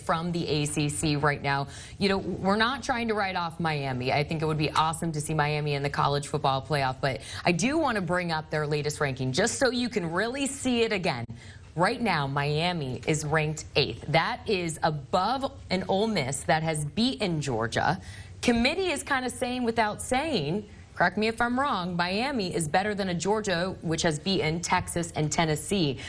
from the ACC right now. You know, we're not trying to write off Miami. I think it would be awesome to see Miami in the college football playoff, but I do want to bring up their latest ranking just so you can really see it again. Right now, Miami is ranked 8th. That is above an Ole Miss that has beaten Georgia. Committee is kind of saying without saying, correct me if I'm wrong, Miami is better than a Georgia, which has beaten Texas and Tennessee.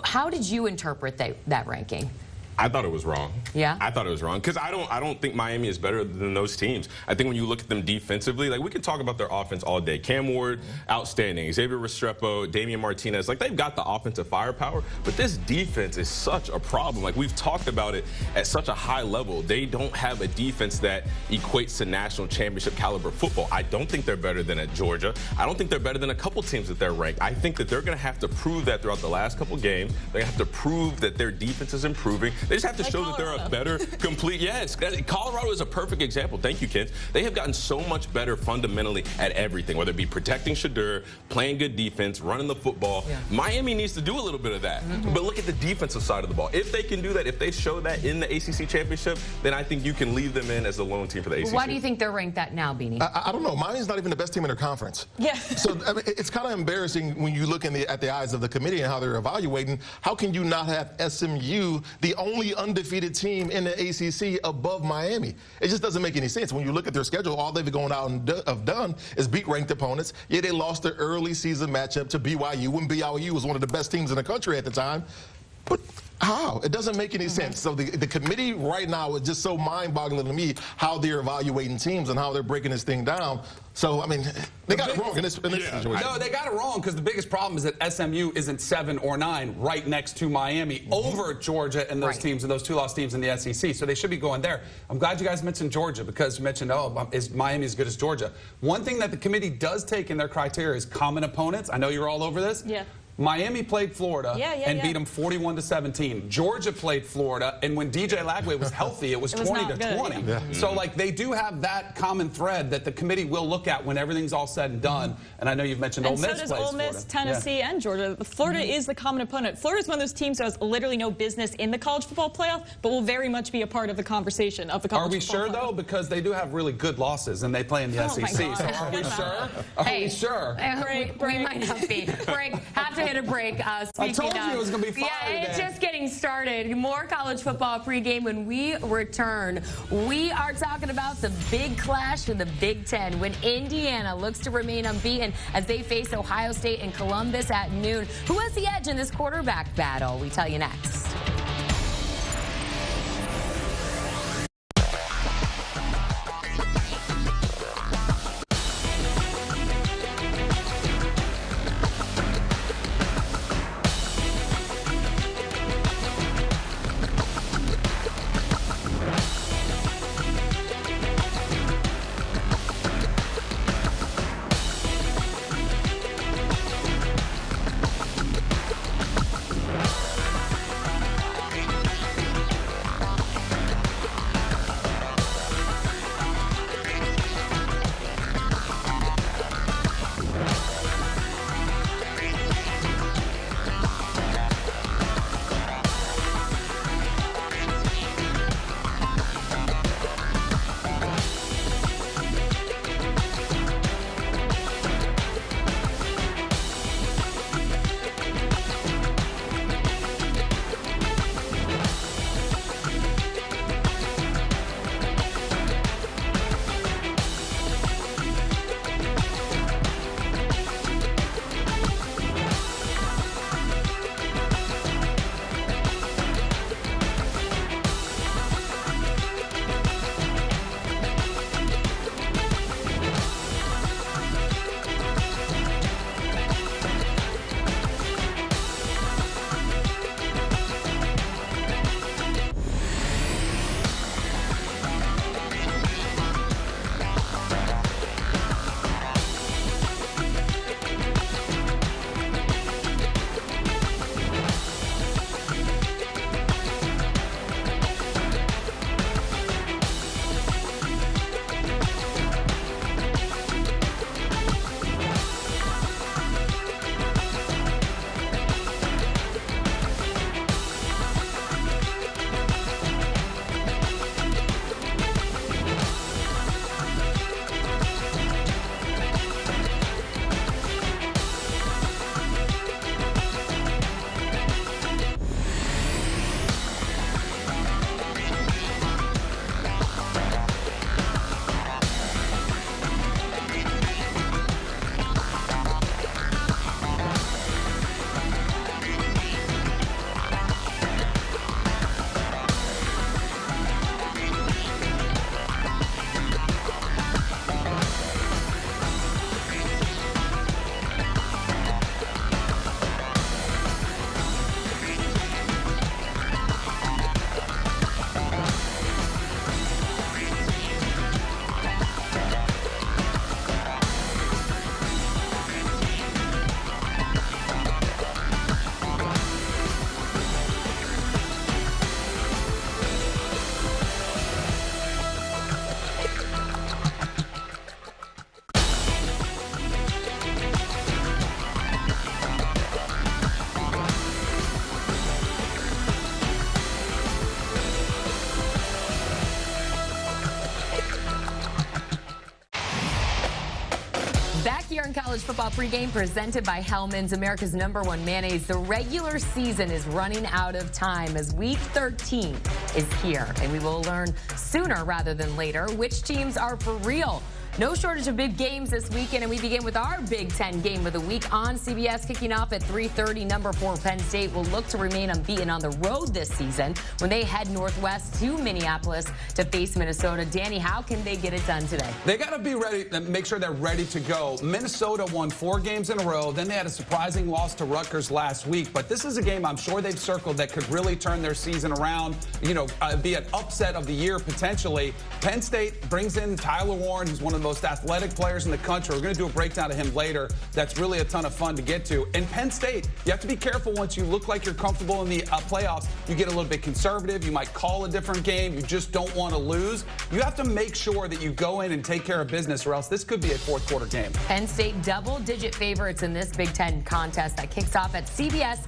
How did you interpret that ranking? I thought it was wrong. Yeah? I thought it was wrong because I don't think Miami is better than those teams. I think when you look at them defensively, like we can talk about their offense all day. Cam Ward, outstanding. Xavier Restrepo, Damian Martinez, like they've got the offensive firepower, but this defense is such a problem. Like we've talked about it at such a high level. They don't have a defense that equates to national championship caliber football. I don't think they're better than at Georgia. I don't think they're better than a couple teams that they're ranked. I think that they're going to have to prove that throughout the last couple games. They have to prove that their defense is improving. They just have to show that they're a better, complete. Yes, Colorado is a perfect example. Thank you, kids. They have gotten so much better fundamentally at everything, whether it be protecting Shadur, playing good defense, running the football. Yeah. Miami needs to do a little bit of that. But look at the defensive side of the ball. If they can do that, if they show that in the ACC championship, then I think you can leave them in as the lone team for the ACC. Why do you think they're ranked that now, Beanie? I don't know. Miami's not even the best team in their conference. Yeah. So I mean, it's kind of embarrassing when you look at the eyes of the committee and how they're evaluating. How can you not have SMU, the only undefeated team in the ACC, above Miami? It just doesn't make any sense. When you look at their schedule, all they've gone out and done is beat ranked opponents. Yeah, they lost their early season matchup to BYU when BYU was one of the best teams in the country at the time. But how? It doesn't make any sense. So the committee right now is just so mind-boggling to me how they're evaluating teams and how they're breaking this thing down. So, I mean, they got it wrong in this situation. No, they got it wrong because the biggest problem is that SMU isn't 7 or 9 right next to Miami over Georgia and those teams and those 2 lost teams in the SEC. So they should be going there. I'm glad you guys mentioned Georgia because you mentioned, oh, is Miami as good as Georgia? One thing that the committee does take in their criteria is common opponents. I know you're all over this. Yeah. Miami played Florida and beat them 41-17. Georgia played Florida, and when DJ Lagway was healthy, it was 20-20. Yeah. So, like, they do have that common thread that the committee will look at when everything's all said and done. And I know you've mentioned Ole Miss. And so does Ole Miss, Tennessee, and Georgia. Florida is the common opponent. Florida is one of those teams that has literally no business in the college football playoff, but will very much be a part of the conversation of the college football playoff. Are we sure, though? Because they do have really good losses, and they play in the SEC. So are we sure? Are we sure? We might not be. Break. Have to hit a break. I told you it was going to be fire today. It's just getting started. More college football pregame when we return. We are talking about the big clash in the Big Ten when Indiana looks to remain unbeaten as they face Ohio State and Columbus at noon. Who has the edge in this quarterback battle? We tell you next. Back here in college football pregame, presented by Hellmann's, America's #1 mayonnaise. The regular season is running out of time as week 13 is here, and we will learn sooner rather than later which teams are for real. No shortage of big games this weekend, and we begin with our Big Ten game of the week on CBS, kicking off at 3:30. Number 4 Penn State will look to remain unbeaten on the road this season when they head northwest to Minneapolis to face Minnesota. Danny, how can they get it done today? They got to be ready, make sure they're ready to go. Minnesota won 4 games in a row. Then they had a surprising loss to Rutgers last week. But this is a game I'm sure they've circled that could really turn their season around, be an upset of the year potentially. Penn State brings in Tyler Warren, who's one of the most athletic players in the country. We're going to do a breakdown of him later. That's really a ton of fun to get to. And Penn State, you have to be careful once you look like you're comfortable in the playoffs. You get a little bit conservative. You might call a different game. You just don't want to lose. You have to make sure that you go in and take care of business, or else this could be a fourth quarter game. Penn State double-digit favorites in this Big Ten contest that kicks off at CBS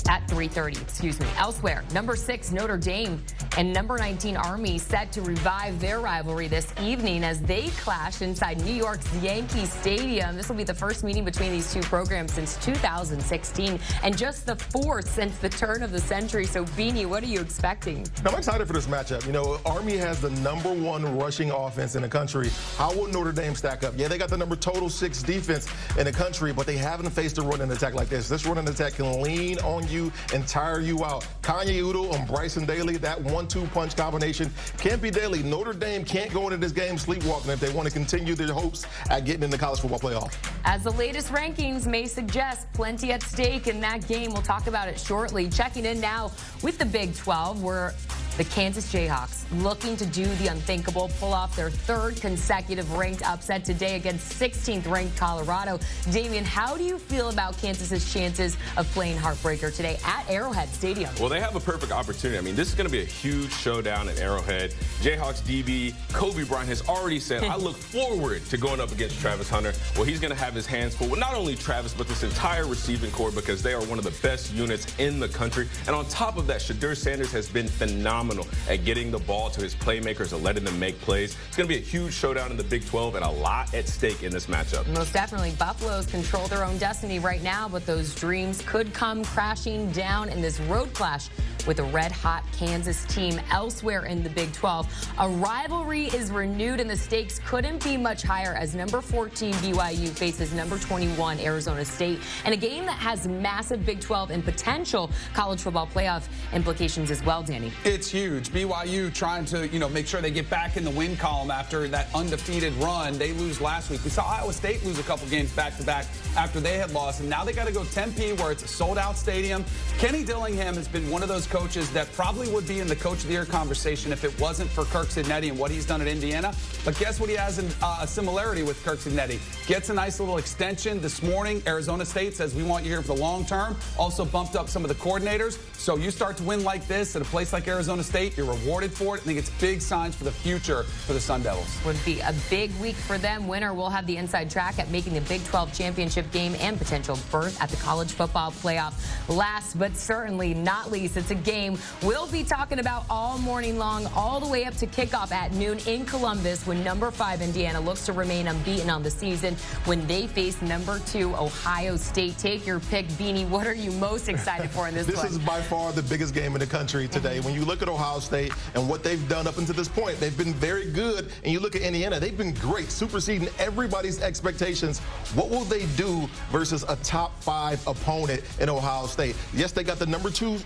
at 3:30. Elsewhere, number 6 Notre Dame and number 19 Army set to revive their rivalry this evening as they clash inside New York's Yankee Stadium. This will be the first meeting between these two programs since 2016 and just the 4th since the turn of the century. So, Beanie, what are you expecting? I'm excited for this matchup. Army has the #1 rushing offense in the country. How will Notre Dame stack up? Yeah, they got the number total 6 defense in the country, but they haven't faced a running attack like this. This running attack can lean on you and tire you out. Kanye Udo and Bryson Daly, that 1-2 punch combination can't be deadly. Notre Dame can't go into this game sleepwalking if they want to continue their hopes at getting in the college football playoff. As the latest rankings may suggest, plenty at stake in that game. We'll talk about it shortly. Checking in now with the Big 12, where the Kansas Jayhawks looking to do the unthinkable, pull off their 3rd consecutive ranked upset today against 16th ranked Colorado. Damien, how do you feel about Kansas's chances of playing Heartbreaker today at Arrowhead Stadium? Well, they have a perfect opportunity. I mean, this is going to be a huge showdown at Arrowhead. Jayhawks DB Kobe Bryant has already said, I look forward to going up against Travis Hunter. Well, he's going to have his hands full with not only Travis, but this entire receiving corps because they are one of the best units in the country. And on top of that, Shadur Sanders has been phenomenal at getting the ball to his playmakers and letting them make plays. It's going to be a huge showdown in the Big 12 and a lot at stake in this matchup. Most definitely. Buffaloes control their own destiny right now, but those dreams could come crashing down in this road clash with a red-hot Kansas team. Elsewhere in the Big 12, a rivalry is renewed and the stakes couldn't be much higher as number 14 BYU faces number 21 Arizona State, and a game that has massive Big 12 and potential college football playoff implications as well, Danny. It's huge. BYU trying to, make sure they get back in the win column after that undefeated run. They lose last week. We saw Iowa State lose a couple games back-to-back after they had lost, and now they got to go Tempe where it's a sold-out stadium. Kenny Dillingham has been one of those coaches that probably would be in the Coach of the Year conversation if it wasn't for Kirk Cignetti and what he's done at Indiana. But guess what he has in a similarity with Kirk Cignetti? Gets a nice little extension this morning. Arizona State says, we want you here for the long term. Also bumped up some of the coordinators. So you start to win like this at a place like Arizona State, you're rewarded for it. I think it's big signs for the future for the Sun Devils. Would be a big week for them. Winner will have the inside track at making the Big 12 championship game and potential berth at the college football playoff. Last but certainly not least, it's a game we'll be talking about all morning long, all the way up to kickoff at noon in Columbus when number 5 Indiana looks to remain unbeaten on the season when they face number 2 Ohio State. Take your pick, Beanie. What are you most excited for in this one? This is by far the biggest game in the country today. When you look at Ohio State and what they've done up until this point, they've been very good. And you look at Indiana, they've been great, superseding everybody's expectations. What will they do versus a top 5 opponent in Ohio State? Yes, they got the number 2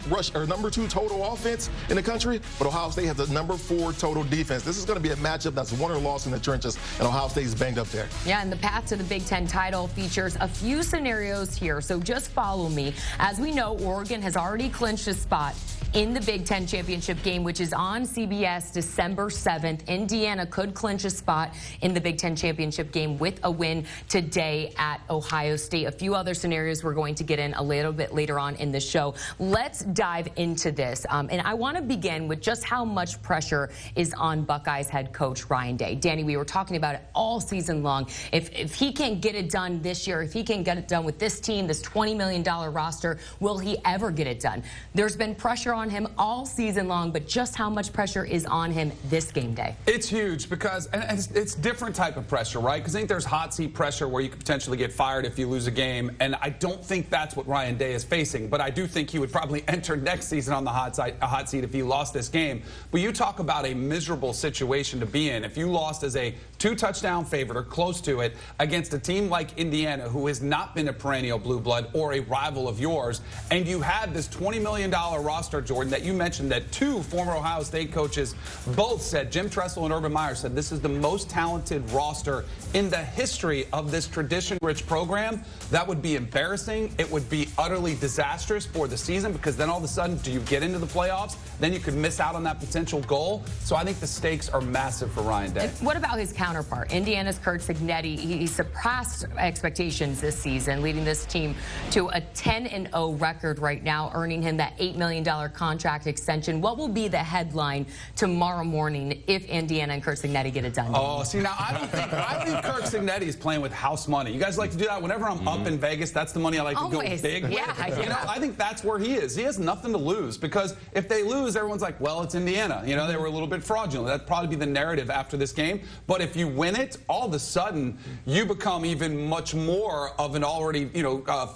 total offense in the country, but Ohio State has the number 4 total defense. This is going to be a matchup that's won or lost in the trenches, and Ohio State is banged up there. Yeah, and the path to the Big Ten title features a few scenarios here, so just follow me. As we know, Oregon has already clinched a spot in the Big Ten championship game, which is on CBS December 7th. Indiana could clinch a spot in the Big Ten championship game with a win today at Ohio State. A few other scenarios we're going to get in a little bit later on in the show. Let's dive into this. And I want to begin with just how much pressure is on Buckeyes head coach Ryan Day. Danny, we were talking about it all season long. If he can't get it done this year, if he can't get it done with this team, this $20 million roster, will he ever get it done? There's been pressure on on him all season long, but just how much pressure is on him this game day? It's huge because it's different type of pressure, right? Because I think there's hot seat pressure where you could potentially get fired if you lose a game, and I don't think that's what Ryan Day is facing, but I do think he would probably enter next season on the hot seat if he lost this game. But you talk about a miserable situation to be in. If you lost as a 2-touchdown favorite or close to it against a team like Indiana, who has not been a perennial blue blood or a rival of yours, and you had this $20 million roster, Jordan, that you mentioned that 2 former Ohio State coaches both said, Jim Tressel and Urban Meyer said, this is the most talented roster in the history of this tradition-rich program. That would be embarrassing. It would be utterly disastrous for the season, because then all of a sudden, do you get into the playoffs? Then you could miss out on that potential goal. So I think the stakes are massive for Ryan Day. And what about his counterpart? Indiana's Curt Cignetti. He surpassed expectations this season, leading this team to a 10-0 record right now, earning him that $8 million contract extension. What will be the headline tomorrow morning if Indiana and Curt Cignetti get it done? Oh, see, now I think Curt Cignetti is playing with house money. You guys like to do that? Whenever I'm up in Vegas, that's the money I like to go big with. Yeah. You know, I think that's where he is. He has nothing to lose, because if they lose, everyone's like, well, it's Indiana. You know, they were a little bit fraudulent. That'd probably be the narrative after this game. But if you win it, all of a sudden, you become even much more of an already,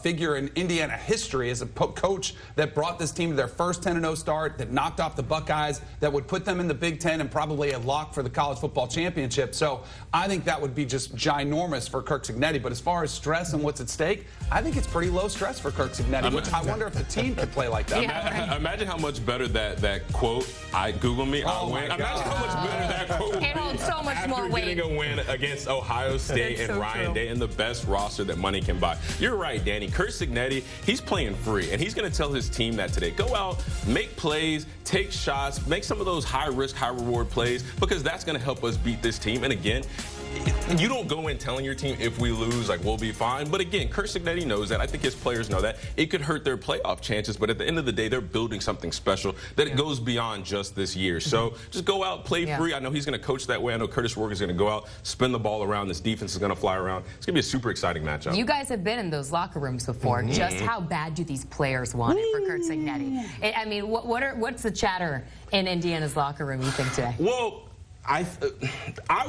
figure in Indiana history as a coach that brought this team to their first 10-0 start, that knocked off the Buckeyes, that would put them in the Big Ten and probably a lock for the college football championship. So I think that would be just ginormous for Curt Cignetti. But as far as stress and what's at stake, I think it's pretty low stress for Curt Cignetti, which I wonder if the team could play like that. Yeah, Imagine how much better that quote, Google me, I win. Imagine how much better that quote would It holds so much more weight. After getting a win against Ohio State and Ryan Day and the best roster that money can buy. You're right, Danny. Curt Cignetti, he's playing free, and he's going to tell his team that today. Go out, make plays, take shots, make some of those high-risk, high-reward plays, because that's going to help us beat this team. And again, you don't go in telling your team, if we lose, like, we'll be fine. But again, Curt Cignetti knows that. I think his players know that. It could hurt their playoff chances, but at the end of the day, they're building something special that it goes beyond just this year. So just go out, play free. I know he's going to coach that way. I know Curtis Rourke is going to go out, spin the ball around. This defense is going to fly around. It's going to be a super exciting matchup. You guys have been in those locker rooms before. Just how bad do these players want it for Curt Cignetti? I mean, what's the chatter in Indiana's locker room, you think, today? Well, I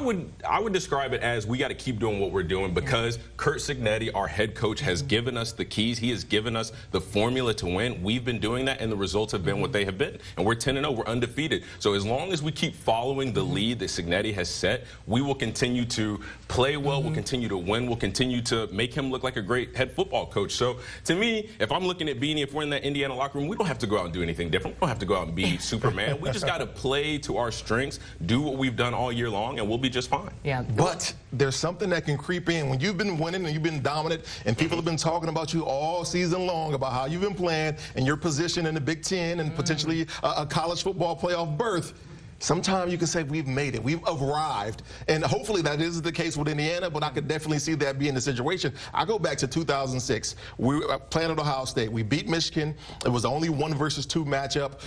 would describe it as we got to keep doing what we're doing, because Curt Cignetti, our head coach, has given us the keys. He has given us the formula to win. We've been doing that, and the results have been what they have been. And we're 10-0. We're undefeated. So as long as we keep following the lead that Cignetti has set, we will continue to play well. We'll continue to win. We'll continue to make him look like a great head football coach. So to me, if I'm looking at Beanie, if we're in that Indiana locker room, we don't have to go out and do anything different. We don't have to go out and be Superman. We just got to play to our strengths, do what we've done all year long, and we'll be just fine. Yeah. But there's something that can creep in when you've been winning and you've been dominant, and people have been talking about you all season long about how you've been playing and your position in the Big Ten and potentially a college football playoff berth. Sometimes you can say we've made it, we've arrived, and hopefully that is the case with Indiana, but I could definitely see that being the situation. I go back to 2006. We were playing at Ohio State. We beat Michigan. It was the only 1 versus 2 matchup,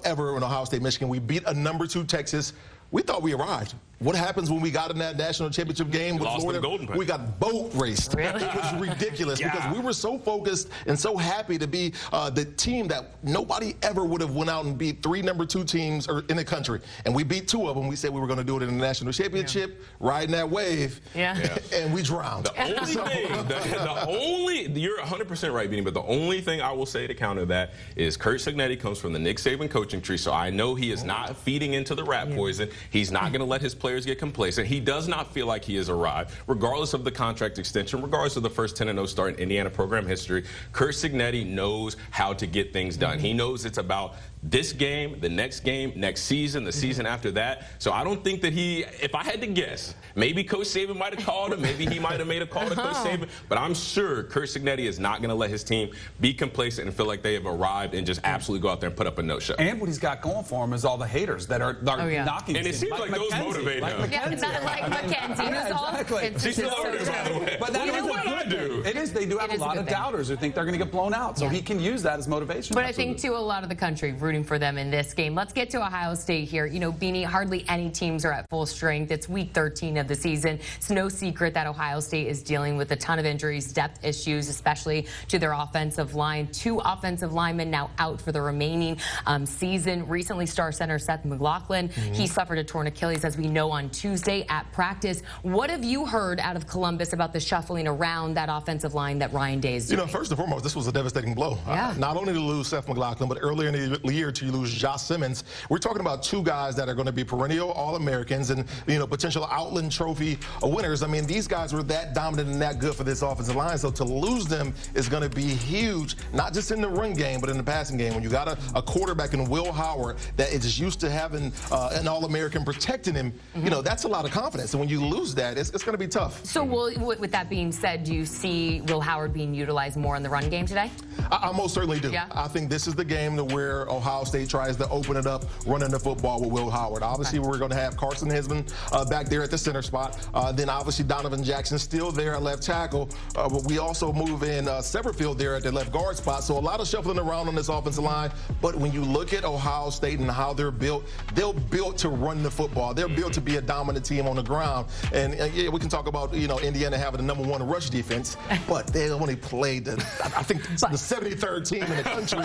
ever in Ohio State, Michigan. We beat a number 2 Texas. We thought we arrived. What happens when we got in that national championship game with Florida? We got boat raced. Really? It was ridiculous because we were so focused and so happy to be the team that nobody ever would have went out and beat 3 number 2 teams in the country. And we beat 2 of them. We said we were going to do it in the national championship, riding that wave, and we drowned. The only thing, you're 100% right, Beanie, but the only thing I will say to counter that is Curt Cignetti comes from the Nick Saban coaching tree, so I know he is not feeding into the rat poison. He's not going to let his players get complacent. He does not feel like he has arrived, regardless of the contract extension, regardless of the first 10-0 start in Indiana program history. Curt Cignetti knows how to get things done. He knows it's about this game, next season, the season after that. So I don't think that if I had to guess, maybe Coach Saban might have called him, maybe he might have made a call to Coach Saban, but I'm sure Curt Cignetti is not going to let his team be complacent and feel like they have arrived and just absolutely go out there and put up a no-show. And what he's got going for him is all the haters that are knocking him. And it seems like those motivate him. Yeah, not like Mackenzie. Exactly. She's still over there, by the way. But that is what I do. It is. They do have a lot of doubters who think they're going to get blown out, so he can use that as motivation. But I think, too, a lot of the country rooting for them in this game. Let's get to Ohio State here. You know, Beanie, hardly any teams are at full strength. It's week 13 of the season. It's no secret that Ohio State is dealing with a ton of injuries, depth issues, especially to their offensive line. 2 offensive linemen now out for the remaining season. Recently, star center Seth McLaughlin, he suffered a torn Achilles, as we know, on Tuesday at practice. What have you heard out of Columbus about the shuffling around that offensive line that Ryan Day is doing? You know, first and foremost, this was a devastating blow. Yeah. Not only to lose Seth McLaughlin, but earlier in the year to lose Josh Simmons. We're talking about 2 guys that are going to be perennial All-Americans and, you know, potential Outland Trophy winners. I mean, these guys were that dominant and that good for this offensive line, so to lose them is going to be huge, not just in the run game, but in the passing game. When you got a quarterback in Will Howard that is used to having an All-American protecting him, you know, that's a lot of confidence. And when you lose that, it's going to be tough. So, with that being said, do you see Will Howard being utilized more in the run game today? I most certainly do. Yeah. I think this is the game to where Ohio State tries to open it up, running the football with Will Howard. Obviously, we're going to have Carson Heisman back there at the center spot. Then, obviously, Donovan Jackson still there at left tackle. But we also move in Severfield there at the left guard spot. So a lot of shuffling around on this offensive line. But when you look at Ohio State and how they're built to run the football. They're built to be a dominant team on the ground. And yeah, we can talk about, you know, Indiana having the #1 rush defense, but they only played I think the 73rd team in the country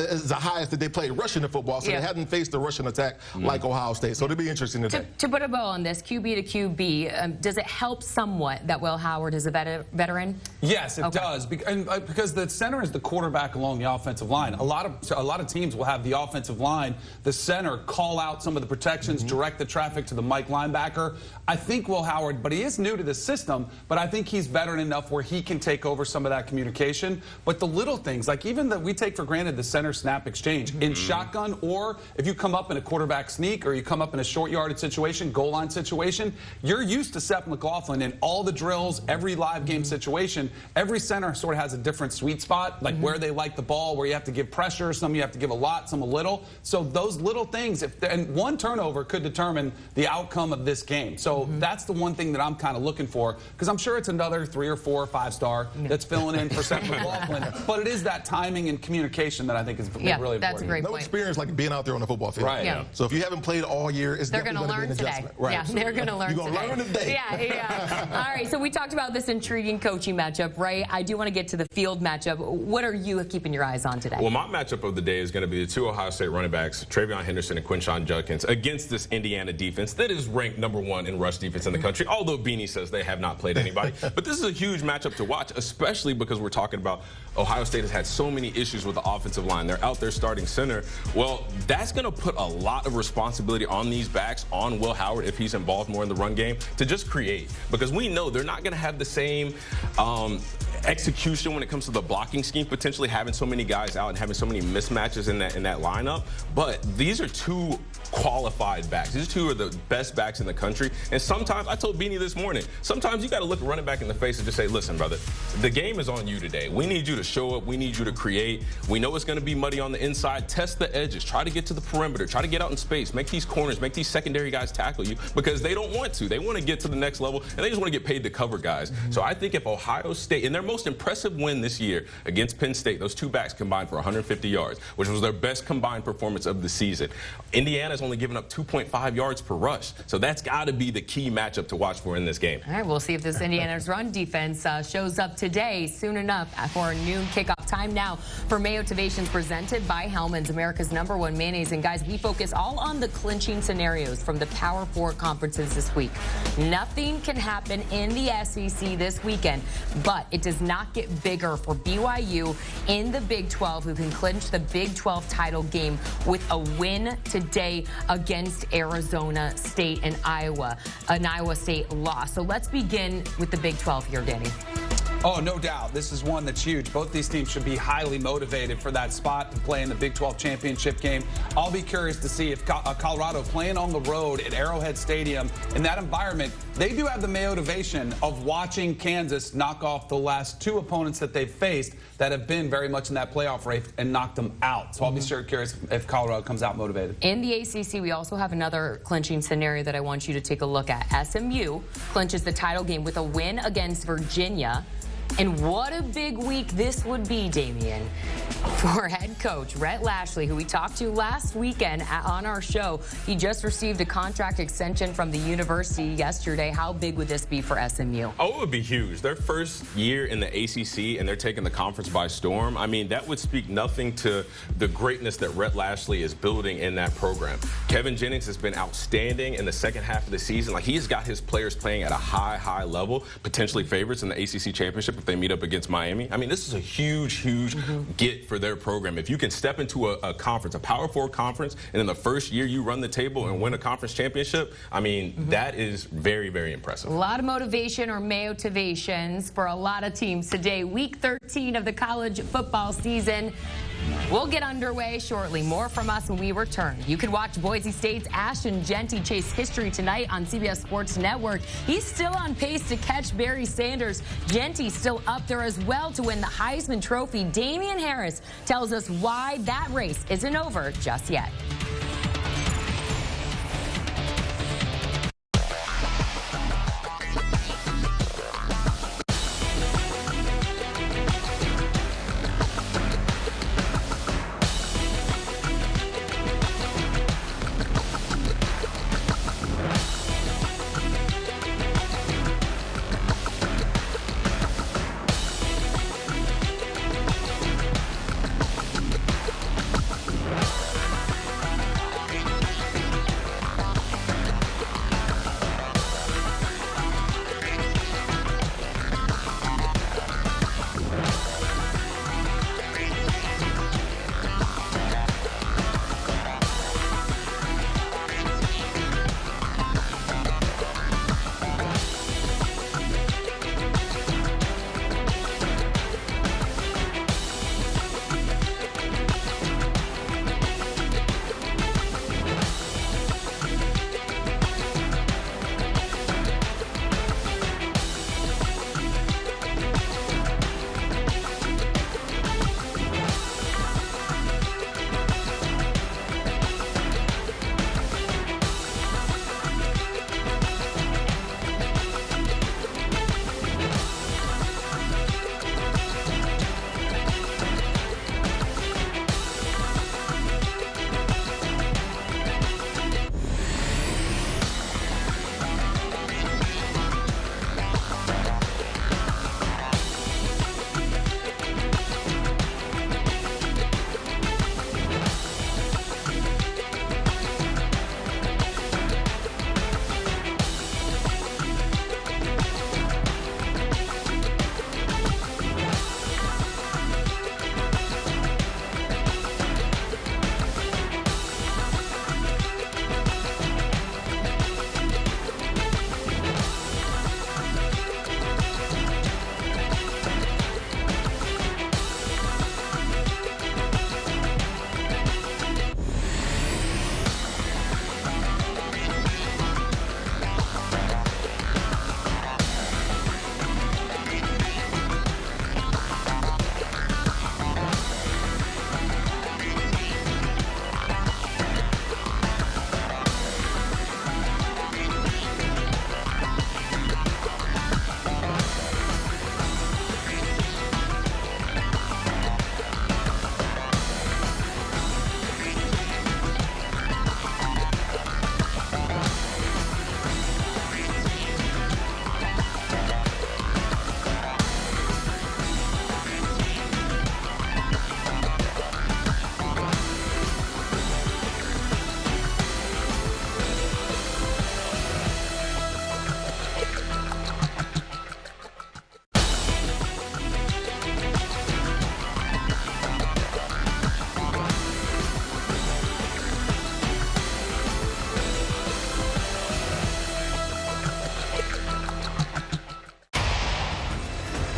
is the highest that they played rushing the football. So they hadn't faced a rushing attack like Ohio State. So it'll be interesting today. To put a bow on this, QB to QB, does it help somewhat that Will Howard is a veteran? Yes, it does, because the center is the quarterback along the offensive line. A lot of teams will have the offensive line, the center, call out some of the protections, direct the traffic to the Mike linebacker. I think Will Howard, but he is new to the system, but I think he's veteran enough where he can take over some of that communication. But the little things, like even that we take for granted the center snap exchange in shotgun, or if you come up in a quarterback sneak or you come up in a short yarded situation, goal line situation, you're used to Seth McLaughlin in all the drills, every live game situation. Every center sort of has a different sweet spot, like where they like the ball, where you have to give pressure, some you have to give a lot, some a little. So those little things, and one turnover could determine the outcome of this game. So that's the one thing that I'm kind of looking for, because I'm sure it's another 3 or 4 or 5-star that's filling in for Seth McLaughlin. But it is that timing and communication that I think is really important. That's a great point. No experience like being out there on the football field. Right. Yeah. So if you haven't played all year, it's definitely going to be an adjustment. Right. Yeah, they're going to learn today. You're going to learn today. Yeah. All right, so we talked about this intriguing coaching matchup, right? I do want to get to the field matchup. What are you keeping your eyes on today? Well, my matchup of the day is going to be the 2 Ohio State running backs, Travion Henderson and Quinshon Judkins, against this Indiana defense that is ranked #1 in rush defense in the country, although Beanie says they have not played anybody. But this is a huge matchup to watch, especially because we're talking about Ohio State has had so many issues with the offensive line. They're out there starting center. Well, that's going to put a lot of responsibility on these backs, on Will Howard, if he's involved more in the run game, to just create. Because we know they're not going to have the same execution when it comes to the blocking scheme, potentially having so many guys out and having so many mismatches in that lineup. But these are 2 qualified backs. These 2 are the best backs in the country. And sometimes, I told Beanie this morning, sometimes you got to look a running back in the face and just say, listen, brother, the game is on you today. We need you to show up. We need you to create. We know it's going to be muddy on the inside. Test the edges. Try to get to the perimeter. Try to get out in space. Make these corners, make these secondary guys tackle you, because they don't want to. They want to get to the next level, and they just want to get paid to cover guys. So I think if Ohio State, in their most impressive win this year against Penn State, those 2 backs combined for 150 yards, which was their best combined performance of the season. Indiana's only given up 2.5 yards per rush. So that's got to be the key matchup to watch for in this game. All right, we'll see if this Indiana's run defense shows up today soon enough for a noon kickoff. Time now for Mayotivations, presented by Hellmann's, America's #1 mayonnaise. And guys, we focus all on the clinching scenarios from the Power 4 conferences this week. Nothing can happen in the SEC this weekend, but it does not get bigger for BYU in the Big 12, who can clinch the Big 12 title game with a win today against Arizona State and Iowa, an Iowa State loss. So let's begin with the Big 12 here, Danny. Oh, no doubt. This is one that's huge. Both these teams should be highly motivated for that spot to play in the Big 12 championship game. I'll be curious to see if Colorado, playing on the road at Arrowhead Stadium, in that environment, they do have the motivation of watching Kansas knock off the last 2 opponents that they've faced that have been very much in that playoff race and knocked them out. So I'll be curious if Colorado comes out motivated. In the ACC, we also have another clinching scenario that I want you to take a look at. SMU clinches the title game with a win against Virginia. And what a big week this would be, Damien, for head coach, Rhett Lashlee, who we talked to last weekend on our show, he just received a contract extension from the university yesterday. How big would this be for SMU? Oh, it would be huge. Their first year in the ACC, and they're taking the conference by storm. I mean, that would speak nothing to the greatness that Rhett Lashlee is building in that program. Kevin Jennings has been outstanding in the second half of the season. Like, he's got his players playing at a high level, potentially favorites in the ACC championship if they meet up against Miami. I mean, this is a huge get for their program. If you can step into a conference, a Power 4 conference, and in the first year you run the table and win a conference championship, I mean, that is very impressive. A lot of motivation or motivations for a lot of teams today. Week 13 of the college football season will get underway shortly. More from us when we return. You can watch Boise State's Ashton Jeanty chase history tonight on CBS Sports Network. He's still on pace to catch Barry Sanders. Jeanty still up there as well to win the Heisman Trophy. Damien Harris tells us why that race isn't over just yet.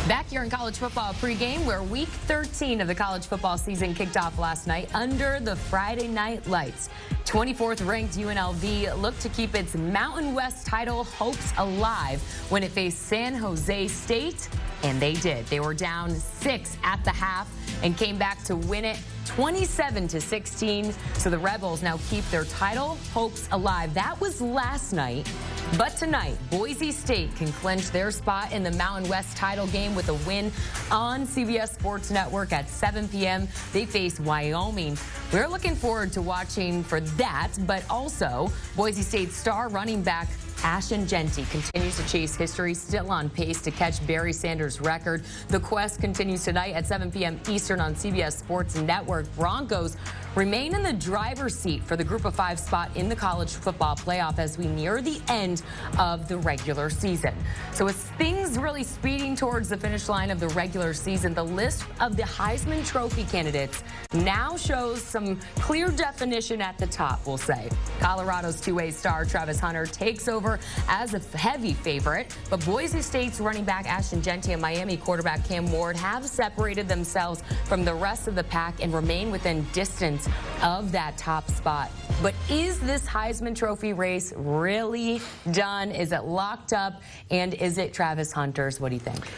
Back here in college football pregame, where week 13 of the college football season kicked off last night under the Friday night lights. 24th ranked UNLV looked to keep its Mountain West title hopes alive when it faced San Jose State And they did. They were down 6 at the half and came back to win it 27-16. So the Rebels now keep their title hopes alive. That was last night. But tonight, Boise State can clinch their spot in the Mountain West title game with a win on CBS Sports Network at 7 p.m. They face Wyoming. We're looking forward to watching for that, but also Boise State star running back Ashton Jeanty continues to chase history, still on pace to catch Barry Sanders' record. The quest continues tonight at 7 p.m. Eastern on CBS Sports Network. Broncos remain in the driver's seat for the Group of 5 spot in the college football playoff as we near the end of the regular season. So as things really speeding towards the finish line of the regular season, the list of the Heisman Trophy candidates now shows some clear definition at the top, we'll say. Colorado's two-way star Travis Hunter takes over as a heavy favorite, but Boise State's running back Ashton Jeanty and Miami quarterback Cam Ward have separated themselves from the rest of the pack and remain within distance of that top spot. But is this Heisman Trophy race really done? Is it locked up? And is it Travis Hunter's? What do you think?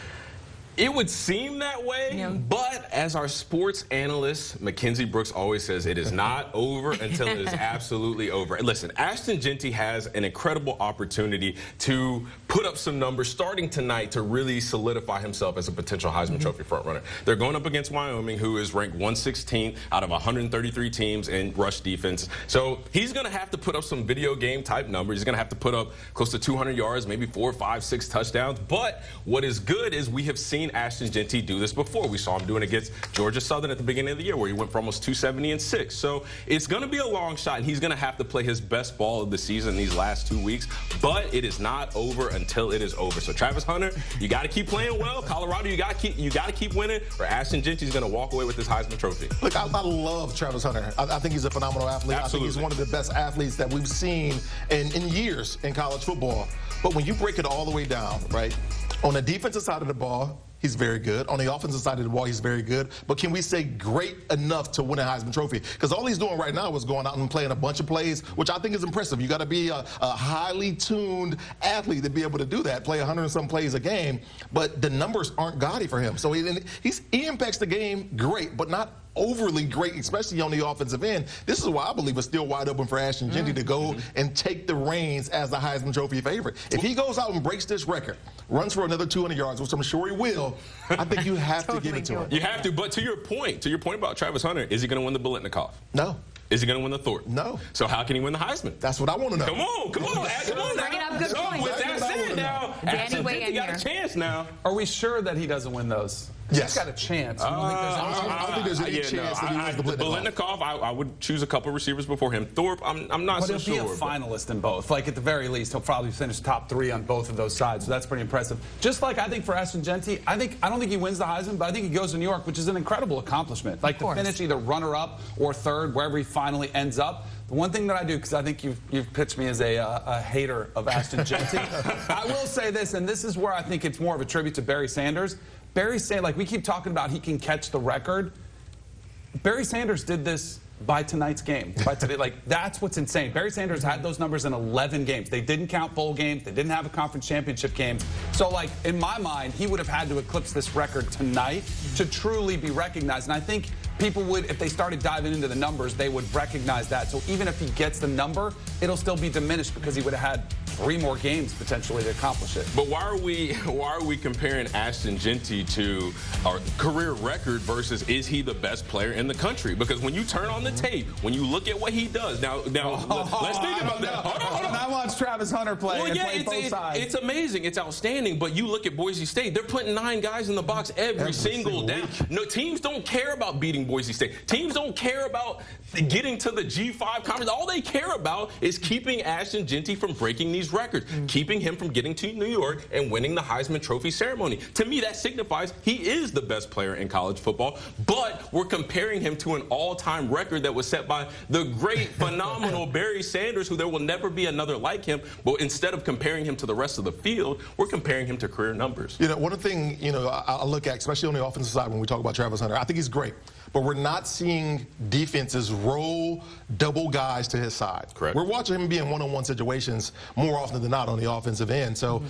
It would seem that way, but as our sports analyst, Mackenzie Brooks, always says, it is not over until it is absolutely over. And listen, Ashton Jeanty has an incredible opportunity to put up some numbers starting tonight to really solidify himself as a potential Heisman Trophy frontrunner. They're going up against Wyoming, who is ranked 116th out of 133 teams in rush defense. So he's going to have to put up some video game type numbers. He's going to have to put up close to 200 yards, maybe 4, 5, 6 touchdowns. But what is good is we have seen Ashton Jeanty do this before. We saw him doing it against Georgia Southern at the beginning of the year where he went for almost 270 and 6. So it's going to be a long shot, and he's going to have to play his best ball of the season these last 2 weeks. But it is not over until it is over. So Travis Hunter, you got to keep playing well. Colorado, you got to keep winning, or Ashton Jeanty's going to walk away with this Heisman Trophy. Look, I love Travis Hunter. I think he's a phenomenal athlete. Absolutely. I think he's one of the best athletes that we've seen in years in college football. But when you break it all the way down, right, on the defensive side of the ball, he's very good. On the offensive side of the ball, he's very good. But can we say great enough to win a Heisman Trophy? Because all he's doing right now is going out and playing a bunch of plays, which I think is impressive. You got to be a highly tuned athlete to be able to do that, play 100 and some plays a game. But the numbers aren't gaudy for him. So he impacts the game great, but not overly great, especially on the offensive end. This is why I believe it's still wide open for Ashton Jeanty to go and take the reins as the Heisman Trophy favorite. If he goes out and breaks this record, runs for another 200 yards, which I'm sure he will, I think you have to give it to him. You have to, but to your point about Travis Hunter, is he going to win the Biletnikoff? No. Is he going to win the Thornton? No. So how can he win the Heisman? That's what I want to know. Come on. Come on Bringing up good points. With that said now, Ashton Jeanty got a chance now. Are we sure that he doesn't win those? Yes. He's got a chance. I don't think there's any chance that he wins the Biletnikoff, I would choose a couple receivers before him. Thorpe, I'm not so sure. But he'll be a finalist in both. Like, at the very least, he'll probably finish top 3 on both of those sides. So that's pretty impressive. Just like I think for Ashton Jeanty, I don't think he wins the Heisman, but I think he goes to New York, which is an incredible accomplishment. Like, to finish either runner-up or third, wherever he finally ends up. The one thing that I do, because I think you've pitched me as a hater of Ashton Jeanty, I will say this, and this is where I think it's more of a tribute to Barry Sanders. Barry Sanders, like we keep talking about, he can catch the record. Barry Sanders did this by tonight's game. By today, like, that's what's insane. Barry Sanders had those numbers in 11 games. They didn't count bowl games. They didn't have a conference championship game. So, like, in my mind, he would have had to eclipse this record tonight to truly be recognized. And I think people would, if they started diving into the numbers, they would recognize that. So even if he gets the number, it'll still be diminished because he would have had 3 more games potentially to accomplish it. But why are we comparing Ashton Jeanty to our career record versus is he the best player in the country? Because when you turn on the tape, when you look at what he does, now let's think about that. Hold on. I watched Travis Hunter play. Well, yeah, it's amazing. It's outstanding. But you look at Boise State, they're putting 9 guys in the box every single down. No, teams don't care about beating Boise State. Teams don't care about getting to the G5 conference. All they care about is keeping Ashton Jeanty from breaking these records, keeping him from getting to New York and winning the Heisman Trophy ceremony. To me, that signifies he is the best player in college football, but we're comparing him to an all-time record that was set by the great, phenomenal Barry Sanders, who there will never be another like him. But instead of comparing him to the rest of the field, we're comparing him to career numbers. You know, one thing, I look at, especially on the offensive side when we talk about Travis Hunter, I think he's great. But we're not seeing defenses roll double guys to his side. Correct. We're watching him be in one-on-one situations more often than not on the offensive end. So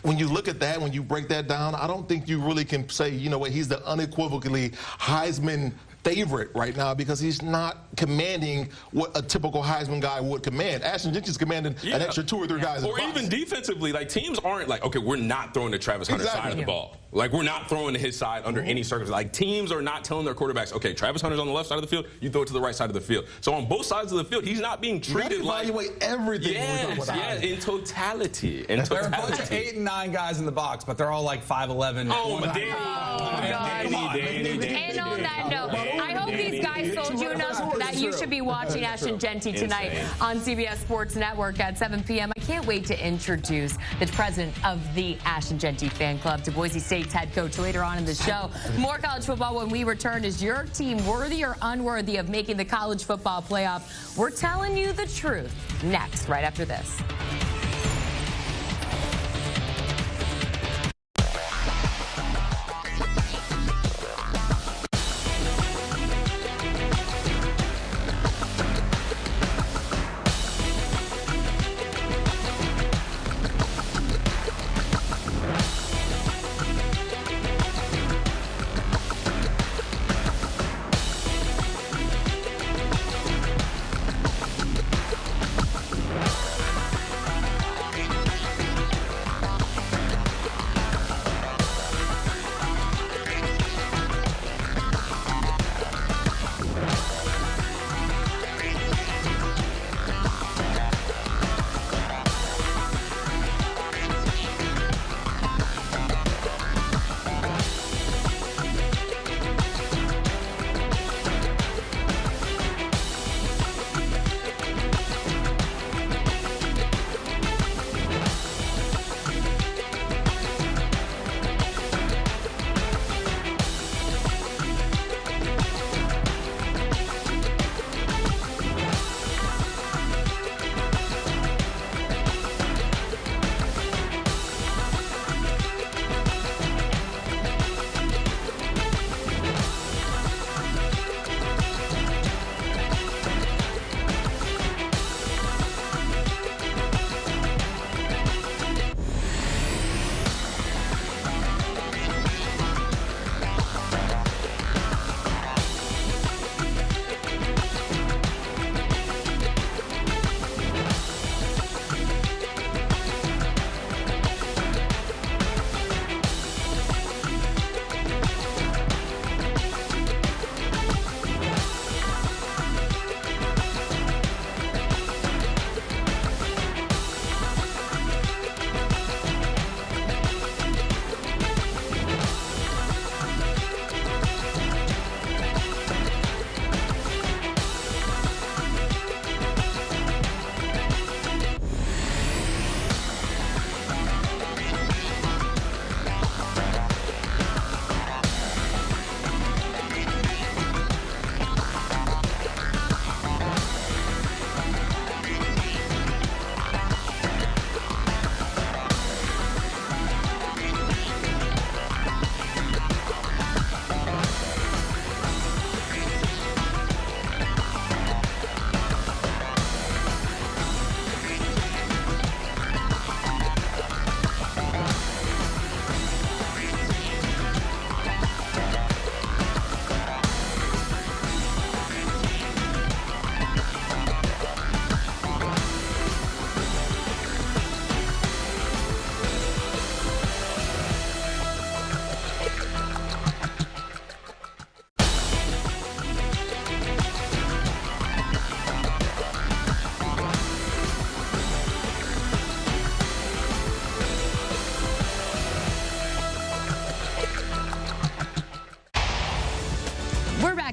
when you look at that, when you break that down, I don't think you really can say, you know what, he's the unequivocally Heisman favorite right now because he's not commanding what a typical Heisman guy would command. Ashton Jenkins commanded an extra 2 or 3 guys. Or even defensively, like teams aren't like, okay, we're not throwing to Travis Hunter's side of the ball. Like we're not throwing to his side under any circumstance. Like teams are not telling their quarterbacks, okay, Travis Hunter's on the left side of the field, you throw it to the right side of the field. So on both sides of the field, he's not being treated like. Evaluate everything. In totality. There are a bunch of 8 and 9 guys in the box, but they're all like 5'11". Oh, Danny. And on that note, I hope these guys told you enough that you should be watching Ashton Jeanty tonight on CBS Sports Network at 7 p.m. I can't wait to introduce the president of the Ashton Jeanty fan club to Boise State's head coach later on in the show. More college football when we return. Is your team worthy or unworthy of making the college football playoff? We're telling you the truth next, right after this.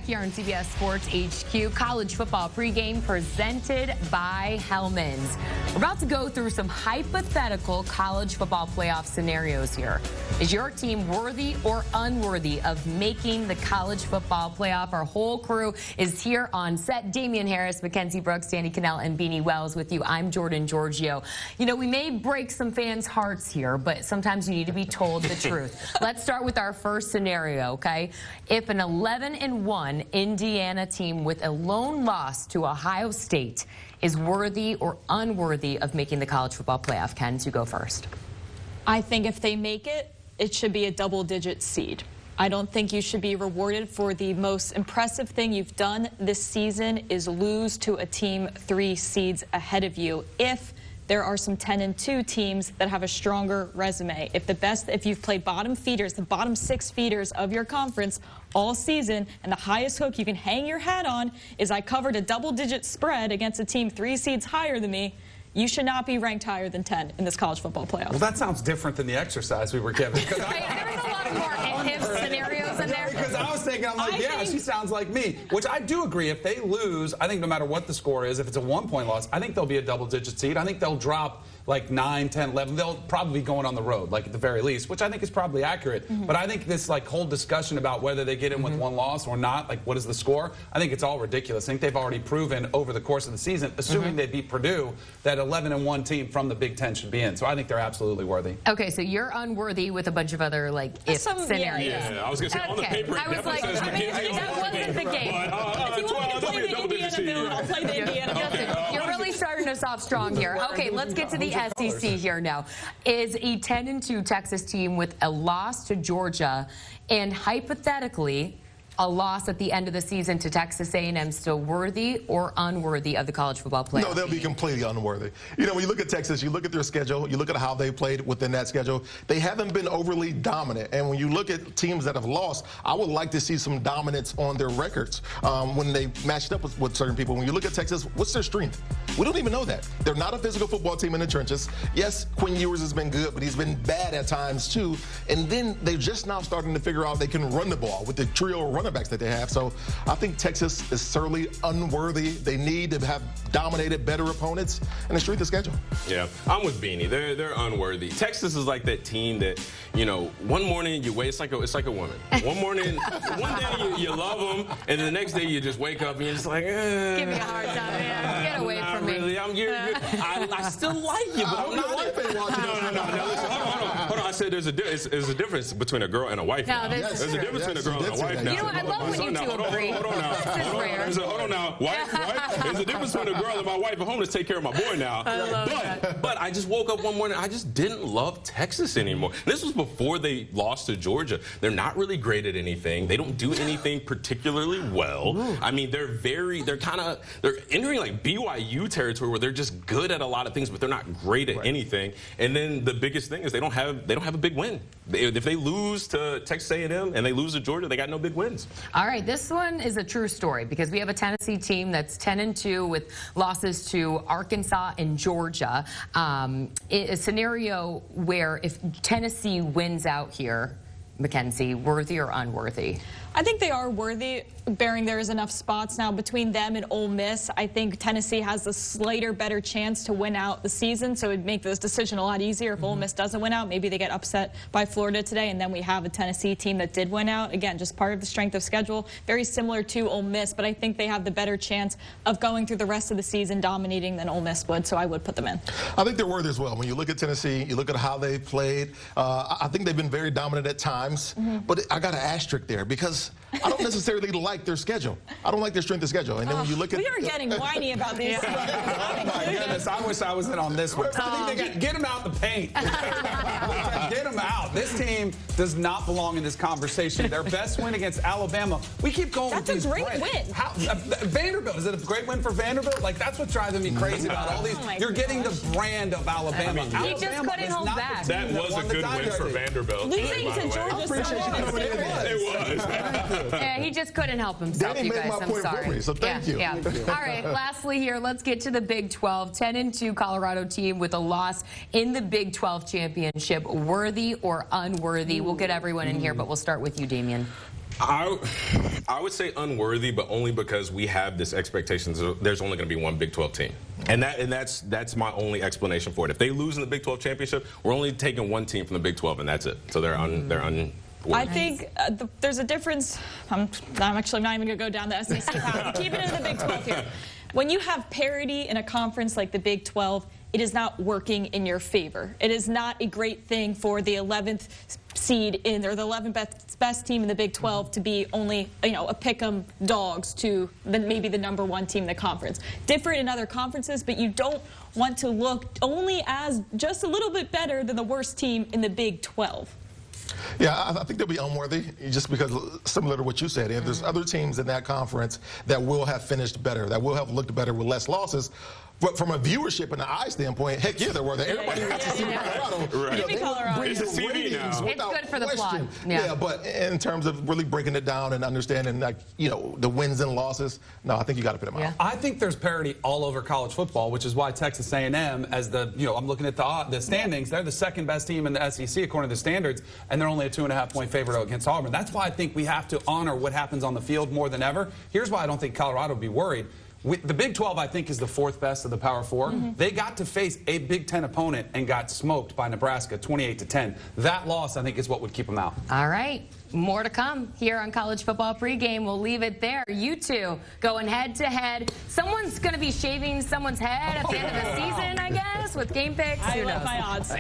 Here on CBS Sports HQ, college football pregame presented by Hellman's. We're about to go through some hypothetical college football playoff scenarios here. Is your team worthy or unworthy of making the college football playoff? Our whole crew is here on set. Damien Harris, Mackenzie Brooks, Danny Kanell, and Beanie Wells with you. I'm Jordan Giorgio. You know, we may break some fans' hearts here, but sometimes you need to be told the truth. Let's start with our first scenario, okay? If an 11-1 Indiana team with a lone loss to Ohio State is worthy or unworthy of making the college football playoff. Ken, you go first. I think if they make it, it should be a double-digit seed. I don't think you should be rewarded for the most impressive thing you've done this season is lose to a team 3 seeds ahead of you if there are some 10-2 teams that have a stronger resume. If you've played bottom feeders, the bottom 6 feeders of your conference all season, and the highest hook you can hang your hat on is I covered a double-digit spread against a team 3 seeds higher than me, you should not be ranked higher than 10 in this college football playoff. Well, that sounds different than the exercise we were given. There's a lot more if scenarios in there. Because I was thinking, I'm like, she sounds like me. Which I do agree. If they lose, I think no matter what the score is, if it's a 1-point loss, I think they'll be a double-digit seed. I think they'll drop like 9, 10, 11. They'll probably be going on the road, like at the very least, which I think is probably accurate. But I think this like whole discussion about whether they get in with 1 loss or not, like what is the score, I think it's all ridiculous. I think they've already proven over the course of the season, assuming they beat Purdue, that 11-1 team from the Big Ten should be in. So I think they're absolutely worthy. Okay, so you're unworthy with a bunch of other like if scenarios. Yeah, I was going to say on the paper, I was like, that wasn't the game. If you want me to play the Indiana villain, I'll play the Indiana villain. You're really starting us off strong here. Okay, let's get to the SEC here now. Is a 10-2 Texas team with a loss to Georgia and hypothetically a loss at the end of the season to Texas A&M still worthy or unworthy of the college football playoff? No, they'll be completely unworthy. You know, when you look at Texas, you look at their schedule, you look at how they played within that schedule, they haven't been overly dominant. And when you look at teams that have lost, I would like to see some dominance on their records when they matched up with certain people. When you look at Texas, what's their strength? We don't even know that. They're not a physical football team in the trenches. Yes, Quinn Ewers has been good, but he's been bad at times too. And then they're just now starting to figure out they can run the ball with the trio of running backs that they have. So I think Texas is certainly unworthy. They need to have dominated better opponents and a strength of schedule. Yeah, I'm with Beanie. They're unworthy. Texas is like that team that, you know, one morning you wait, it's like a woman. One morning, one day you love them, and the next day you just wake up and you're just like, give me a hard time, man. Get away from me. Really. I still like you, but I'm not. No. Listen, hold on. I said there's a difference between a girl and a wife. No, there's a difference between a girl and a wife now. You know, I love when you two agree. Hold on now. Hold on now. Wife. There's a difference between a girl and my wife at home to take care of my boy now. But I just woke up one morning, I just didn't love Texas anymore. This was before they lost to Georgia. They're not really great at anything. They don't do anything particularly well. I mean, they're entering like BYU territory where they're just good at a lot of things, but they're not great at anything. And then the biggest thing is they don't have a big win. If they lose to Texas A&M and they lose to Georgia, they got no big wins. All right, this one is a true story because we have a Tennessee team that's 10-2 with losses to Arkansas and Georgia. A scenario where if Tennessee wins out here, Mackenzie, worthy or unworthy? I think they are worthy, bearing there is enough spots now between them and Ole Miss. I think Tennessee has a slighter better chance to win out the season, so it would make this decision a lot easier if Ole Miss doesn't win out. Maybe they get upset by Florida today, and then we have a Tennessee team that did win out. Again, just part of the strength of schedule, very similar to Ole Miss, but I think they have the better chance of going through the rest of the season dominating than Ole Miss would, so I would put them in. I think they're worthy as well. When you look at Tennessee, you look at how they played, I think they've been very dominant at times, but I got an asterisk there because I don't necessarily like their schedule. I don't like their strength of schedule. And then when you look at... We are getting whiny about these. Oh, my goodness. I wish I was in on this one. Get them out the paint. Get them out. This team does not belong in this conversation. Their best win against Alabama. We keep going with these. That's a great win. Vanderbilt. Is it a great win for Vanderbilt? Like, that's what's driving me crazy about all these. You're getting the brand of Alabama. He just couldn't hold back. That was a good win for Vanderbilt. Losing to Georgia. It was. Yeah, he just couldn't help himself, Danny you guys. made my point for me, so thank you. Yeah. All right, lastly here, let's get to the Big 12. 10-2 Colorado team with a loss in the Big 12 championship. Worthy or unworthy? We'll get everyone in here, but we'll start with you, Damien. I would say unworthy, but only because we have this expectation there's only going to be one Big 12 team. And that's my only explanation for it. If they lose in the Big 12 championship, we're only taking one team from the Big 12, and that's it. So they're unworthy. I think there's a difference. I'm actually not even going to go down the SEC path. Keep it in the Big 12 here. When you have parity in a conference like the Big 12, it is not working in your favor. It is not a great thing for the 11th seed in, or the 11th best team in the Big 12 to be only, a pick'em dogs to maybe the #1 team in the conference. Different in other conferences, but you don't want to look only as just a little bit better than the worst team in the Big 12. Yeah, I think they'll be unworthy just because, similar to what you said, and there's other teams in that conference that will have finished better, that will have looked better with less losses. But from a viewership and an eye standpoint, heck yeah, they're worth it. Everybody wants to see Colorado. Right. Give me Colorado. It's a TV now. It's good for the plot. Yeah, but in terms of really breaking it down and understanding, the wins and losses, no, I think you got to put them out. I think there's parity all over college football, which is why Texas A&M, as I'm looking at the standings, they're the second best team in the SEC according to the standards, and they're only a 2.5-point favorite against Auburn. That's why I think we have to honor what happens on the field more than ever. Here's why I don't think Colorado would be worried. The Big 12, I think, is the 4th best of the Power 4. They got to face a Big 10 opponent and got smoked by Nebraska, 28-10. That loss, I think, is what would keep them out. All right. More to come here on College Football Pregame. We'll leave it there. You two going head-to-head. Someone's going to be shaving someone's head at the end of the season, I guess, with game picks. I love my odds.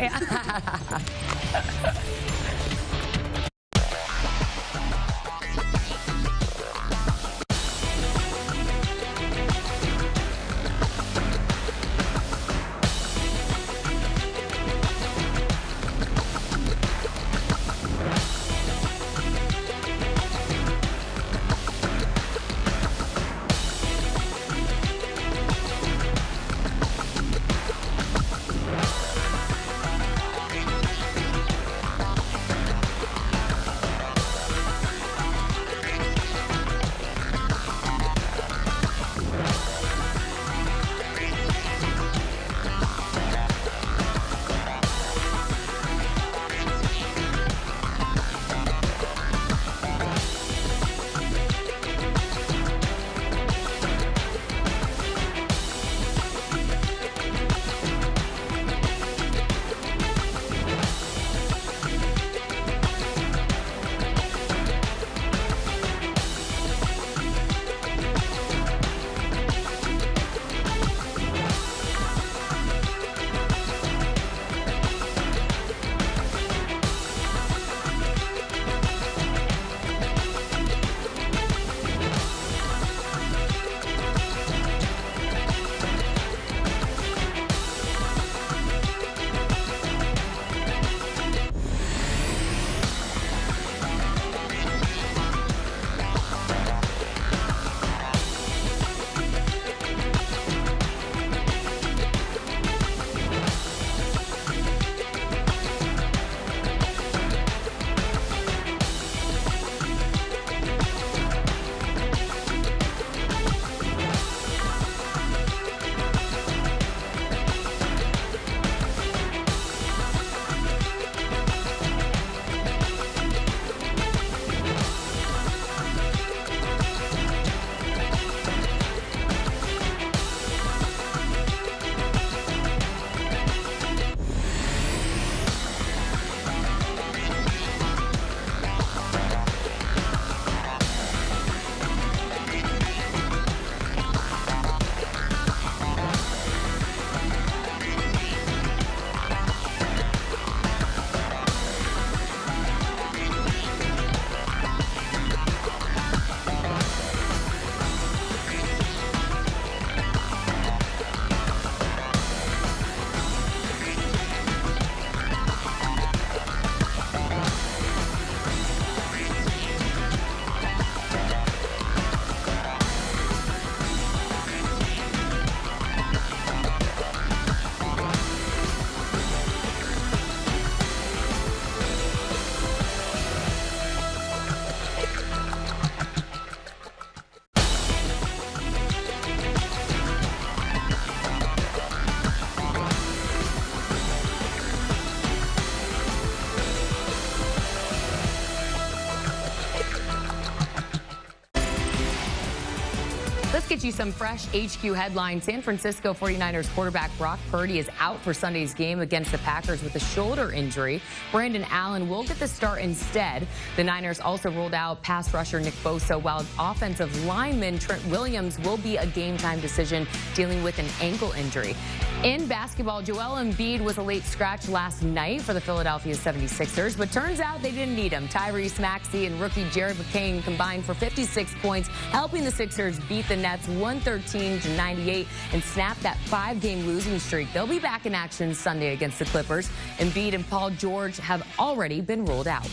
get you some fresh HQ headlines. San Francisco 49ers quarterback Brock Purdy is out for Sunday's game against the Packers with a shoulder injury. Brandon Allen will get the start instead. The Niners also rolled out pass rusher Nick Bosa, while offensive lineman Trent Williams will be a game-time decision dealing with an ankle injury. In basketball, Joel Embiid was a late scratch last night for the Philadelphia 76ers, but turns out they didn't need him. Tyrese Maxey and rookie Jared McCain combined for 56 points, helping the Sixers beat the Nets 113-98 and snap that 5-game losing streak. They'll be back in action Sunday against the Clippers. Embiid and Paul George have already been ruled out.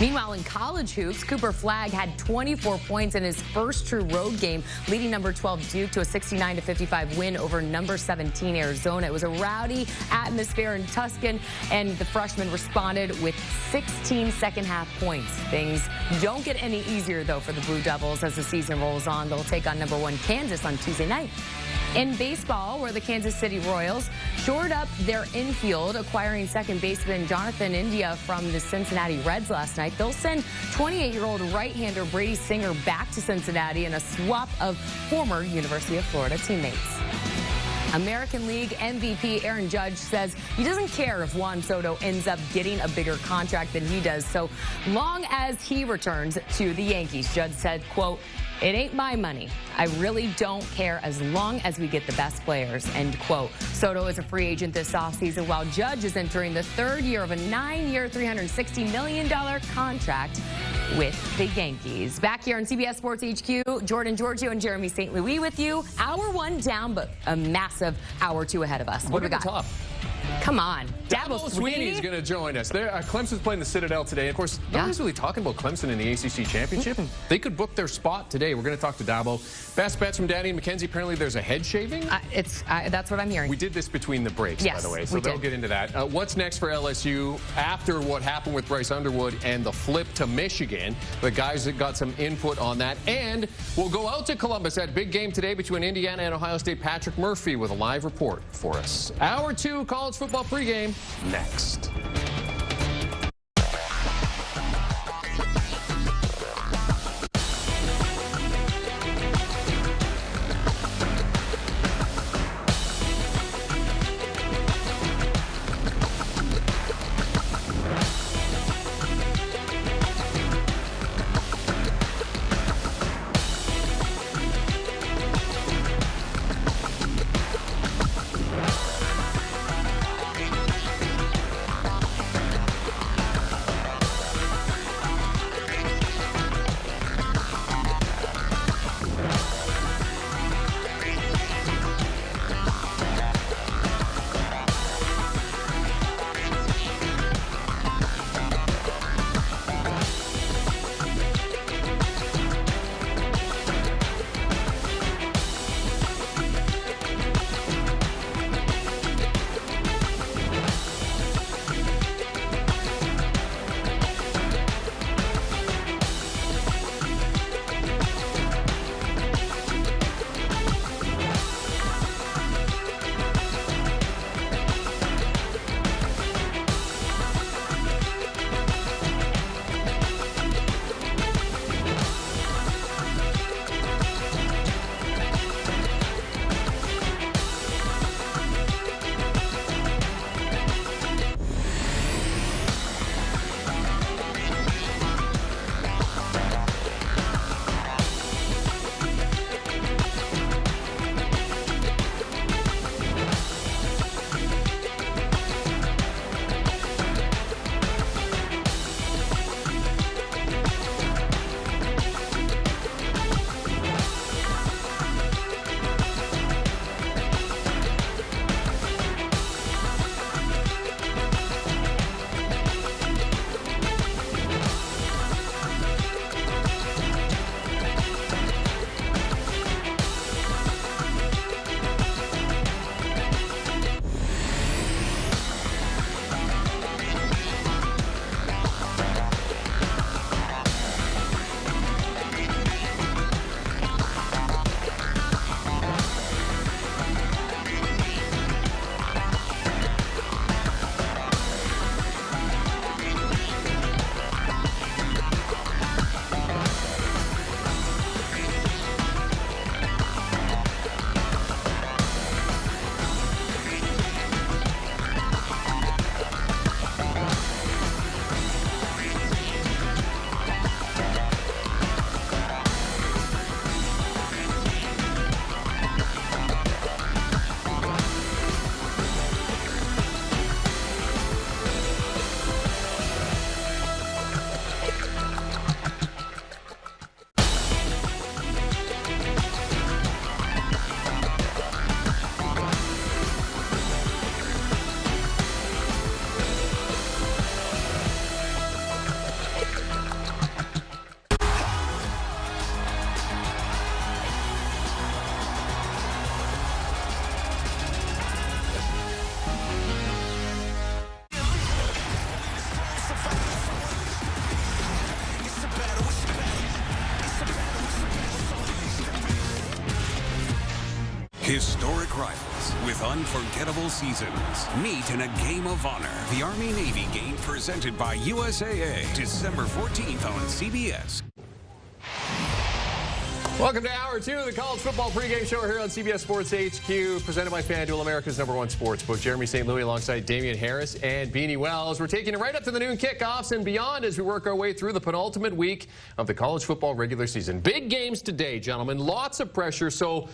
Meanwhile, in college hoops, Cooper Flagg had 24 points in his first true road game, leading number 12 Duke to a 69-55 win over number 17 Arizona. It was a rowdy atmosphere in Tucson, and the freshman responded with 16 second-half points. Things don't get any easier, though, for the Blue Devils as the season rolls on. They'll take on number 1 Kansas on Tuesday night. In baseball, where the Kansas City Royals shored up their infield, acquiring second baseman Jonathan India from the Cincinnati Reds last night, they'll send 28-year-old right-hander Brady Singer back to Cincinnati in a swap of former University of Florida teammates. American League MVP Aaron Judge says he doesn't care if Juan Soto ends up getting a bigger contract than he does, so long as he returns to the Yankees. Judge said, quote, "It ain't my money. I really don't care as long as we get the best players," end quote. Soto is a free agent this offseason, while Judge is entering the third year of a 9-year, $360 million contract with the Yankees. Back here on CBS Sports HQ, Jordan Giorgio and Jeremy St. Louis with you. Hour 1 down, but a massive hour 2 ahead of us. What do we got? Top. Come on. Dabo Swinney is going to join us. Clemson's playing the Citadel today. Of course, nobody's really talking about Clemson in the ACC Championship. They could book their spot today. We're going to talk to Dabo. Best bets from Danny and Mackenzie. Apparently, there's a head shaving. That's what I'm hearing. We did this between the breaks, by the way, so they'll get into that. What's next for LSU after what happened with Bryce Underwood and the flip to Michigan? The guys that got some input on that. And we'll go out to Columbus at big game today between Indiana and Ohio State. Patrick Murphy with a live report for us. Hour 2 college football pregame next. Historic rivals with unforgettable seasons meet in a game of honor. The Army-Navy game presented by USAA, December 14th on CBS. Welcome to Hour 2 of the College Football Pregame Show here on CBS Sports HQ, presented by FanDuel, America's #1 sportsbook. Jeremy St. Louis alongside Damien Harris and Beanie Wells. We're taking it right up to the noon kickoffs and beyond as we work our way through the penultimate week of the college football regular season. Big games today, gentlemen. Lots of pressure. So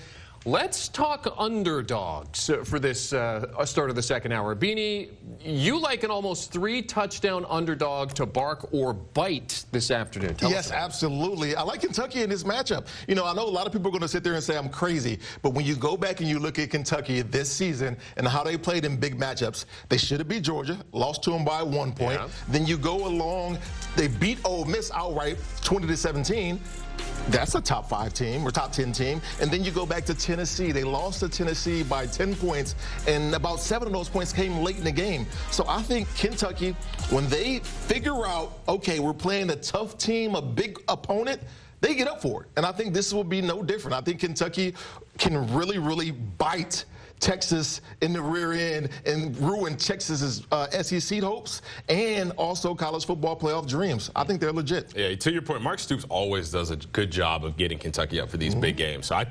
let's talk underdogs for this start of the second hour. Beanie, you like an almost 3-touchdown underdog to bark or bite this afternoon. Yes, absolutely. I like Kentucky in this matchup. You know, I know a lot of people are going to sit there and say I'm crazy, but when you go back and you look at Kentucky this season and how they played in big matchups, they should have beat Georgia, lost to them by 1 point. Yeah. Then you go along, they beat Ole Miss outright 20-17. That's a top 5 team or top 10 team. And then you go back to Tennessee. They lost to Tennessee by 10 points, and about 7 of those points came late in the game. So I think Kentucky, when they figure out, okay, we're playing a tough team, a big opponent, they get up for it. And I think this will be no different. I think Kentucky can really, really bite Texas in the rear end and ruin Texas's SEC hopes and also college football playoff dreams. I think they're legit. Yeah, to your point, Mark Stoops always does a good job of getting Kentucky up for these big games. So I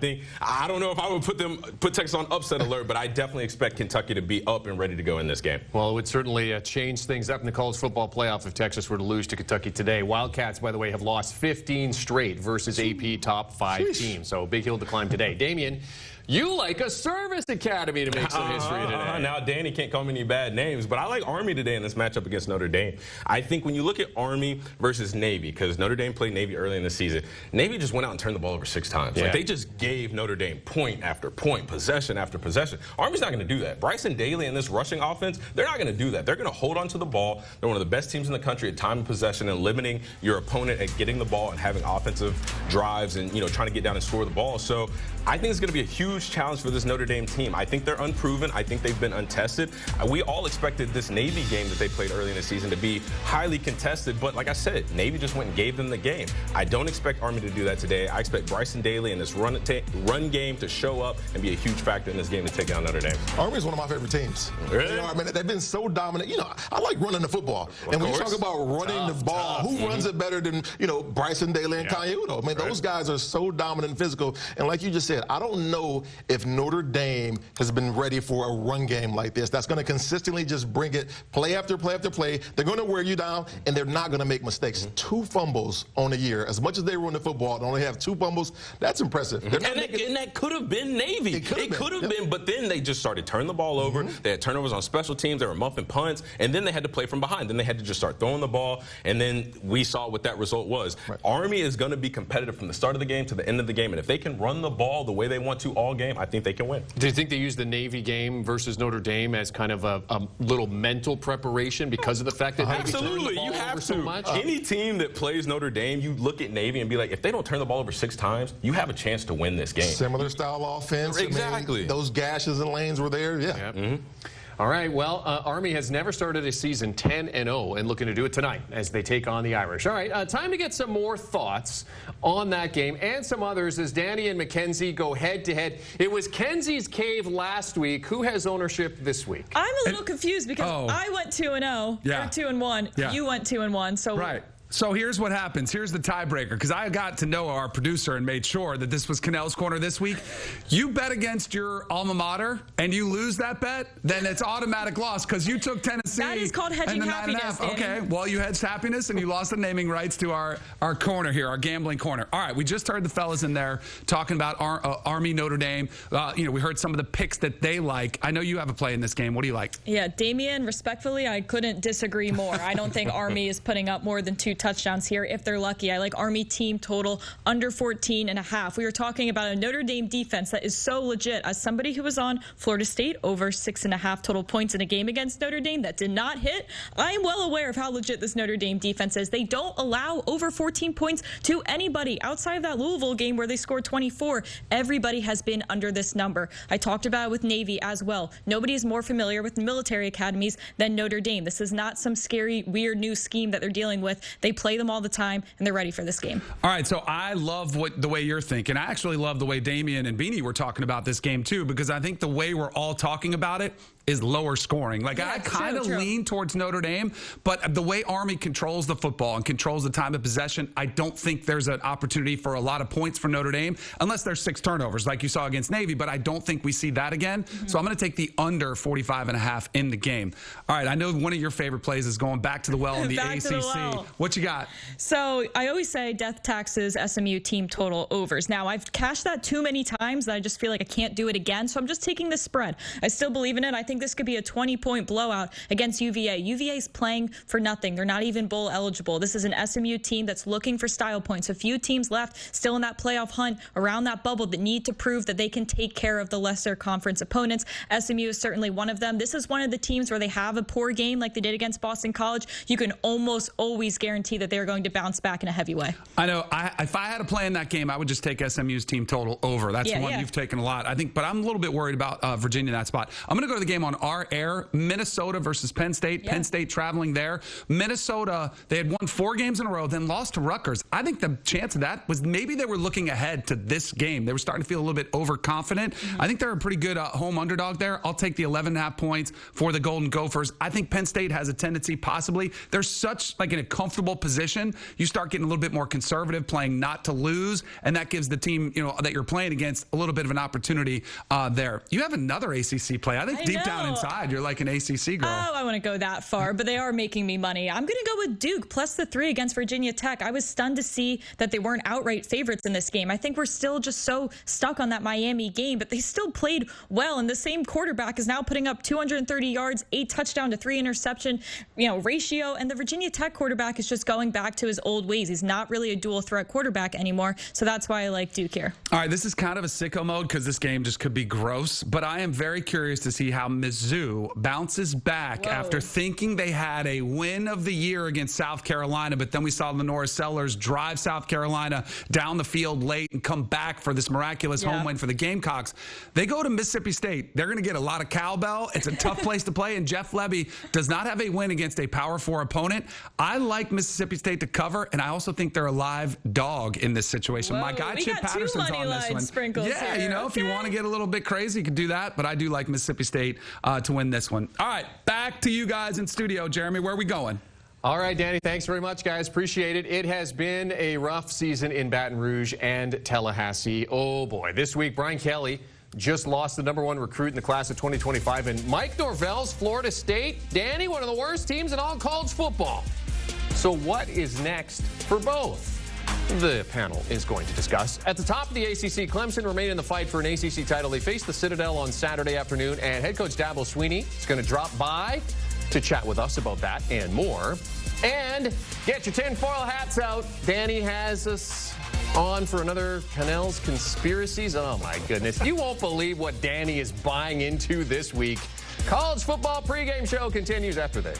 don't know if I would put Texas on upset alert, but I definitely expect Kentucky to be up and ready to go in this game. Well, it would certainly change things up in the college football playoff if Texas were to lose to Kentucky today. Wildcats, by the way, have lost 15 straight versus AP top 5 teams. So big hill to climb today. Damien, you like a service academy to make some history today. Now, Danny can't call me any bad names, but I like Army today in this matchup against Notre Dame. I think when you look at Army versus Navy, because Notre Dame played Navy early in the season, Navy just went out and turned the ball over 6 times. Yeah. Like, they just gave Notre Dame point after point, possession after possession. Army's not going to do that. Bryson Daly and this rushing offense, they're not going to do that. They're going to hold on to the ball. They're one of the best teams in the country at time of possession and limiting your opponent at getting the ball and having offensive drives and, you know, trying to get down and score the ball. So I think it's going to be a huge challenge for this Notre Dame team. I think they're unproven. I think they've been untested. We all expected this Navy game that they played early in the season to be highly contested, but like I said, Navy just went and gave them the game. I don't expect Army to do that today. I expect Bryson Daly and this run game to show up and be a huge factor in this game to take down Notre Dame. Army is one of my favorite teams. Really? They are. I mean, they've been so dominant. You know, I like running the football. And when you talk about running the ball, who runs it better than, you know, Bryson Daly and Kanye Udo? I mean, those guys are so dominant and physical. And like you just said, I don't know if Notre Dame has been ready for a run game like this. That's going to consistently just bring it play after play after play. They're going to wear you down, and they're not going to make mistakes. 2 fumbles on a year. As much as they run the football, they only have 2 fumbles. That's impressive. And that could have been Navy. It could have been, but then they just started turning the ball over. They had turnovers on special teams. They were muffing punts, and then they had to play from behind. Then they had to just start throwing the ball, and then we saw what that result was. Right. Army is going to be competitive from the start of the game to the end of the game, and if they can run the ball the way they want to all game, I think they can win. Do you think they use the Navy game versus Notre Dame as kind of a little mental preparation because of the fact that Navy turned the ball over so much? Any team that plays Notre Dame, you look at Navy and be like, if they don't turn the ball over 6 times, you have a chance to win this game. Similar style offense. Exactly. I mean, those gashes and lanes were there. Yeah. All right, well, Army has never started a season 10-0 and looking to do it tonight as they take on the Irish. All right, time to get some more thoughts on that game and some others as Danny and Mackenzie go head-to-head. It was Kenzie's cave last week. Who has ownership this week? I'm a little confused because I went 2-0. Yeah. Or 2-1. Yeah. You went 2-1. So right. So here's what happens. Here's the tiebreaker, because I got to know our producer and made sure that this was Canel's Corner this week. You bet against your alma mater and you lose that bet, then it's automatic loss because you took Tennessee. That is called hedging happiness, Danny. Okay, well, you hedged happiness and you lost the naming rights to our corner here, our gambling corner. All right, we just heard the fellas in there talking about Army Notre Dame. You know, we heard some of the picks that they like. I know you have a play in this game. What do you like? Yeah, Damien, respectfully, I couldn't disagree more. I don't think Army is putting up more than 2 touchdowns here if they're lucky. I like Army team total under 14.5. We were talking about a Notre Dame defense that is so legit. As somebody who was on Florida State over 6.5 total points in a game against Notre Dame that did not hit, I am well aware of how legit this Notre Dame defense is. They don't allow over 14 points to anybody outside of that Louisville game where they scored 24. Everybody has been under this number. I talked about it with Navy as well. Nobody is more familiar with military academies than Notre Dame. This is not some scary, weird new scheme that they're dealing with. They They play them all the time, and they're ready for this game. All right, so I love the way you're thinking. I actually love the way Damien and Beanie were talking about this game, too, because I think the way we're all talking about it is lower scoring. Like, yeah, I kind of lean towards Notre Dame, but the way Army controls the football and controls the time of possession, I don't think there's an opportunity for a lot of points for Notre Dame, unless there's 6 turnovers like you saw against Navy, but I don't think we see that again. So I'm going to take the under 45.5 in the game. All right, I know one of your favorite plays is going back to the well in the ACC. What you got? So I always say death taxes SMU team total overs. Now, I've cashed that too many times that I just feel like I can't do it again, so I'm just taking the spread. I still believe in it. I think this could be a 20-point blowout against UVA. UVA's playing for nothing. They're not even bowl eligible. This is an SMU team that's looking for style points. A few teams left still in that playoff hunt around that bubble that need to prove that they can take care of the lesser conference opponents. SMU is certainly one of them. This is one of the teams where they have a poor game like they did against Boston College. You can almost always guarantee that they're going to bounce back in a heavy way. I know. If I had to play in that game, I would just take SMU's team total over. That's the one you've taken a lot, I think. But I'm a little bit worried about Virginia in that spot. I'm going to go to the game on our air, Minnesota versus Penn State. Penn State traveling there. Minnesota, they had won 4 games in a row, then lost to Rutgers. I think the chance of that was maybe they were looking ahead to this game. They were starting to feel a little bit overconfident. I think they're a pretty good home underdog there. I'll take the 11.5 points for the Golden Gophers. I think Penn State has a tendency, possibly. They're such like in a comfortable position. You start getting a little bit more conservative, playing not to lose, and that gives the team that you're playing against a little bit of an opportunity there. You have another ACC play. I think deep down inside, you're like an ACC girl. Oh, I want to go that far, but they are making me money. I'm going to go with Duke plus the 3 against Virginia Tech. I was stunned to see that they weren't outright favorites in this game. I think we're still just so stuck on that Miami game, but they still played well, and the same quarterback is now putting up 230 yards, 8 touchdown to 3 interception, ratio, and the Virginia Tech quarterback is just going back to his old ways. He's not really a dual threat quarterback anymore, so that's why I like Duke here. All right, this is kind of a sicko mode because this game just could be gross, but I am very curious to see how Mizzou bounces back after thinking they had a win of the year against South Carolina, but then we saw Lenora Sellers drive South Carolina down the field late and come back for this miraculous home win for the Gamecocks. They go to Mississippi State. They're going to get a lot of cowbell. It's a tough place to play, and Jeff Lebby does not have a win against a Power 4 opponent. I like Mississippi State to cover, and I also think they're a live dog in this situation. My guy Chip Patterson's on this one. Yeah, if you want to get a little bit crazy, you can do that, but I do like Mississippi State to win this one. All right, back to you guys in studio. Jeremy, where are we going? All right, Danny, thanks very much, guys. Appreciate it. It has been a rough season in Baton Rouge and Tallahassee. Oh, boy. This week, Brian Kelly just lost the #1 recruit in the class of 2025. And Mike Norvell's Florida State, Danny, one of the worst teams in all college football. So what is next for both? The panel is going to discuss. At the top of the ACC, Clemson remain in the fight for an ACC title. They face the Citadel on Saturday afternoon, and head coach Dabo Swinney is going to drop by to chat with us about that and more. And get your tinfoil hats out. Danny has us on for another Canal's conspiracies. Oh, my goodness. You won't believe what Danny is buying into this week. College football pregame show continues after this.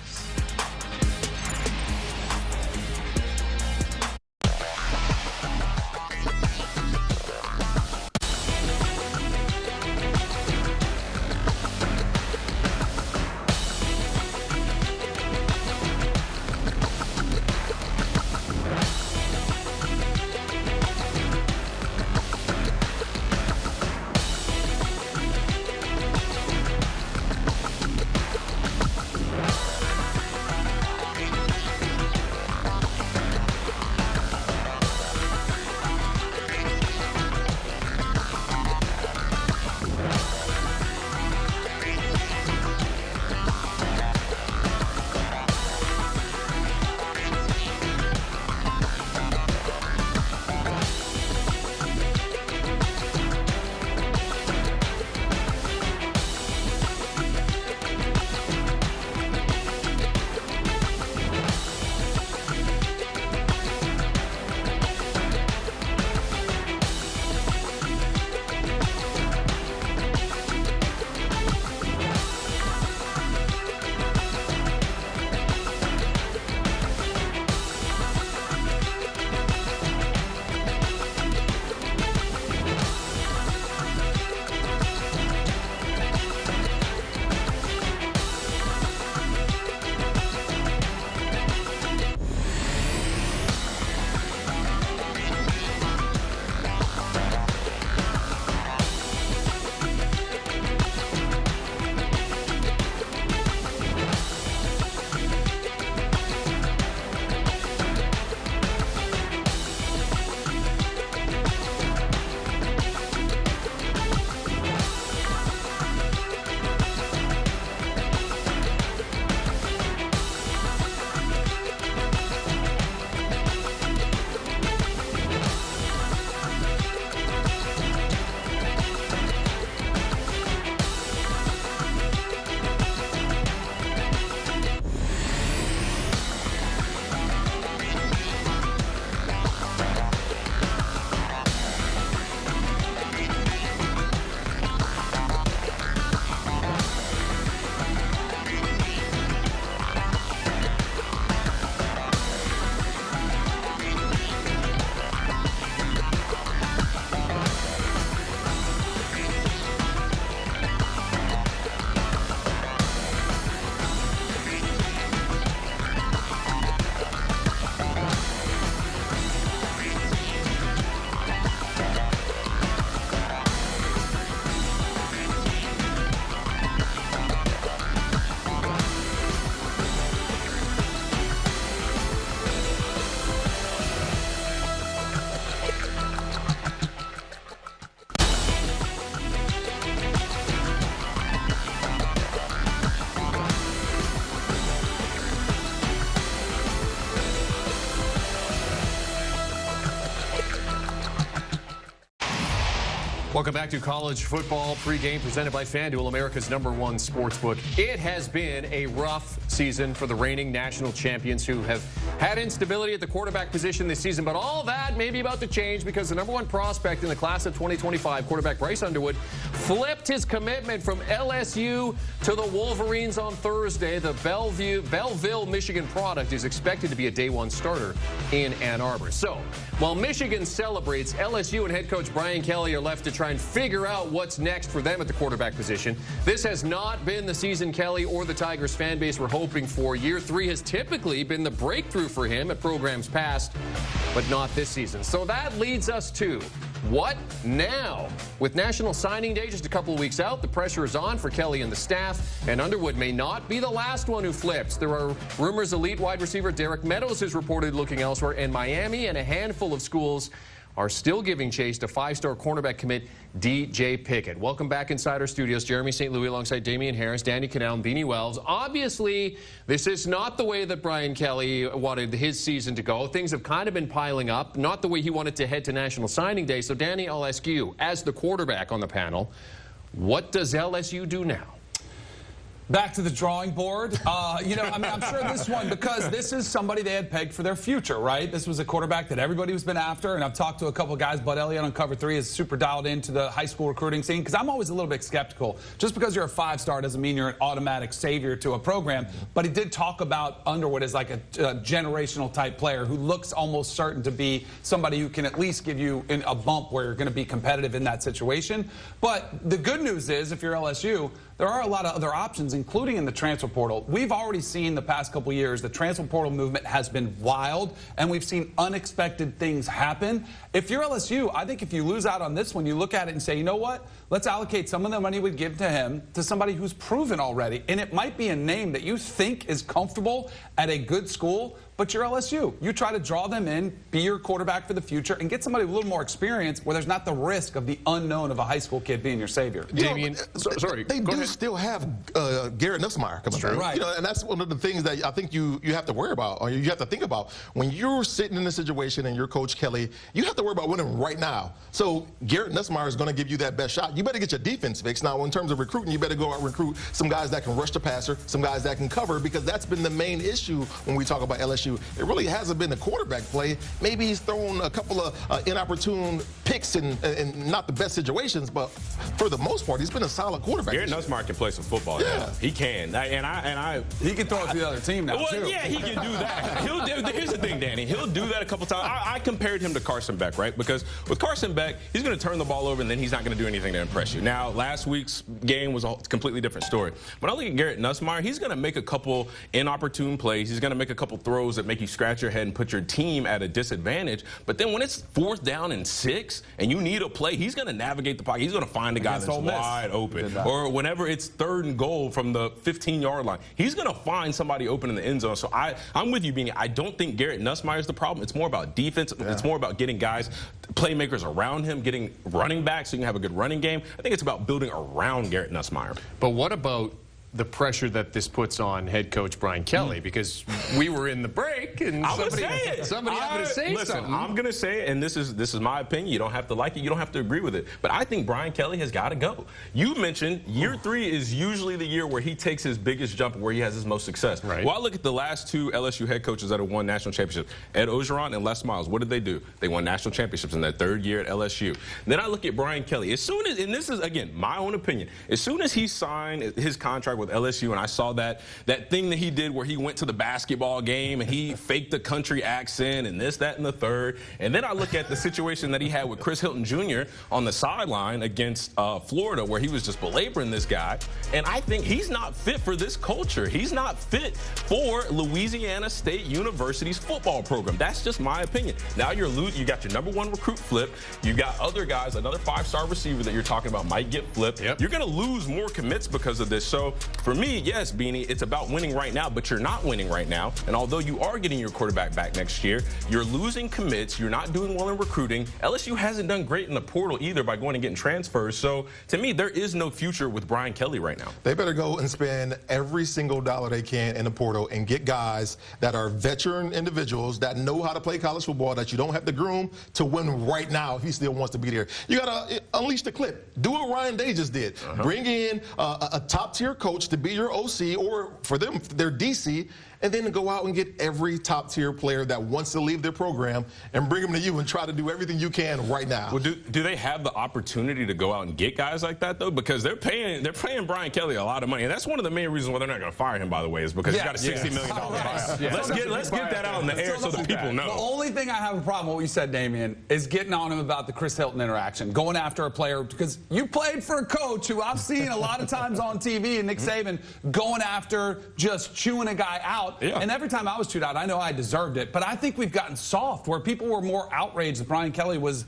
Welcome back to College Football Pregame, presented by FanDuel, America's #1 sportsbook. It has been a rough season for the reigning national champions, who have had instability at the quarterback position this season, but all that may be about to change because the #1 prospect in the class of 2025, quarterback Bryce Underwood, flipped his commitment from LSU to the Wolverines on Thursday. The Belleville, Michigan product is expected to be a day-1 starter in Ann Arbor. So, while Michigan celebrates, LSU and head coach Brian Kelly are left to try and figure out what's next for them at the quarterback position. This has not been the season Kelly or the Tigers fan base were hoping for. Year 3 has typically been the breakthrough for him at programs past, but not this season. So that leads us to what now? With National Signing Day just a couple of weeks out, the pressure is on for Kelly and the staff, and Underwood may not be the last one who flips. There are rumors elite wide receiver Derek Meadows is reported looking elsewhere, and Miami and a handful of schools are still giving chase to 5-star cornerback commit DJ Pickett. Welcome back inside our studios. Jeremy St. Louis alongside Damien Harris, Danny Kanell, and Beanie Wells. Obviously, this is not the way that Brian Kelly wanted his season to go. Things have kind of been piling up, not the way he wanted to head to National Signing Day. So, Danny, I'll ask you, as the quarterback on the panel, what does LSU do now? Back to the drawing board. You know, I mean, I'm sure this one, because this is somebody they had pegged for their future, right? This was a quarterback that everybody was been after, and I've talked to a couple of guys. Bud Elliott on Cover 3 is super dialed into the high school recruiting scene, because I'm always a little bit skeptical. Just because you're a 5-star doesn't mean you're an automatic savior to a program. But he did talk about Underwood as like a generational type player who looks almost certain to be somebody who can at least give you a bump where you're going to be competitive in that situation. But the good news is, if you're LSU, there are a lot of other options, including in the transfer portal. We've already seen the past couple years the transfer portal movement has been wild, and we've seen unexpected things happen. If you're LSU, I think if you lose out on this one, you look at it and say, you know what? Let's allocate some of the money we'd give to him to somebody who's proven already. And it might be a name that you think is comfortable at a good school, but you're LSU. You try to draw them in, be your quarterback for the future, and get somebody with a little more experience where there's not the risk of the unknown of a high school kid being your savior. Damien, sorry, they do still have Garrett Nussmeier coming back. Right. You know, and that's one of the things that I think you have to worry about, or you have to think about. When you're sitting in a situation and you're Coach Kelly, you have to worry about winning right now. So Garrett Nussmeier is going to give you that best shot. You better get your defense fixed. Now, in terms of recruiting, you better go out and recruit some guys that can rush the passer, some guys that can cover, because that's been the main issue when we talk about LSU. It really hasn't been the quarterback play. Maybe he's thrown a couple of inopportune picks in not the best situations, but for the most part, he's been a solid quarterback. Garrett Nussmeier can play some football. Yeah, he can. He can throw it to the other team now, too. Yeah, he can do that. Here's the thing, Danny. He'll do that a couple times. I compared him to Carson Beck, right? Because with Carson Beck, he's going to turn the ball over, and then he's not going to do anything to impress you. Now, last week's game was a completely different story. But I look at Garrett Nussmeier, he's going to make a couple inopportune plays. He's going to make a couple throws that make you scratch your head and put your team at a disadvantage. But then when it's 4th down and 6 and you need a play, he's going to navigate the pocket. He's going to find a guy that's wide open. Or whenever it's 3rd and goal from the 15-yard line, he's going to find somebody open in the end zone. So I'm with you, Beanie. I don't think Garrett Nussmeier is the problem. It's more about defense. Yeah. It's more about getting guys, playmakers around him, getting running backs so you can have a good running game. I think it's about building around Garrett Nussmeier. But what about the pressure that this puts on head coach Brian Kelly? Because we were in the break, and somebody happened to say something. I'm going to say it, and this is my opinion. You don't have to like it. You don't have to agree with it. But I think Brian Kelly has got to go. You mentioned year 3 is usually the year where he takes his biggest jump, where he has his most success. Right. Well, I look at the last 2 LSU head coaches that have won national championships, Ed Orgeron and Les Miles. What did they do? They won national championships in their 3rd year at LSU. Then I look at Brian Kelly. As soon as, and this is, again, my own opinion, as soon as he signed his contract with LSU, and I saw that thing that he did where he went to the basketball game and he faked the country accent and this, that, and the third. And then I look at the situation that he had with Chris Hilton Jr. on the sideline against Florida, where he was just belaboring this guy. And I think he's not fit for this culture. He's not fit for Louisiana State University's football program. That's just my opinion. Now you got your #1 recruit flip. You got other guys, another 5-star receiver that you're talking about might get flipped. Yep. You're going to lose more commits because of this. So for me, yes, Beanie, it's about winning right now, but you're not winning right now. And although you are getting your quarterback back next year, you're losing commits. You're not doing well in recruiting. LSU hasn't done great in the portal either by going and getting transfers. So to me, there is no future with Brian Kelly right now. They better go and spend every single dollar they can in the portal and get guys that are veteran individuals that know how to play college football, that you don't have to groom to win right now if he still wants to be there. You got to unleash the clip. Do what Ryan Day just did. Bring in a top-tier coach to be your OC, or for them, their DC, and then go out and get every top-tier player that wants to leave their program and bring them to you and try to do everything you can right now. Well, do they have the opportunity to go out and get guys like that, though? Because they're paying Brian Kelly a lot of money. And that's one of the main reasons why they're not going to fire him, by the way, is because he's got a $60 million buyout. Yeah. Let's get that out in the air so the people know. The only thing I have a problem with what you said, Damien, is getting on him about the Chris Hilton interaction, going after a player, because you played for a coach who I've seen a lot of times on TV, and Nick Saban going after just chewing a guy out. Yeah. And every time I was chewed out, I know I deserved it, but I think we've gotten soft where people were more outraged that Brian Kelly was,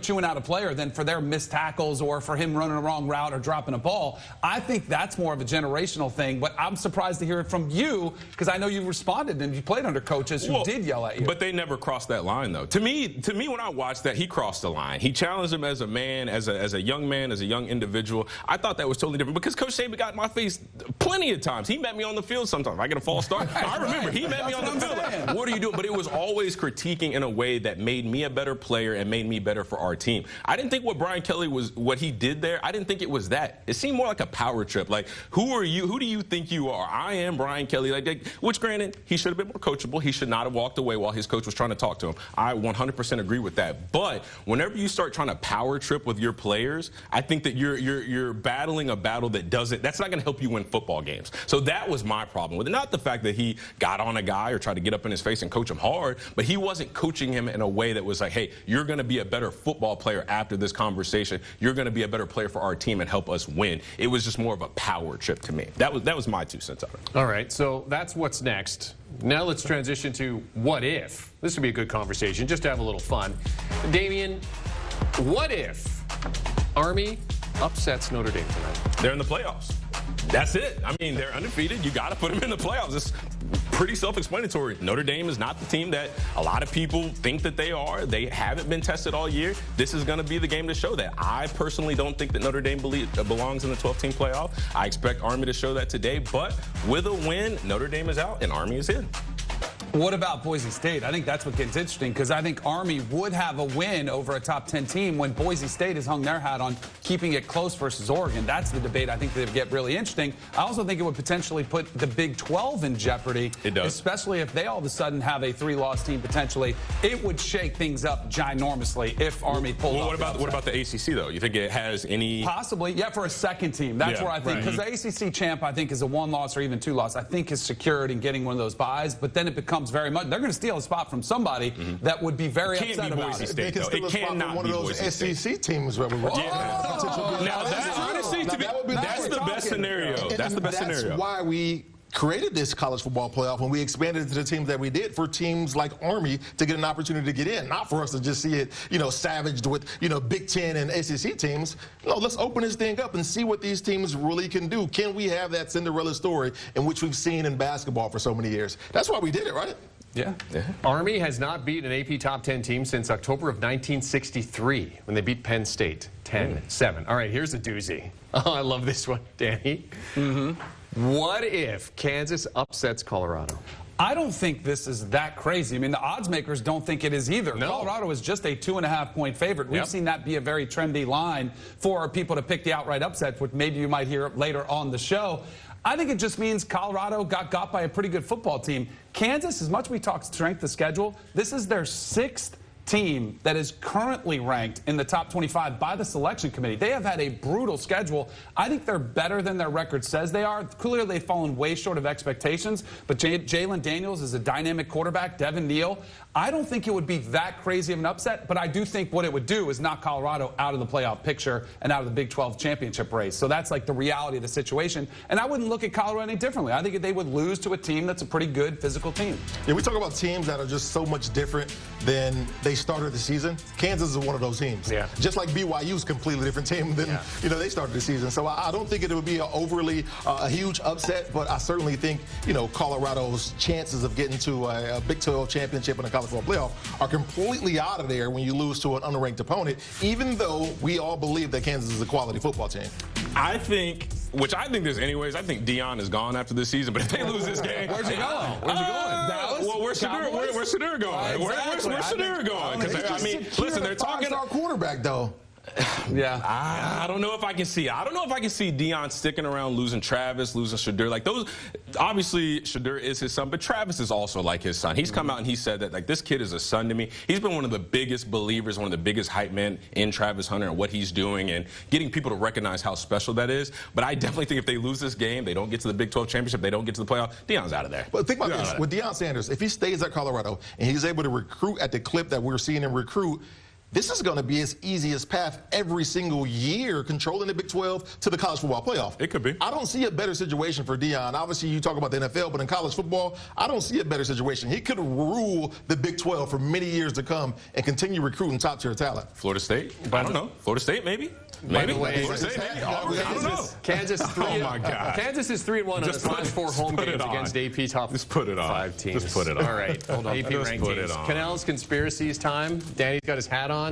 chewing out a player than for their missed tackles or for him running a wrong route or dropping a ball. I think that's more of a generational thing, but I'm surprised to hear it from you because I know you responded and you played under coaches who did yell at you. But they never crossed that line, though. To me, when I watched that, he crossed the line. He challenged him as a man, as a young man, as a young individual. I thought that was totally different because Coach Saban got in my face plenty of times. He met me on the field sometimes. I get a false start. I remember he met me on the field. Like, what are you doing? But it was always critiquing in a way that made me a better player and made me better for our team. I didn't think what Brian Kelly what he did there, I didn't think it was that. It seemed more like a power trip. Like, who are you? Who do you think you are? I am Brian Kelly. Which, granted, he should have been more coachable. He should not have walked away while his coach was trying to talk to him. I 100% agree with that. But whenever you start trying to power trip with your players, I think that you're battling a battle that's not going to help you win football games. So that was my problem with it. Not the fact that he got on a guy or tried to get up in his face and coach him hard, but he wasn't coaching him in a way that was like, hey, you're going to be a better football player after this conversation. You're going to be a better player for our team and help us win. It was just more of a power trip to me. That was my 2 cents on it. All right, so that's what's next. Now let's transition to what if. This would be a good conversation, just to have a little fun. Damien, what if Army upsets Notre Dame tonight? They're in the playoffs. That's it. I mean, they're undefeated. You got to put them in the playoffs. It's pretty self-explanatory. Notre Dame is not the team that a lot of people think that they are. They haven't been tested all year. This is going to be the game to show that. I personally don't think that Notre Dame belongs in the 12-team playoff. I expect Army to show that today. But with a win, Notre Dame is out and Army is in. What about Boise State? I think that's what gets interesting because I think Army would have a win over a top 10 team when Boise State has hung their hat on keeping it close versus Oregon. That's the debate I think that would get really interesting. I also think it would potentially put the Big 12 in jeopardy. It does. Especially if they all of a sudden have a 3-loss team potentially. It would shake things up ginormously if Army pulled off. What about the ACC, though? You think it has any? Possibly, yeah, for a second team. That's where I think, because the ACC champ, I think, is a 1-loss or even 2-loss. I think is secured in getting one of those buys, but then it becomes very much, they're going to steal a spot from somebody that would be very upset about it. They can steal a spot from one of those SEC teams where we were. Now, that's the best scenario. That's the best scenario. That's why we created this college football playoff when we expanded it to the teams that we did, for teams like Army to get an opportunity to get in, not for us to just see it, savaged with, Big Ten and SEC teams. No, let's open this thing up and see what these teams really can do. Can we have that Cinderella story in which we've seen in basketball for so many years? That's why we did it, right? Yeah. Army has not beaten an AP top 10 team since October of 1963 when they beat Penn State 10-7. All right, here's a doozy. Oh, I love this one, Danny. What if Kansas upsets Colorado? I don't think this is that crazy. I mean, the odds makers don't think it is either. No. Colorado is just a 2.5-point favorite. We've seen that be a very trendy line for people to pick the outright upset, which maybe you might hear later on the show. I think it just means Colorado got by a pretty good football team. Kansas, as much as we talk strength of schedule, this is their 6th team that is currently ranked in the top 25 by the selection committee. They have had a brutal schedule. I think they're better than their record says they are. Clearly, they've fallen way short of expectations, but Jalen Daniels is a dynamic quarterback, Devin Neal. I don't think it would be that crazy of an upset, but I do think what it would do is knock Colorado out of the playoff picture and out of the Big 12 championship race. So that's like the reality of the situation. And I wouldn't look at Colorado any differently. I think they would lose to a team that's a pretty good physical team. Yeah, we talk about teams that are just so much different than they they started the season, Kansas is one of those teams. Yeah. Just like BYU's a completely different team than they started the season. So I don't think it would be a huge upset, but I certainly think Colorado's chances of getting to a Big 12 championship and a college football playoff are completely out of there when you lose to an unranked opponent, even though we all believe that Kansas is a quality football team. I think this anyways. I think Deion is gone after this season, but if they lose this game, where's he going? Where's he going? Dallas? Well, where's Shedeur going? Exactly. Where's Shedeur going? I mean, listen, they're talking our quarterback though. Yeah, I don't know if I can see it. I don't know if I can see Deion sticking around, losing Travis, losing Shedeur. Like those, obviously Shedeur is his son, but Travis is also like his son. He's come out and he said that like this kid is a son to me. He's been one of the biggest believers, one of the biggest hype men in Travis Hunter and what he's doing and getting people to recognize how special that is. But I definitely think if they lose this game, they don't get to the Big 12 championship, they don't get to the playoff, Deion's out of there. But think about this with Deion Sanders. If he stays at Colorado and he's able to recruit at the clip that we're seeing him recruit, this is going to be his easiest path every single year, controlling the Big 12 to the college football playoff. It could be. I don't see a better situation for Deion. Obviously, you talk about the NFL, but in college football, I don't see a better situation. He could rule the Big 12 for many years to come and continue recruiting top-tier talent. Florida State? I don't know. Florida State, maybe? By the way, Florida State, maybe? I don't know. Kansas 3. Oh my God. Kansas is 3-1 on his last 4 home games against AP top 5 teams. Just put it on. All right. Hold on. AP ranked teams. Canal's conspiracies time. Danny's got his hat on.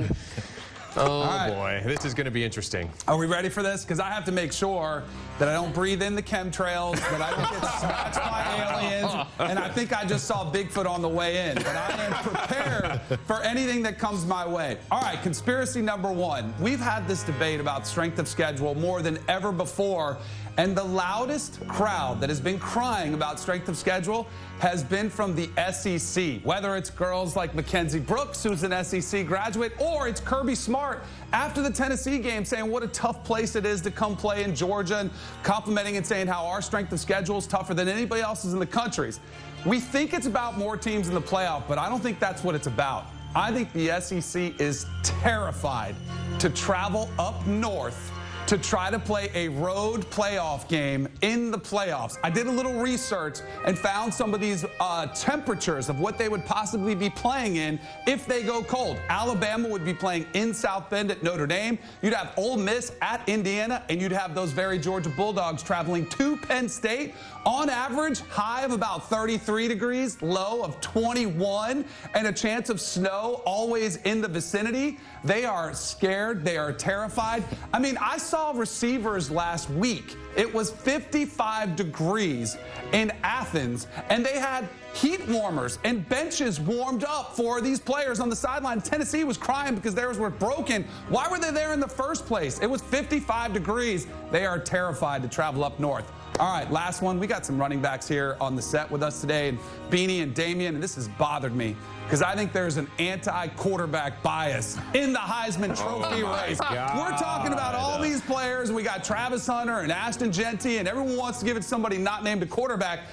Oh, boy. This is going to be interesting. Are we ready for this? Because I have to make sure that I don't breathe in the chemtrails, that I don't get snatched by aliens, and I think I just saw Bigfoot on the way in. But I am prepared for anything that comes my way. All right, conspiracy number 1. We've had this debate about strength of schedule more than ever before, and the loudest crowd that has been crying about strength of schedule has been from the SEC, whether it's girls like Mackenzie Brooks, who's an SEC graduate, or it's Kirby Smart after the Tennessee game saying what a tough place it is to come play in Georgia and complimenting and saying how our strength of schedule is tougher than anybody else's in the countries. We think it's about more teams in the playoff, but I don't think that's what it's about. I think the SEC is terrified to travel up north to try to play a road playoff game in the playoffs. I did a little research and found some of these temperatures of what they would possibly be playing in if they go cold. Alabama would be playing in South Bend at Notre Dame. You'd have Ole Miss at Indiana, and you'd have those very Georgia Bulldogs traveling to Penn State. On average, high of about 33 degrees, low of 21, and a chance of snow always in the vicinity. They are scared. They are terrified. I mean, I saw receivers last week. It was 55 degrees in Athens, and they had heat warmers and benches warmed up for these players on the sideline. Tennessee was crying because theirs were broken. Why were they there in the first place? It was 55 degrees. They are terrified to travel up north. All right, last one. We got some running backs here on the set with us today, and Beanie and Damien, and this has bothered me because I think there's an anti-quarterback bias in the Heisman Trophy race. We're talking about all these players. We got Travis Hunter and Ashton Genty, and everyone wants to give it to somebody not named a quarterback.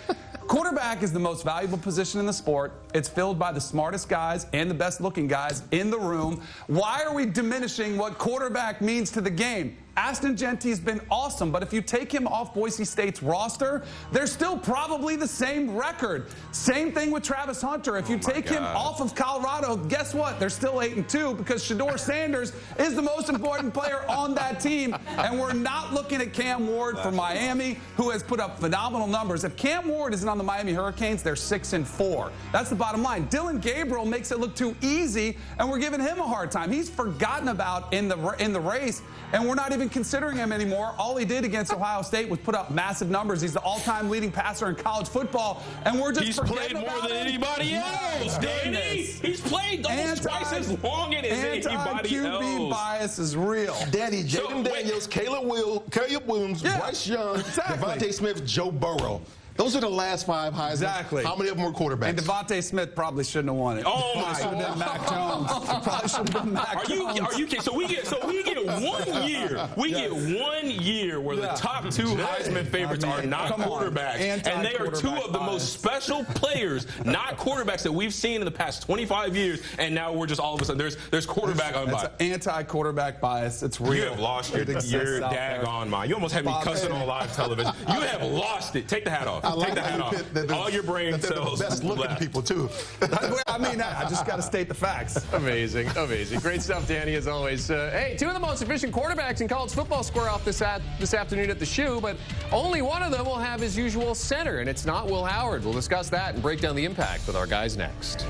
Quarterback is the most valuable position in the sport. It's filled by the smartest guys and the best looking guys in the room. Why are we diminishing what quarterback means to the game? Ashton Genty's been awesome, but if you take him off Boise State's roster, they're still probably the same record. Same thing with Travis Hunter. If you take him off of Colorado, guess what? They're still 8-2 because Shedeur Sanders is the most important player on that team. And we're not looking at Cam Ward from Miami, who has put up phenomenal numbers. If Cam Ward isn't on the Miami Hurricanes, they're 6-4. That's the bottom line. Dylan Gabriel makes it look too easy, and we're giving him a hard time. He's forgotten about in the race, and we're not even considering him anymore. All he did against Ohio State was put up massive numbers. He's the all-time leading passer in college football, and we're just forgetting about him. He's played more than anybody else, Danny. He's played almost twice as long as anybody else. Anti-QB bias is real. Danny, Jaden Daniels, Caleb Williams, Bryce Young, Devontae Smith, Joe Burrow. Those are the last 5 Heisman. Exactly. How many of them were quarterbacks? And Devontae Smith probably shouldn't have won it. Oh my God! Should have been Mac Jones. Probably should have been Mac Jones. Are you kidding? So we get 1 year. We get 1 year where the top 2 Heisman favorites are not quarterbacks, and they are 2 of the most special players, not quarterbacks, that we've seen in the past 25 years. And now we're just all of a sudden there's quarterback unbiased. It's an anti-quarterback bias. It's real. You have lost your daggone mind. You almost had me cussing on live television. You have lost it. Take the hat off. I like Take the hat off. All your brain cells. The best looking people, too. I mean, I just got to state the facts. Amazing, amazing. Great stuff, Danny, as always. Hey, two of the most efficient quarterbacks in college football square off this afternoon at the Shoe, but only one of them will have his usual center, and it's not Will Howard. We'll discuss that and break down the impact with our guys next.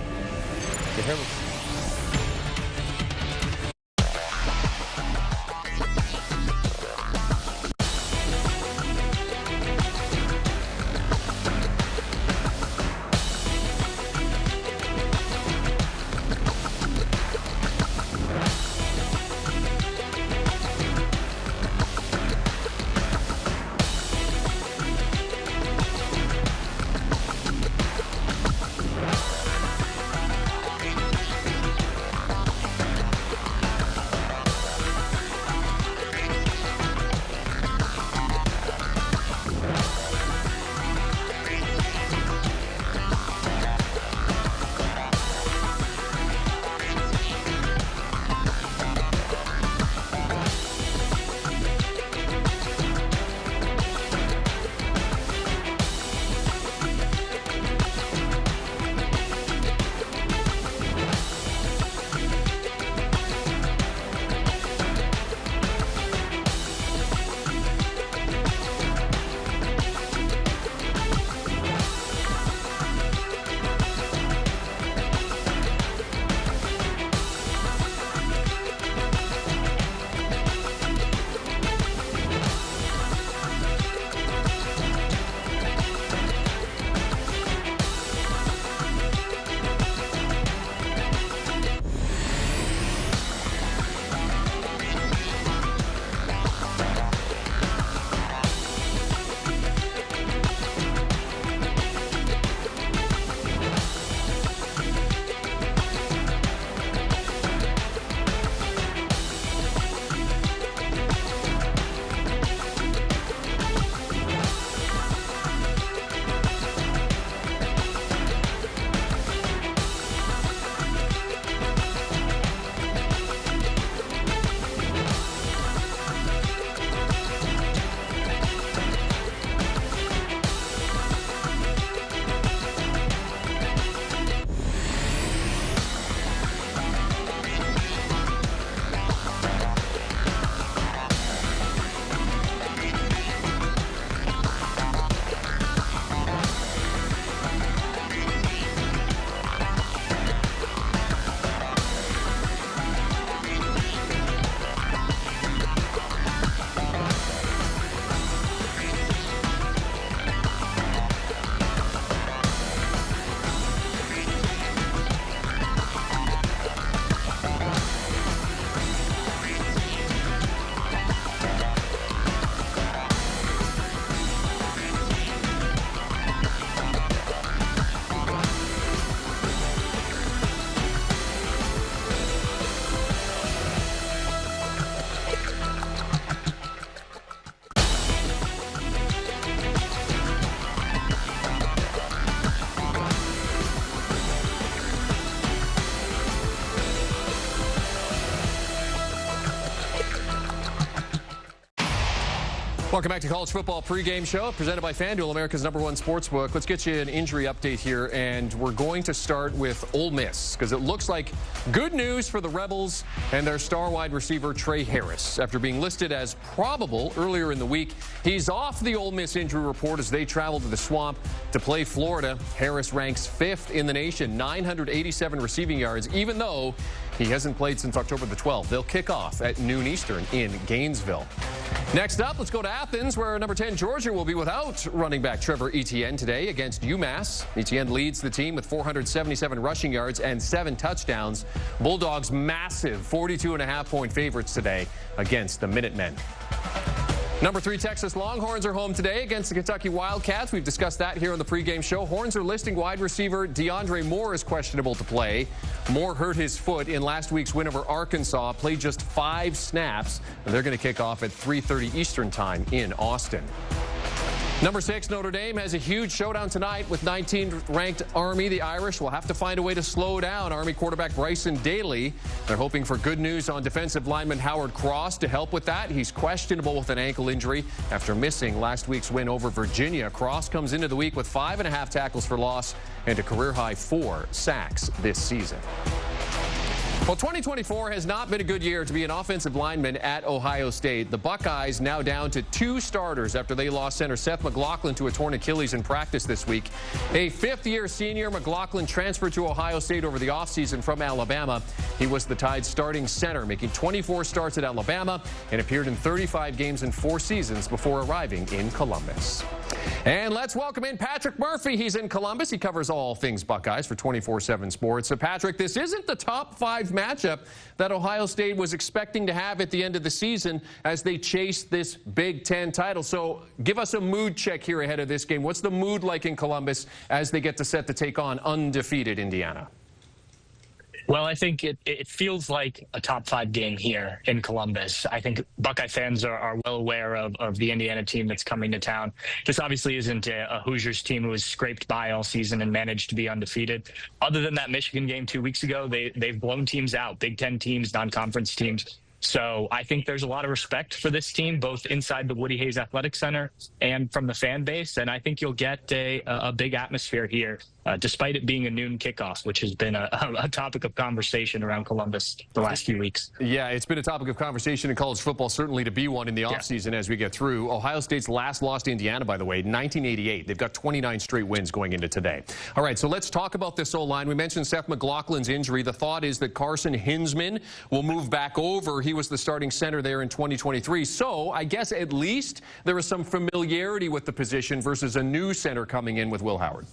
Welcome back to College Football Pregame Show, presented by FanDuel, America's #1 sportsbook. Let's get you an injury update here, and we're going to start with Ole Miss, because it looks like good news for the Rebels and their star wide receiver, Trey Harris. After being listed as probable earlier in the week, he's off the Ole Miss injury report as they travel to the Swamp to play Florida. Harris ranks 5th in the nation, 987 receiving yards, even though he hasn't played since October the 12th. They'll kick off at noon Eastern in Gainesville. Next up, let's go to Athens, where number 10 Georgia will be without running back Trevor Etienne today against UMass. Etienne leads the team with 477 rushing yards and 7 touchdowns. Bulldogs massive 42.5-point favorites today against the Minutemen. Number 3 Texas Longhorns are home today against the Kentucky Wildcats. We've discussed that here on the pregame show. Horns are listing wide receiver DeAndre Moore as questionable to play. Moore hurt his foot in last week's win over Arkansas, played just 5 snaps. And they're going to kick off at 3:30 Eastern time in Austin. Number 6, Notre Dame has a huge showdown tonight with 19th-ranked Army. The Irish will have to find a way to slow down Army quarterback Bryson Daly. They're hoping for good news on defensive lineman Howard Cross to help with that. He's questionable with an ankle injury after missing last week's win over Virginia. Cross comes into the week with 5.5 tackles for loss and a career-high 4 sacks this season. Well, 2024 has not been a good year to be an offensive lineman at Ohio State. The Buckeyes now down to 2 starters after they lost center Seth McLaughlin to a torn Achilles in practice this week. A 5th-year senior, McLaughlin transferred to Ohio State over the offseason from Alabama. He was the Tide's starting center, making 24 starts at Alabama and appeared in 35 games in 4 seasons before arriving in Columbus. And let's welcome in Patrick Murphy. He's in Columbus. He covers all things Buckeyes for 24/7 Sports. So, Patrick, this isn't the top 5 matchup that Ohio State was expecting to have at the end of the season as they chase this Big Ten title. So give us a mood check here ahead of this game. What's the mood like in Columbus as they get to set to take on undefeated Indiana? Well, I think it feels like a top 5 game here in Columbus. I think Buckeye fans are well aware of the Indiana team that's coming to town. This obviously isn't a Hoosiers team who was scraped by all season and managed to be undefeated. Other than that Michigan game 2 weeks ago, they've blown teams out, Big Ten teams, non-conference teams. So I think there's a lot of respect for this team, both inside the Woody Hayes Athletic Center and from the fan base. And I think you'll get a big atmosphere here, despite it being a noon kickoff, which has been a topic of conversation around Columbus the last few weeks. Yeah, it's been a topic of conversation in college football, certainly to be one in the offseason as we get through. Ohio State's last loss to Indiana, by the way, 1988. They've got 29 straight wins going into today. All right, so let's talk about this O-line. We mentioned Seth McLaughlin's injury. The thought is that Carson Hinsman will move back over. He was the starting center there in 2023. So I guess at least there is some familiarity with the position versus a new center coming in with Will Howard.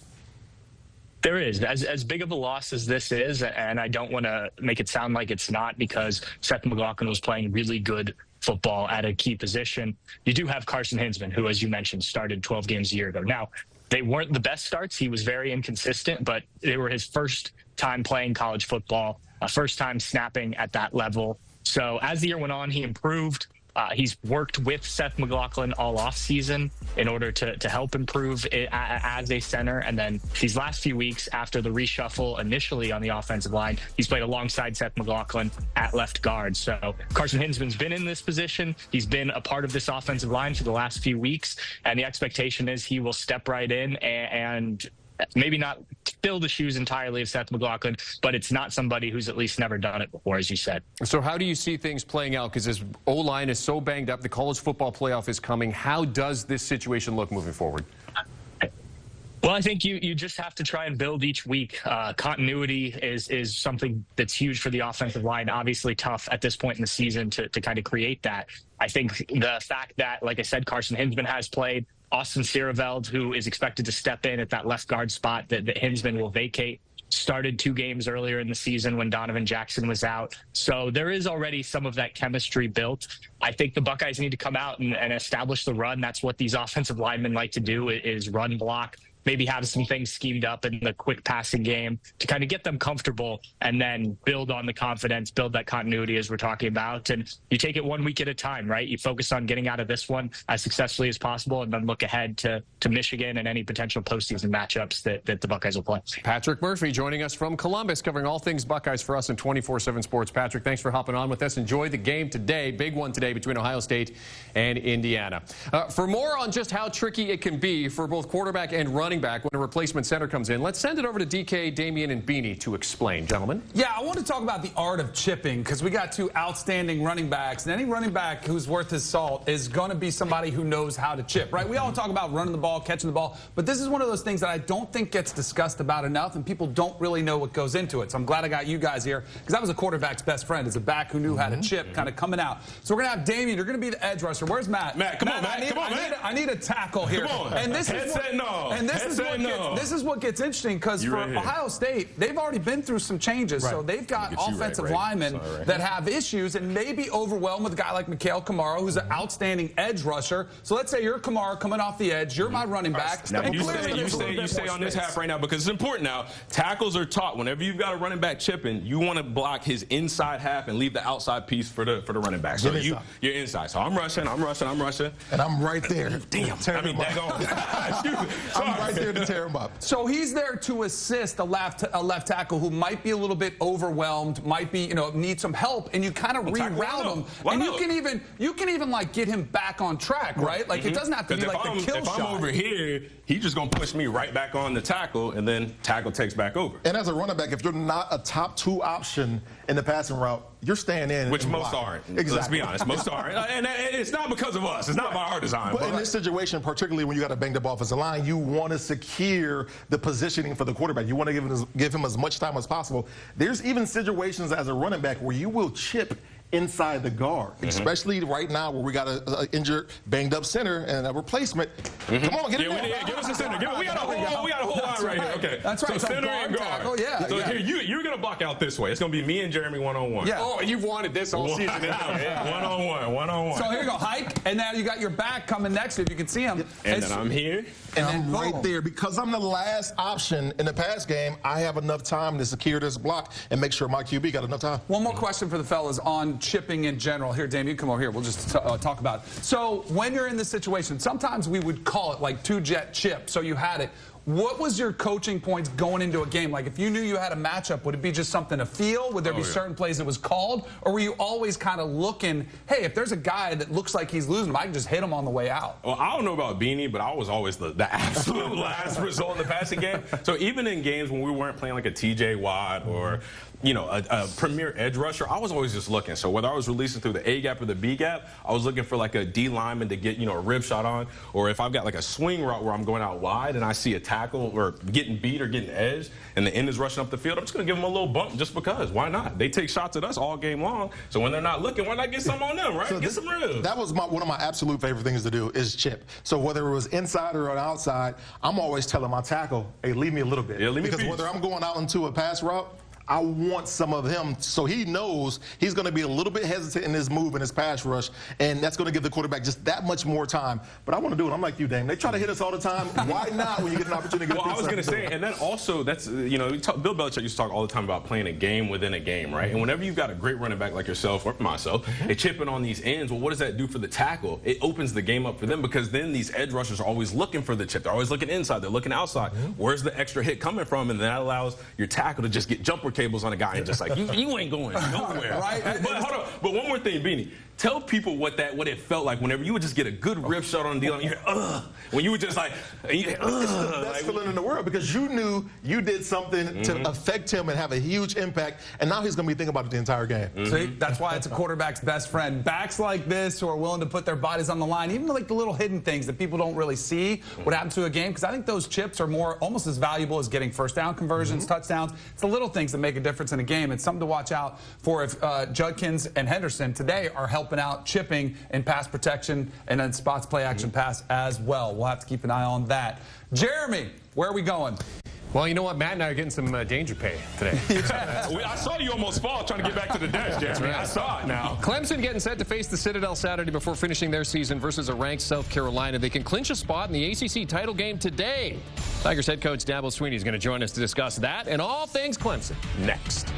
There is. As big of a loss as this is, and I don't want to make it sound like it's not, because Seth McLaughlin was playing really good football at a key position. You do have Carson Hinsman, who, as you mentioned, started 12 games a year ago. Now, they weren't the best starts. He was very inconsistent, but they were his first time playing college football, first time snapping at that level. So as the year went on, he improved. He's worked with Seth McLaughlin all off season in order to help improve it as a center. And then these last few weeks after the reshuffle initially on the offensive line, he's played alongside Seth McLaughlin at left guard. So Carson Hinsman's been in this position. He's been a part of this offensive line for the last few weeks. And the expectation is he will step right in and maybe not fill the shoes entirely of Seth McLaughlin, but it's not somebody who's at least never done it before, as you said. So how do you see things playing out? Because this O-line is so banged up. The college football playoff is coming. How does this situation look moving forward? Well, I think you just have to try and build each week. Continuity is something that's huge for the offensive line. Obviously tough at this point in the season to kind of create that. I think the fact that, like I said, Carson Hinsman has played, Austin Siereveld, who is expected to step in at that left guard spot that Hinsman will vacate, started 2 games earlier in the season when Donovan Jackson was out. So there is already some of that chemistry built. I think the Buckeyes need to come out and establish the run. That's what these offensive linemen like to do, is run block. Maybe have some things schemed up in the quick passing game to kind of get them comfortable and then build on the confidence, build that continuity as we're talking about. And you take it 1 week at a time, right? You focus on getting out of this one as successfully as possible and then look ahead to Michigan and any potential postseason matchups that the Buckeyes will play. Patrick Murphy joining us from Columbus, covering all things Buckeyes for us in 24/7 Sports. Patrick, thanks for hopping on with us. Enjoy the game today. Big one today between Ohio State and Indiana. For more on just how tricky it can be for both quarterback and running back when a replacement center comes in, let's send it over to DK, Damien, and Beanie to explain. Gentlemen. Yeah, I want to talk about the art of chipping, because we got 2 outstanding running backs, and any running back who's worth his salt is going to be somebody who knows how to chip, right? We all talk about running the ball, catching the ball, but this is one of those things that I don't think gets discussed about enough, and people don't really know what goes into it. So I'm glad I got you guys here, because that was a quarterback's best friend, is a back who knew how to chip, kind of coming out. So we're going to have Damien. You're going to be the edge rusher. Where's Matt? Matt, come on, Matt. Come on, Matt. I need a tackle here. Come on. And this Headset, is no. And this this is what gets interesting because for Ohio State, they've already been through some changes. So they've got offensive linemen that have issues and may be overwhelmed with a guy like Mikhail Kamara, who's an outstanding edge rusher. So let's say you're Kamara coming off the edge. You're my running back. Now, you stay on this half right now because it's important now. Tackles are taught whenever you've got a running back chipping, you want to block his inside half and leave the outside piece for the running back. So you're inside. So I'm rushing. And I'm right there. Damn. I'm right there to tear him up. So he's there to assist a left tackle who might be a little bit overwhelmed, might be, need some help, and you kind of reroute him. And you can even like get him back on track, right? Like it doesn't have to be like the kill shot. If I'm over here, he's just going to push me right back on the tackle, and then tackle takes back over. And as a running back, if you're not a top 2 option in the passing route, you're staying in. Which most aren't. Exactly. Let's be honest. Most aren't. And it's not because of us. It's not by our design. But in this situation, particularly when you got a banged up offensive line, you want to secure the positioning for the quarterback. You want to give him as much time as possible. There's even situations as a running back where you will chip inside the guard, especially right now where we got an injured, banged up center and a replacement. Come on, get in there. Give us a center. We got a whole line right here. Okay. That's right. So center and guard. So here, you're going to block out this way. It's going to be me and Jeremy one-on-one. Yeah. Oh, you've wanted this all season. One-on-one. So here you go, hike, and now you got your back coming next if you can see him. And then I'm here. And I'm right there. Because I'm the last option in the pass game, I have enough time to secure this block and make sure my QB got enough time. One more question for the fellas on chipping in general. Here, Damien, come over here. We'll just talk about it. So when you're in this situation, sometimes we would call it like 2-jet chip. So you had it. What was your coaching points going into a game? Like if you knew you had a matchup, would it be just something to feel? Would there be certain plays that was called? Or were you always kind of looking, hey, if there's a guy that looks like he's losing, I can just hit him on the way out? Well, I don't know about Beanie, but I was always the absolute last result in the passing game. So even in games when we weren't playing like a TJ Watt or a premier edge rusher, I was always just looking. So whether I was releasing through the A gap or the B gap, I was looking for like a D lineman to get, a rib shot on. Or if I've got like a swing route where I'm going out wide and I see a tackle or getting beat or getting edged and the end is rushing up the field, I'm just going to give them a little bump just because. Why not? They take shots at us all game long. So when they're not looking, why not get some on them, right? So get some ribs. That was one of my absolute favorite things to do is chip. So whether it was inside or on outside, I'm always telling my tackle, hey, leave me a little bit. Yeah, because whether I'm going out into a pass route, I want some of him so he knows he's going to be a little bit hesitant in his move and his pass rush, and that's going to give the quarterback just that much more time. But I want to do it. I'm like you, Dame. They try to hit us all the time. Why not when you get an opportunity to get I was going to say, and then also that's, Bill Belichick used to talk all the time about playing a game within a game, right? And whenever you've got a great running back like yourself or myself, and chipping on these ends, well, what does that do for the tackle? It opens the game up for them because then these edge rushers are always looking for the chip. They're always looking inside. They're looking outside. Where's the extra hit coming from? And that allows your tackle to just get jumper cables on a guy and just like, you ain't going nowhere. Right? But hold on. But one more thing, Beanie. Tell people what it felt like whenever you would just get a good rib shot on the deal and you hear, when you would just like, it's the best feeling in the world because you knew you did something to affect him and have a huge impact, and now he's going to be thinking about it the entire game. See, that's why it's a quarterback's best friend. Backs like this who are willing to put their bodies on the line, even like the little hidden things that people don't really see what happens to a game, because I think those chips are almost as valuable as getting first down conversions, touchdowns. It's the little things that make a difference in a game. It's something to watch out for if Judkins and Henderson today are helping out chipping and pass protection and then spots play action pass as well. We'll have to keep an eye on that. Jeremy, where are we going? Well, you know what? Matt and I are getting some danger pay today. I saw you almost fall trying to get back to the desk, Jeremy. I saw it now. Clemson getting set to face the Citadel Saturday before finishing their season versus a ranked South Carolina. They can clinch a spot in the ACC title game today. Tigers head coach Dabo Swinney is going to join us to discuss that and all things Clemson next.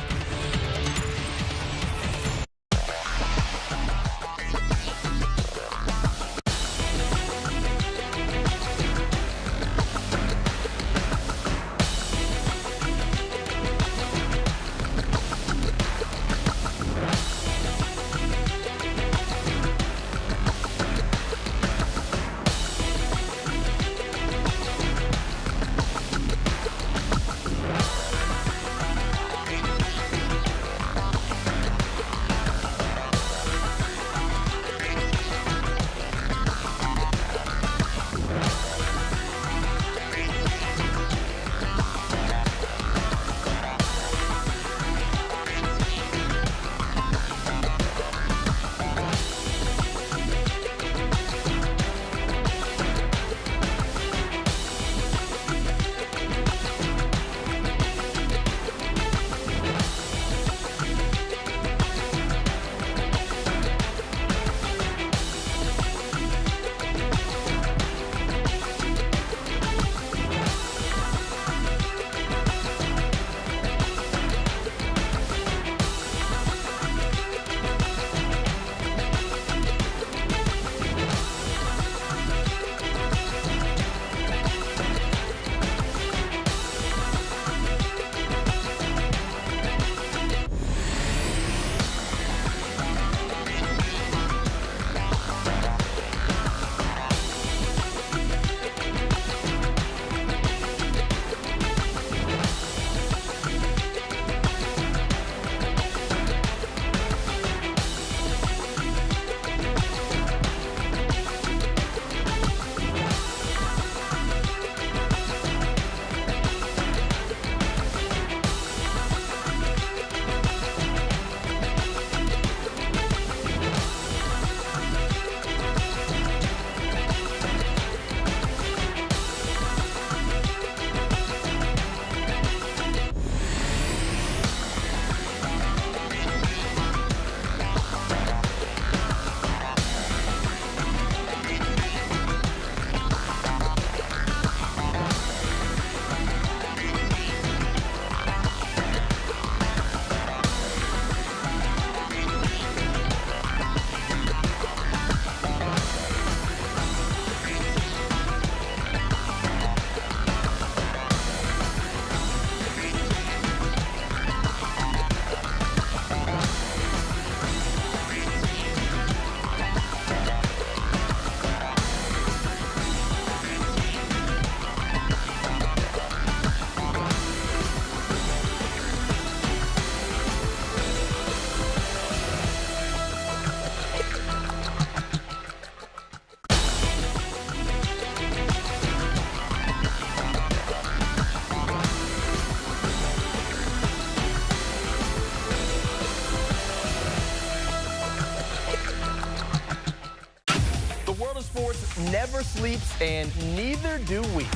never sleeps, and neither do we.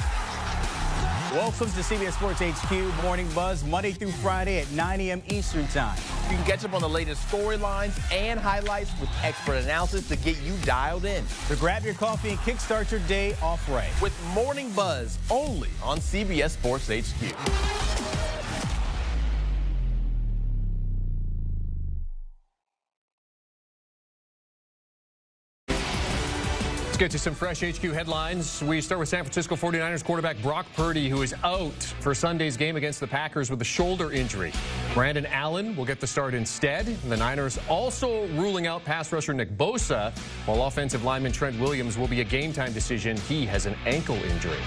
Welcome to CBS Sports HQ Morning Buzz, Monday through Friday at 9 a.m. Eastern Time. You can catch up on the latest storylines and highlights with expert analysis to get you dialed in. So grab your coffee and kickstart your day off right. With Morning Buzz only on CBS Sports HQ. Let's get to some fresh HQ headlines. We start with San Francisco 49ers quarterback Brock Purdy, who is out for Sunday's game against the Packers with a shoulder injury. Brandon Allen will get the start instead. The Niners also ruling out pass rusher Nick Bosa, while offensive lineman Trent Williams will be a game-time decision. He has an ankle injury.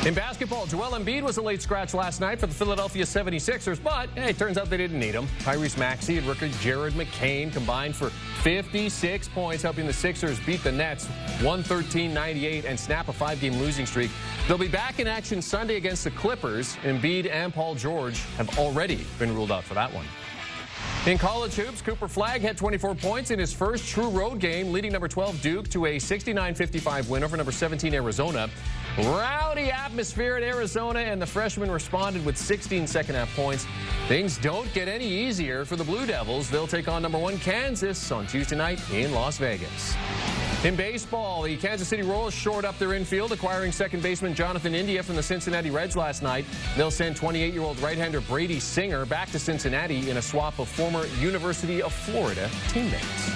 In basketball, Joel Embiid was a late scratch last night for the Philadelphia 76ers, but it turns out they didn't need him. Tyrese Maxey and rookie Jared McCain combined for 56 points, helping the Sixers beat the Nets 113-98 and snap a 5-game losing streak. They'll be back in action Sunday against the Clippers. Embiid and Paul George have already been ruled out for that one. In college hoops, Cooper Flagg had 24 points in his first true road game, leading number 12 Duke to a 69-55 win over number 17 Arizona. Rowdy atmosphere in Arizona, and the freshman responded with 16 second-half points. Things don't get any easier for the Blue Devils. They'll take on number 1 Kansas on Tuesday night in Las Vegas. In baseball, the Kansas City Royals shored up their infield, acquiring second baseman Jonathan India from the Cincinnati Reds last night. They'll send 28-year-old right-hander Brady Singer back to Cincinnati in a swap of former University of Florida teammates.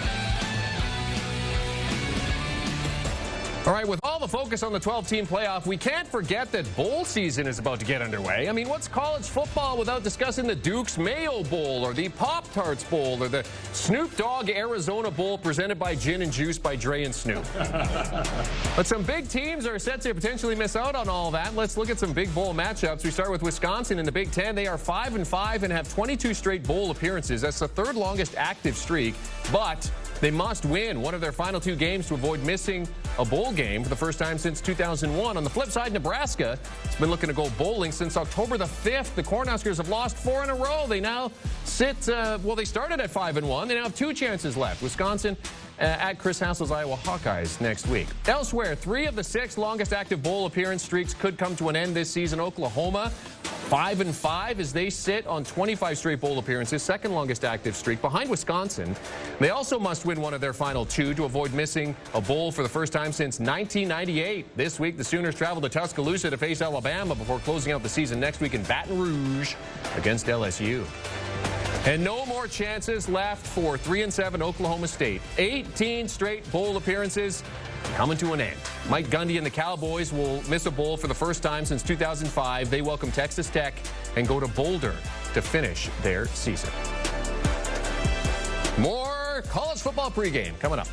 All right, with all the focus on the 12-team playoff, we can't forget that bowl season is about to get underway. I mean, what's college football without discussing the Duke's Mayo Bowl or the Pop-Tarts Bowl or the Snoop Dogg Arizona Bowl presented by Gin and Juice by Dre and Snoop? But some big teams are set to potentially miss out on all that. Let's look at some big bowl matchups. We start with Wisconsin in the Big Ten. They are 5-5 and have 22 straight bowl appearances. That's the third longest active streak, but they must win one of their final 2 games to avoid missing a bowl game for the first time since 2001. On the flip side, Nebraska has been looking to go bowling since October the 5th. The Cornhuskers have lost 4 in a row. They now sit, they started at 5-1. They now have 2 chances left. Wisconsin at Chris Hassel's Iowa Hawkeyes next week. Elsewhere, 3 of the 6 longest active bowl appearance streaks could come to an end this season. Oklahoma 5-5 as they sit on 25 straight bowl appearances, second longest active streak behind Wisconsin. They also must win one of their final 2 to avoid missing a bowl for the first time since 1998. This week, the Sooners travel to Tuscaloosa to face Alabama before closing out the season next week in Baton Rouge against LSU. And no more chances left for 3-7 Oklahoma State. 18 straight bowl appearances coming to an end. Mike Gundy and the Cowboys will miss a bowl for the first time since 2005. They welcome Texas Tech and go to Boulder to finish their season. More college football pregame coming up.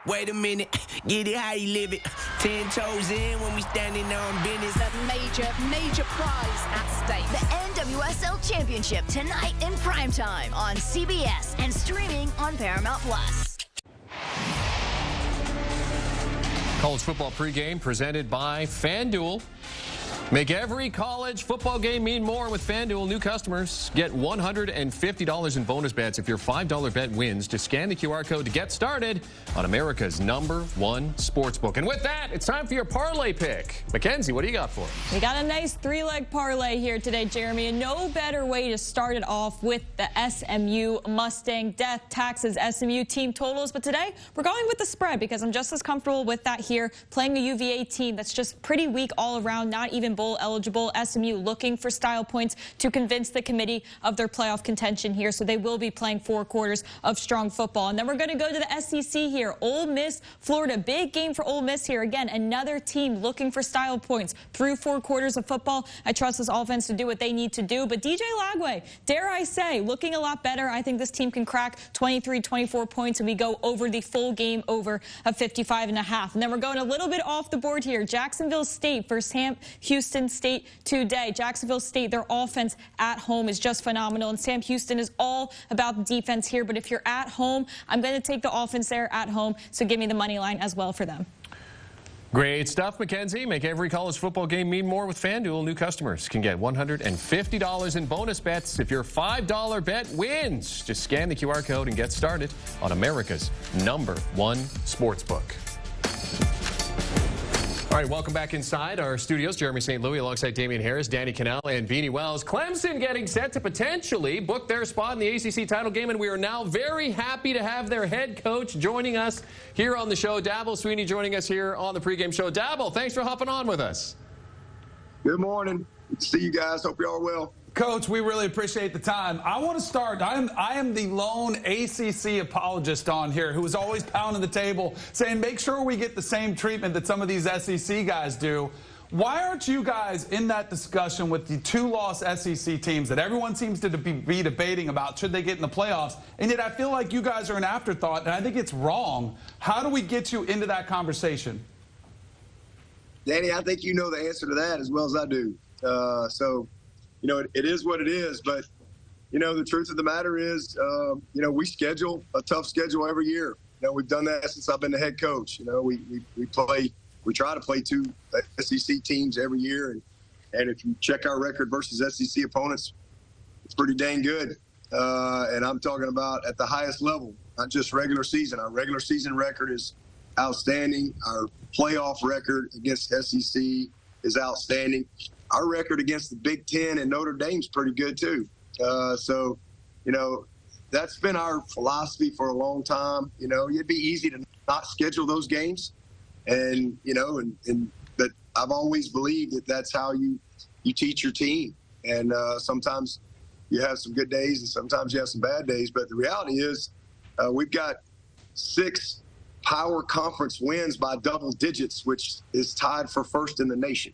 Wait a minute, get it how you live it. 10 toes in when we standing on business. The major prize at stake. The NWSL Championship tonight in primetime on CBS and streaming on Paramount+. College football pregame presented by FanDuel. Make every college football game mean more with FanDuel. New customers get $150 in bonus bets if your $5 bet wins. Just scan the QR code to get started on America's #1 sportsbook. And with that, it's time for your parlay pick. Mackenzie, what do you got for us? We got a nice three-leg parlay here today, Jeremy, and no better way to start it off with the SMU Mustang Death Taxes SMU team totals. But today, we're going with the spread because I'm just as comfortable with that here, playing a UVA team that's just pretty weak all around, not even bowl eligible. SMU looking for style points to convince the committee of their playoff contention here, so they will be playing 4 quarters of strong football. And then we're going to go to the SEC here. Ole Miss, Florida, big game for Ole Miss here. Again, another team looking for style points through 4 quarters of football. I trust this offense to do what they need to do, but DJ Lagway, dare I say, looking a lot better. I think this team can crack 23, 24 points, and we go over the full game over of 55.5. And then we're going a little bit off the board here. Jacksonville State versus Houston State today. Jacksonville State, their offense at home is just phenomenal, and Sam Houston is all about the defense here. But if you're at home, I'm going to take the offense there at home, so give me the money line as well for them. Great stuff, Mackenzie. Make every college football game mean more with FanDuel. New customers can get $150 in bonus bets if your $5 bet wins. Just scan the QR code and get started on America's #1 sportsbook. All right, welcome back inside our studios. Jeremy St. Louis alongside Damien Harris, Danny Kanell, and Beanie Wells. Clemson getting set to potentially book their spot in the ACC title game, and we are now very happy to have their head coach joining us here on the show. Dabo Swinney joining us here on the pregame show. Dabo, thanks for hopping on with us. Good morning. Good to see you guys. Hope you're all well. Coach, we really appreciate the time. I want to start. I am the lone ACC apologist on here who is always pounding the table saying, make sure we get the same treatment that some of these SEC guys do. Why aren't you guys in that discussion with the 2-loss SEC teams that everyone seems to be debating about? Should they get in the playoffs? And yet I feel like you guys are an afterthought, and I think it's wrong. How do we get you into that conversation? Danny, I think you know the answer to that as well as I do. You know, it is what it is, but, you know, the truth of the matter is, you know, we schedule a tough schedule every year. You know, we've done that since I've been the head coach. You know, we try to play 2 SEC teams every year. And if you check our record versus SEC opponents, it's pretty dang good. And I'm talking about at the highest level, not just regular season. Our regular season record is outstanding. Our playoff record against SEC is outstanding. Our record against the Big Ten and Notre Dame's pretty good, too. So, you know, that's been our philosophy for a long time. You know, it'd be easy to not schedule those games. And, you know, but I've always believed that that's how you teach your team. And sometimes you have some good days and sometimes you have some bad days. But the reality is we've got 6 power conference wins by double digits, which is tied for first in the nation.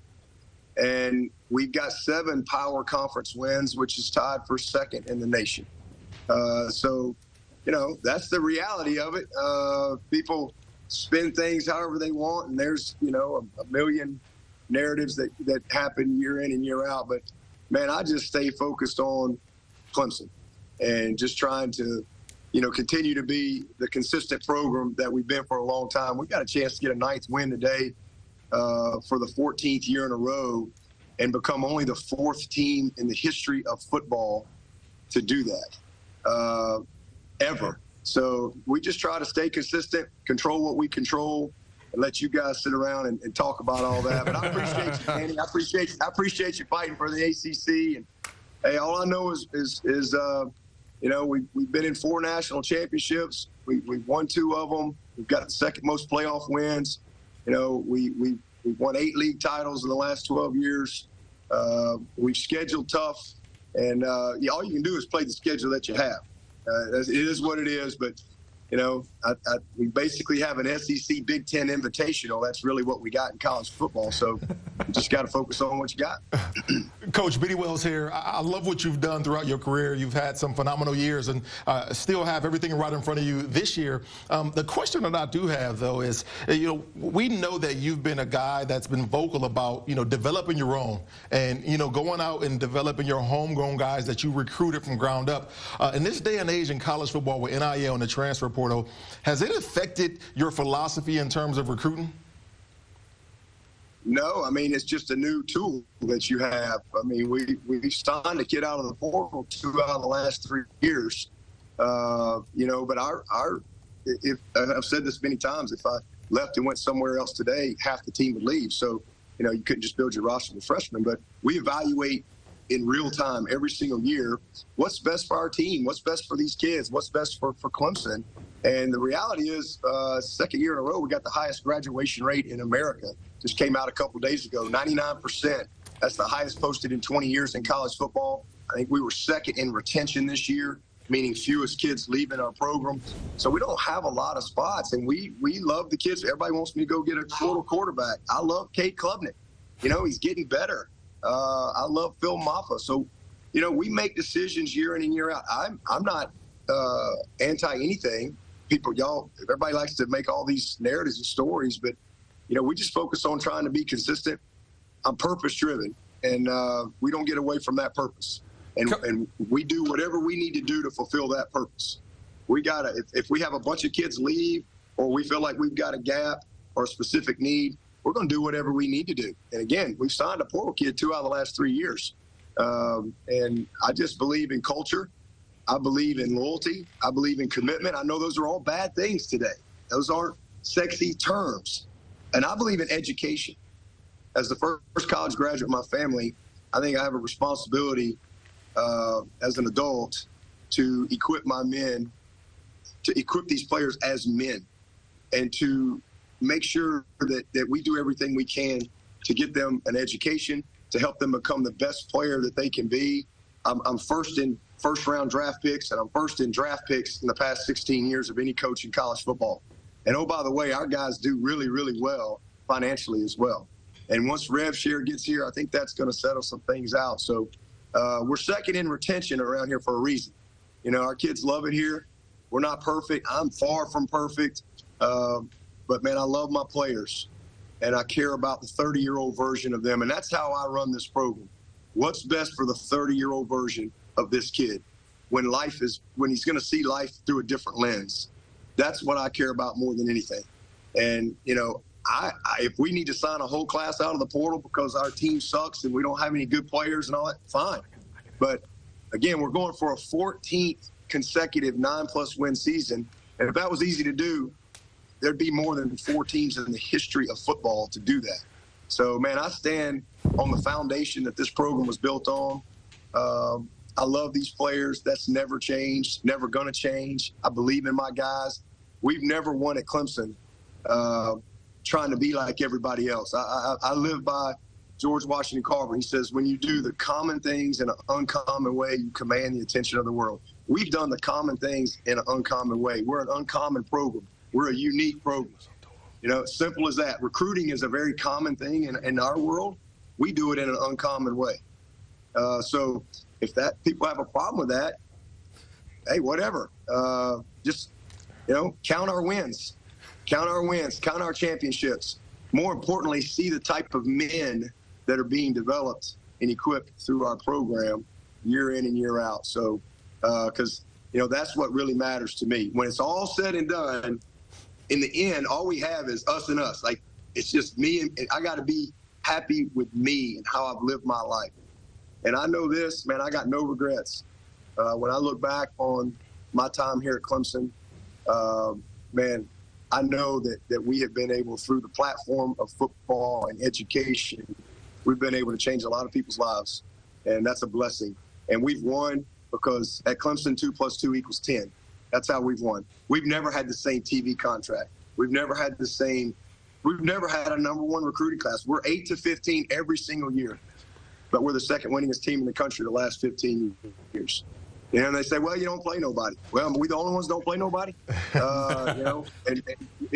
And we've got 7 power conference wins, which is tied for second in the nation. So, you know, that's the reality of it. People spin things however they want, and there's, you know, a million narratives that happen year in and year out. But, man, I just stay focused on Clemson and just trying to, you know, continue to be the consistent program that we've been for a long time. We got a chance to get a 9th win today. For the 14th year in a row and become only the 4th team in the history of football to do that ever. So we just try to stay consistent, control what we control, and let you guys sit around and talk about all that. But I appreciate you, Danny. I appreciate you fighting for the ACC. And hey, all I know is you know, we've been in 4 national championships. We've won 2 of them. We've got the 2nd most playoff wins. You know, we've won 8 league titles in the last 12 years. We've scheduled tough, and all you can do is play the schedule that you have. It is what it is, but we basically have an SEC Big Ten Invitational. That's really what we got in college football. So you just got to focus on what you got. Coach, Beanie Wells here. I love what you've done throughout your career. You've had some phenomenal years and still have everything right in front of you this year. The question that I do have, though, is, we know that you've been a guy that's been vocal about, developing your own and, going out and developing your homegrown guys that you recruited from ground up. In this day and age in college football with NIL and the transfer portal, has it affected your philosophy in terms of recruiting? No, I mean, it's just a new tool that you have. I mean, we signed a kid out of the portal 2 out of the last 3 years. But I've said this many times, if I left and went somewhere else today, half the team would leave. So, you couldn't just build your roster with freshmen. But we evaluate in real time every single year what's best for our team, what's best for these kids, what's best for Clemson. And the reality is, second year in a row, we got the highest graduation rate in America. Just came out a couple days ago, 99%. That's the highest posted in 20 years in college football. I think we were second in retention this year, meaning fewest kids leaving our program. So we don't have a lot of spots, and we love the kids. Everybody wants me to go get a portal quarterback. I love Cade Klubnik. He's getting better. I love Phil Maffa. So, we make decisions year in and year out. I'm not anti anything. Everybody likes to make all these narratives and stories, but, we just focus on trying to be consistent. I'm purpose-driven, and we don't get away from that purpose. And we do whatever we need to do to fulfill that purpose. We gotta, if we have a bunch of kids leave, or we feel like we've got a gap or a specific need, we're going to do whatever we need to do. And again, we've signed a portal kid 2 out of the last 3 years. And I just believe in culture. I believe in loyalty. I believe in commitment. I know those are all bad things today. Those aren't sexy terms. And I believe in education. As the first college graduate in my family, I think I have a responsibility as an adult to equip my men, to equip these players as men, and to make sure that we do everything we can to get them an education, to help them become the best player that they can be. I'm first in first-round draft picks, and I'm first in draft picks in the past 16 years of any coach in college football. And, oh, by the way, our guys do really, really well financially as well. And once rev share gets here, I think that's going to settle some things out. So we're second in retention around here for a reason. Our kids love it here. We're not perfect. I'm far from perfect. But, man, I love my players, and I care about the 30-year-old version of them. And that's how I run this program. What's best for the 30-year-old version of this kid when he's going to see life through a different lens? That's what I care about more than anything. And, if we need to sign a whole class out of the portal because our team sucks and we don't have any good players and all that, fine. But, again, we're going for a 14th consecutive 9+ win season. And if that was easy to do, there'd be more than 4 teams in the history of football to do that. So, man, I stand on the foundation that this program was built on. I love these players. That's never changed, never going to change. I believe in my guys. We've never won at Clemson trying to be like everybody else. I live by George Washington Carver. He says, when you do the common things in an uncommon way, you command the attention of the world. We've done the common things in an uncommon way. We're an uncommon program. We're a unique program. Simple as that. Recruiting is a very common thing in our world. We do it in an uncommon way. So if people have a problem with that, hey, whatever. Just, count our wins. Count our wins. Count our championships. More importantly, see the type of men that are being developed and equipped through our program year in and year out. So, because, that's what really matters to me. When it's all said and done, in the end, all we have is us and us. Like, it's just me, and I got to be happy with me and how I've lived my life. And I know this, man, I got no regrets. When I look back on my time here at Clemson, man, I know that we have been able, through the platform of football and education, we've been able to change a lot of people's lives. And that's a blessing. And we've won because at Clemson, 2 + 2 = 10. That's how we've won. We've never had the same TV contract. We've never had a #1 recruiting class. We're 8 to 15 every single year. But we're the second winningest team in the country the last 15 years. And they say, well, you don't play nobody. Well, we the only ones don't play nobody. And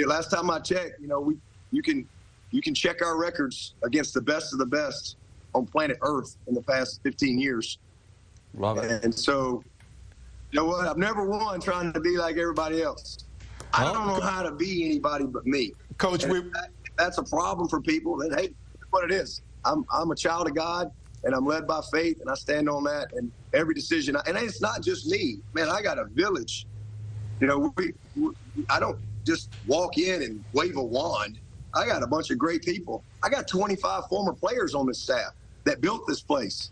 last time I checked, you can check our records against the best of the best on planet Earth in the past 15 years. Love it. And so, you know what? I've never won trying to be like everybody else. I don't know how to be anybody but me. Coach, that's a problem for people. Then, hey, that's what it is. I'm a child of God, and I'm led by faith, and I stand on that. And every decision, and it's not just me. Man, I got a village. I don't just walk in and wave a wand. I got a bunch of great people. I got 25 former players on this staff that built this place,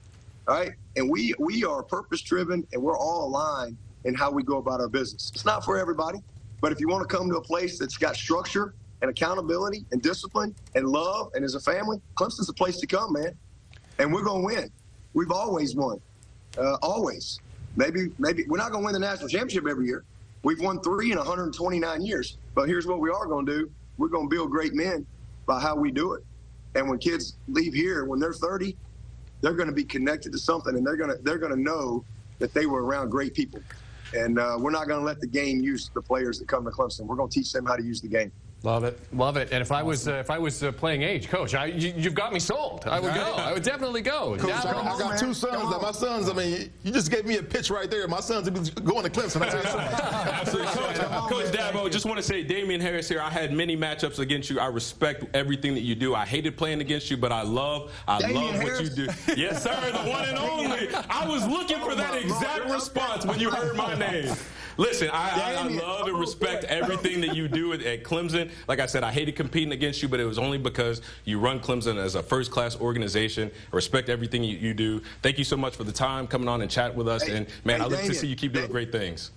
all right? And we are purpose-driven, and we're all aligned in how we go about our business. It's not for everybody, but if you want to come to a place that's got structure and accountability and discipline and love and as a family, Clemson's a place to come, man. And we're going to win. We've always won, always. Maybe we're not going to win the national championship every year. We've won 3 in 129 years. But here's what we are going to do. We're going to build great men by how we do it. And when kids leave here, when they're 30, they're going to be connected to something, and they're going to know that they were around great people. And we're not going to let the game use the players that come to Clemson. We're going to teach them how to use the game. Love it, love it. And if I was playing age, Coach, you've got me sold. I would go. I would definitely go. Coach, I got 2 sons. My sons, I mean, you just gave me a pitch right there. My sons would be going to Clemson. Absolutely, Coach Dabo. Just want to say, Damien Harris here. I had many matchups against you. I respect everything that you do. I hated playing against you, but I love what you do. Yes, sir, the one and only. I was looking for that exact response when you heard my name. Listen, I love and respect everything that you do at Clemson. Like I said, I hated competing against you, but it was only because you run Clemson as a first-class organization. I respect everything you do. Thank you so much for the time coming on and chat with us. And, man, I look to see you keep doing great things.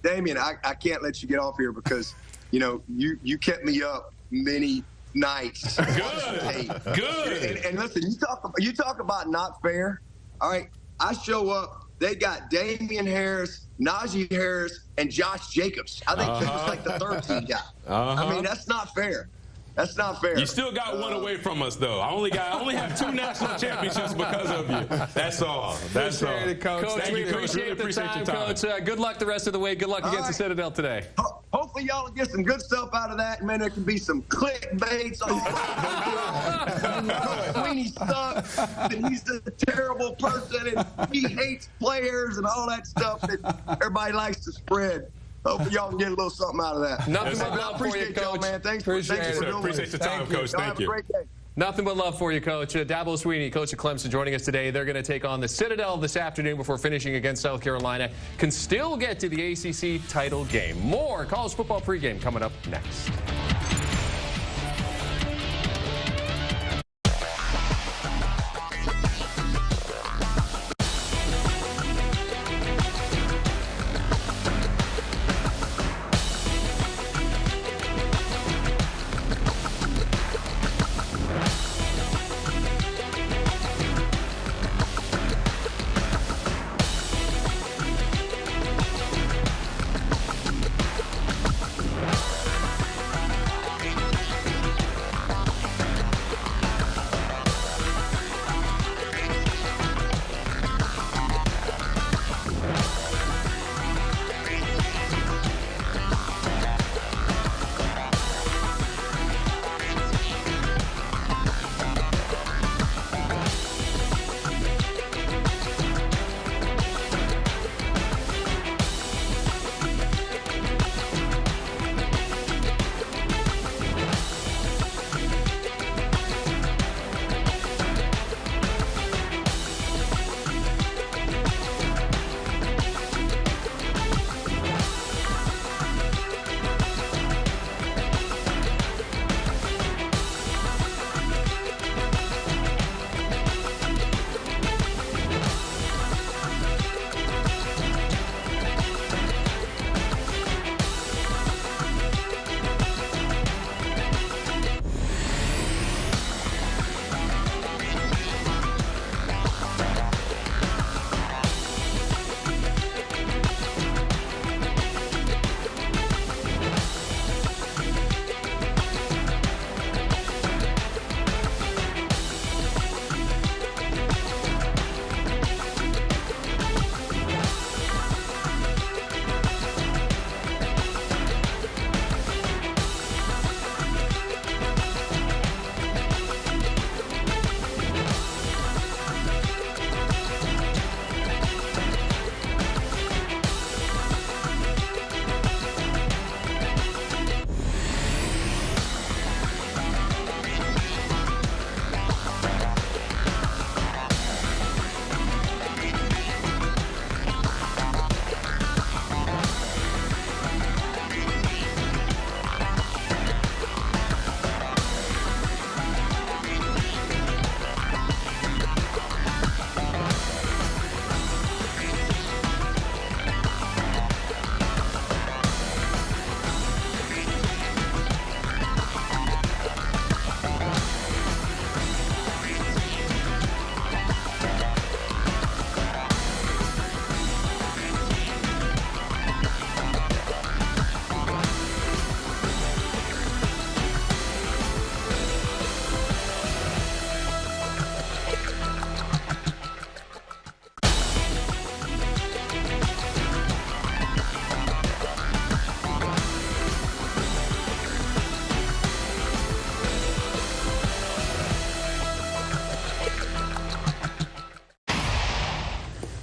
Damien, I can't let you get off here because, you kept me up many nights. Good. And listen, you talk about not fair. All right, I show up. They got Damien Harris, Najee Harris, and Josh Jacobs. I think he was like the 13th guy. I mean, that's not fair. That's not fair. You still got one away from us, though. I only have 2 national championships because of you. That's all. That's all. Coach, Thank you, Coach. Really appreciate your time. Coach, good luck the rest of the way. Good luck against the Citadel today. Hopefully y'all will get some good stuff out of that. Man, there can be some clickbaits on Swinney sucks, and he's a terrible person, and he hates players and all that stuff that everybody likes to spread. Hopefully y'all can get a little something out of that. Nothing but love for you, Coach. Man. Thanks for doing it. Appreciate the time, Coach. Thank you. Have a great day. Nothing but love for you, Coach. Dabo Swinney, coach of Clemson, joining us today. They're going to take on the Citadel this afternoon before finishing against South Carolina. Can still get to the ACC title game. More college football pregame coming up next.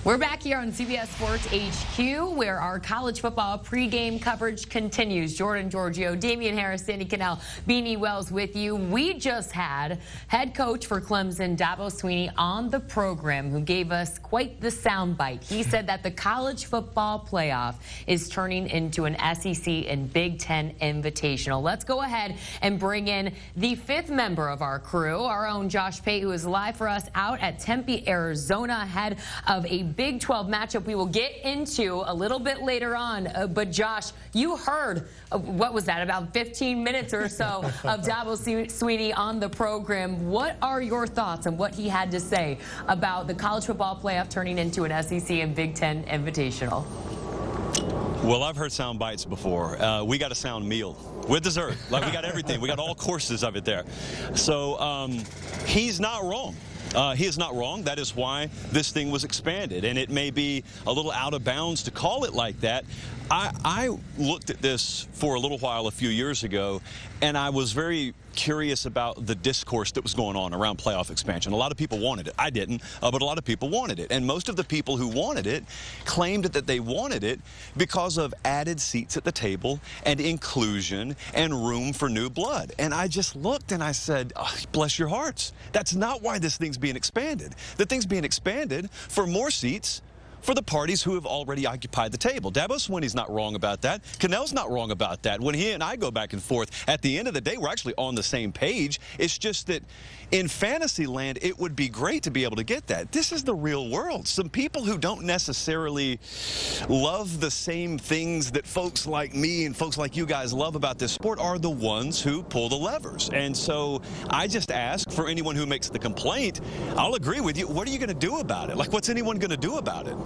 We're back here on CBS Sports HQ, where our college football pregame coverage continues. Jordan Giorgio, Damien Harris, Danny Kanell, Beanie Wells with you. We just had head coach for Clemson, Dabo Swinney, on the program, who gave us quite the soundbite. He said that the college football playoff is turning into an SEC and Big Ten invitational. Let's go ahead and bring in the fifth member of our crew, our own Josh Pate, who is live for us out at Tempe, Arizona, ahead of a Big 12 matchup we will get into a little bit later on. But Josh, you heard, what was that, about 15 minutes or so of Dabo Swinney on the program. What are your thoughts on what he had to say about the college football playoff turning into an SEC and Big Ten invitational? Well, I've heard sound bites before. We got a sound meal with dessert. Like, we got everything. We got all courses of it there. So he's not wrong. He is not wrong. That is why this thing was expanded. And it may be a little out of bounds to call it like that. I looked at this for a little while a few years ago, and I was very curious about the discourse that was going on around playoff expansion. A lot of people wanted it. I didn't, but a lot of people wanted it. And most of the people who wanted it claimed that they wanted it because of added seats at the table and inclusion and room for new blood. And I just looked and I said, oh, bless your hearts. That's not why this thing's being expanded. The thing's being expanded for more seats for the parties who have already occupied the table. Dabo Swinney's not wrong about that. Canell's not wrong about that. When he and I go back and forth, at the end of the day, we're actually on the same page. It's just that in fantasy land, it would be great to be able to get that. This is the real world. Some people who don't necessarily love the same things that folks like me and folks like you guys love about this sport are the ones who pull the levers. And so I just ask for anyone who makes the complaint, I'll agree with you. What are you going to do about it? Like, what's anyone going to do about it?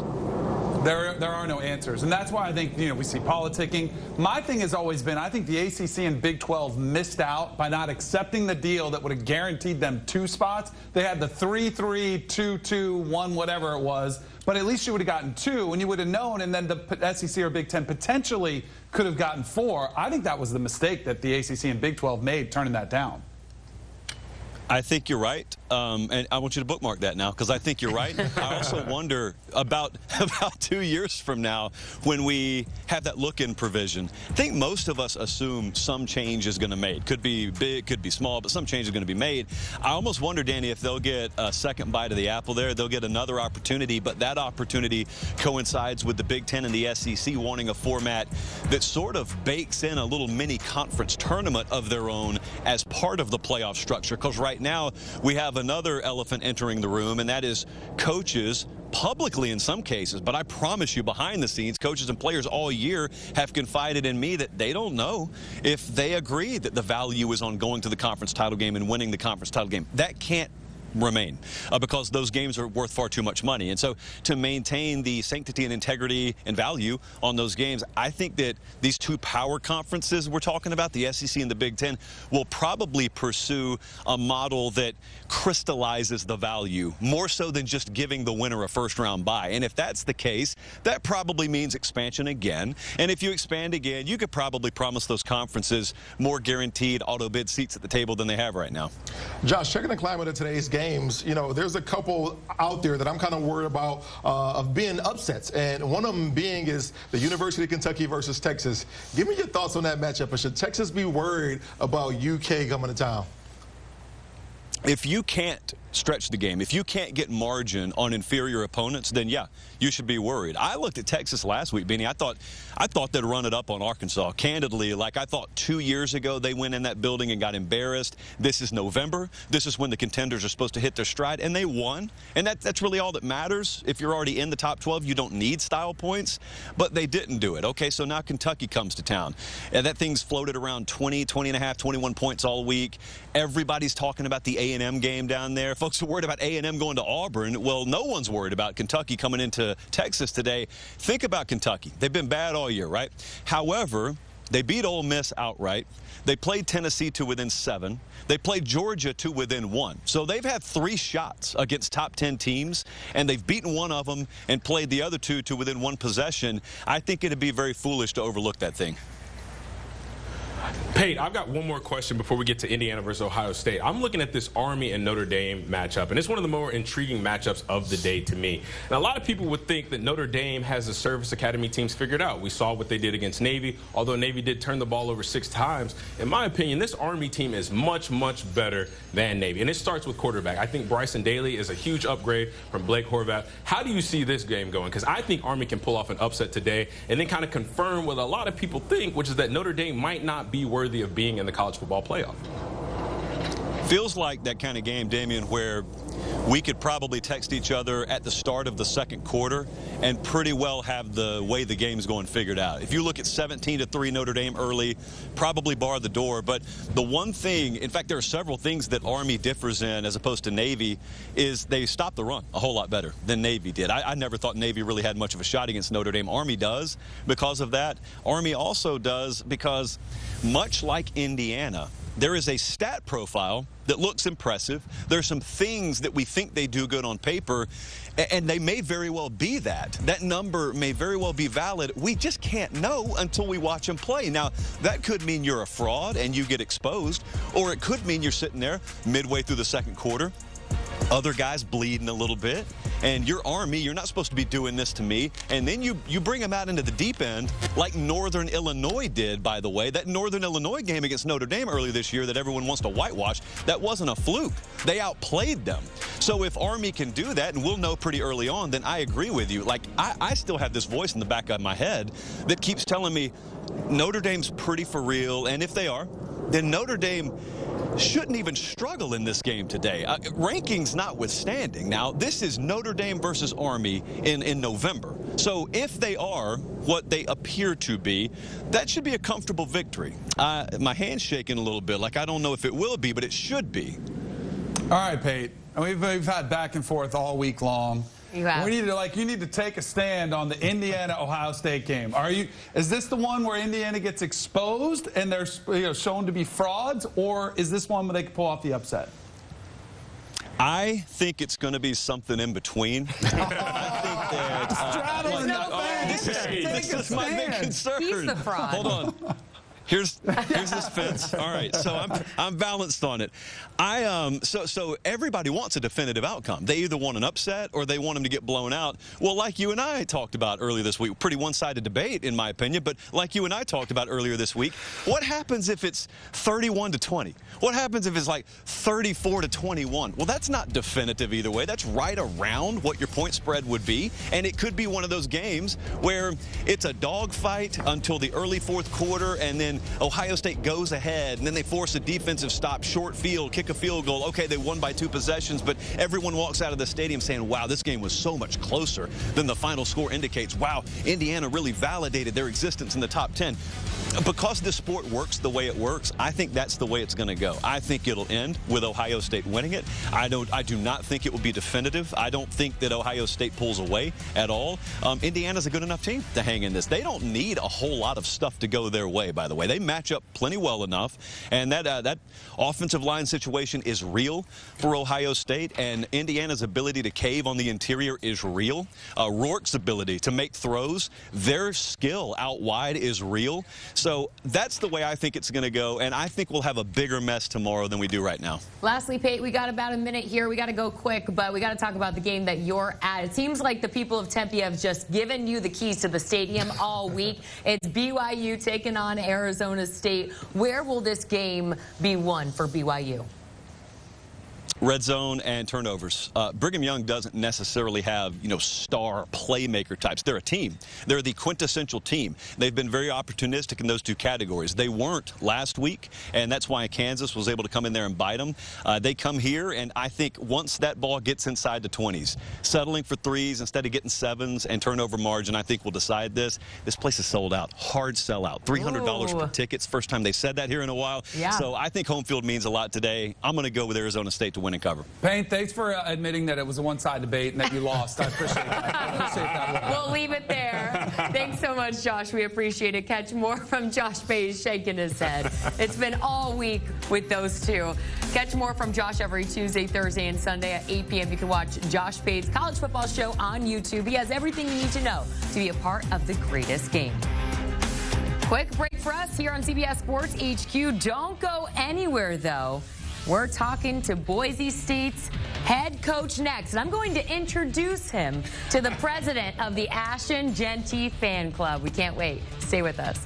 There are no answers, and that's why I think, we see politicking. My thing has always been, I think the ACC and Big 12 missed out by not accepting the deal that would have guaranteed them 2 spots. They had the 3-3, 2-2, 1, whatever it was, but at least you would have gotten 2, and you would have known, and then the SEC or Big 10 potentially could have gotten 4. I think that was the mistake that the ACC and Big 12 made, turning that down. I think you're right, and I want you to bookmark that now, because I think you're right. I also wonder about 2 years from now, when we have that look-in provision. I think most of us assume some change is going to be made. Could be big, could be small, but some change is going to be made. I almost wonder, Danny, if they'll get a second bite of the apple there. They'll get another opportunity, but that opportunity coincides with the Big Ten and the SEC wanting a format that sort of bakes in a little mini conference tournament of their own as part of the playoff structure, because right now we have another elephant entering the room, and that is coaches publicly in some cases, but I promise you behind the scenes, coaches and players all year have confided in me that they don't know if they agree that the value is on going to the conference title game and winning the conference title game. That can't remain because those games are worth far too much money. And so to maintain the sanctity and integrity and value on those games, I think that these 2 power conferences we're talking about, the SEC and the Big Ten, will probably pursue a model that crystallizes the value more so than just giving the winner a first-round bye. And if that's the case, that probably means expansion again. And if you expand again, you could probably promise those conferences more guaranteed auto bid seats at the table than they have right now. Josh, checking the climate of today's games, there's a couple out there that I'm kind of worried about of being upsets, and one of them being is the University of Kentucky versus Texas. Give me your thoughts on that matchup, and should Texas be worried about UK coming to town? If you can't stretch the game, if you can't get margin on inferior opponents, then yeah, you should be worried. I looked at Texas last week, Beanie. I thought they'd run it up on Arkansas. Candidly, like I thought 2 years ago they went in that building and got embarrassed. This is November. This is when the contenders are supposed to hit their stride, and they won. And that's really all that matters. If you're already in the top 12, you don't need style points, but they didn't do it. Okay, so now Kentucky comes to town. And that thing's floated around 20, 20 and a half, 21 points all week. Everybody's talking about the A&M game down there. Folks are worried about A&M going to Auburn. Well, no one's worried about Kentucky coming into Texas today. Think about Kentucky. They've been bad all year, right? However, they beat Ole Miss outright. They played Tennessee to within 7. They played Georgia to within 1. So they've had 3 shots against top 10 teams, and they've beaten one of them and played the other 2 to within 1 possession. I think it'd be very foolish to overlook that thing. Pate, I've got one more question before we get to Indiana versus Ohio State. I'm looking at this Army and Notre Dame matchup, and it's one of the more intriguing matchups of the day to me. And a lot of people would think that Notre Dame has the service academy teams figured out. We saw what they did against Navy, although Navy did turn the ball over 6 times. In my opinion, this Army team is much, much better than Navy. And it starts with quarterback. I think Bryson Daly is a huge upgrade from Blake Horvath. How do you see this game going? Because I think Army can pull off an upset today and then kind of confirm what a lot of people think, which is that Notre Dame might not be worthy of being in the college football playoff. Feels like that kind of game, Damien, where we could probably text each other at the start of the second quarter and pretty well have the way the game's going figured out. If you look at 17-3 Notre Dame early, probably bar the door. But the one thing, in fact, there are several things that Army differs in as opposed to Navy, is they stop the run a whole lot better than Navy did. I never thought Navy really had much of a shot against Notre Dame. Army does because of that. Army also does because, much like Indiana, there is a stat profile that looks impressive. There's some things that we think they do good on paper, and they may very well be that. That number may very well be valid. We just can't know until we watch them play. Now, that could mean you're a fraud and you get exposed, or it could mean you're sitting there midway through the second quarter, other guys bleeding a little bit, and you're Army, you're not supposed to be doing this to me, and then you bring them out into the deep end like Northern Illinois did, by the way. That Northern Illinois game against Notre Dame earlier this year that everyone wants to whitewash, that wasn't a fluke. They outplayed them. So if Army can do that, and we'll know pretty early on, then I agree with you. Like, I still have this voice in the back of my head that keeps telling me Notre Dame's pretty for real, and if they are, then Notre Dame shouldn't even struggle in this game today. Rankings notwithstanding. Now, this is Notre Dame versus Army in November. So if they are what they appear to be, that should be a comfortable victory. My hand's shaking a little bit, like I don't know if it will be, but it should be. All right, Pate. We've had back and forth all week long. You have. You need to take a stand on the Indiana-Ohio State game. Is this the one where Indiana gets exposed and they're shown to be frauds, or is this one where they can pull off the upset? I think it's going to be something in between. I think that this is my big concern. He's the fraud. Hold on. Here's this fence. All right, so I'm balanced on it. So everybody wants a definitive outcome. They either want an upset or they want them to get blown out. Well, like you and I talked about earlier this week, pretty one-sided debate in my opinion, but like you and I talked about earlier this week, what happens if it's 31-20? What happens if it's like 34-21? Well, that's not definitive either way. That's right around what your point spread would be, and it could be one of those games where it's a dogfight until the early fourth quarter, and then Ohio State goes ahead, and then they force a defensive stop, short field, kick a field goal. Okay, they won by 2 possessions, but everyone walks out of the stadium saying, wow, this game was so much closer than the final score indicates. Wow, Indiana really validated their existence in the top 10. Because this sport works the way it works, I think that's the way it's going to go. I think it'll end with Ohio State winning it. I do not think it will be definitive. I don't think that Ohio State pulls away at all. Indiana's a good enough team to hang in this. They don't need a whole lot of stuff to go their way, by the way. They match up plenty well enough, and that offensive line situation is real for Ohio State, and Indiana's ability to cave on the interior is real. Rourke's ability to make throws, their skill out wide is real. So that's the way I think it's going to go, and I think we'll have a bigger mess tomorrow than we do right now. Lastly, Pate, we got about a minute here. We got to go quick, but we got to talk about the game that you're at. It seems like the people of Tempe have just given you the keys to the stadium all week. It's BYU taking on Arizona State. Where will this game be won for BYU? Red zone and turnovers. Brigham Young doesn't necessarily have, star playmaker types. They're a team. They're the quintessential team. They've been very opportunistic in those 2 categories. They weren't last week, and that's why Kansas was able to come in there and bite them. They come here, and I think once that ball gets inside the 20s, settling for 3s instead of getting 7s and turnover margin, I think will decide this. This place is sold out. Hard sellout. $300 for tickets. First time they said that here in a while. Yeah. So I think home field means a lot today. I'm going to go with Arizona State to win and cover. Payne, thanks for admitting that it was a one-side debate and that you lost. I appreciate that. We'll leave it there. Thanks so much, Josh. We appreciate it. Catch more from Josh Bayes shaking his head. It's been all week with those two. Catch more from Josh every Tuesday, Thursday, and Sunday at 8 p.m. You can watch Josh Bayes' College Football Show on YouTube. He has everything you need to know to be a part of the greatest game. Quick break for us here on CBS Sports HQ. Don't go anywhere, though. We're talking to Boise State's head coach next, and I'm going to introduce him to the president of the Ashton Genty fan club. We can't wait. Stay with us.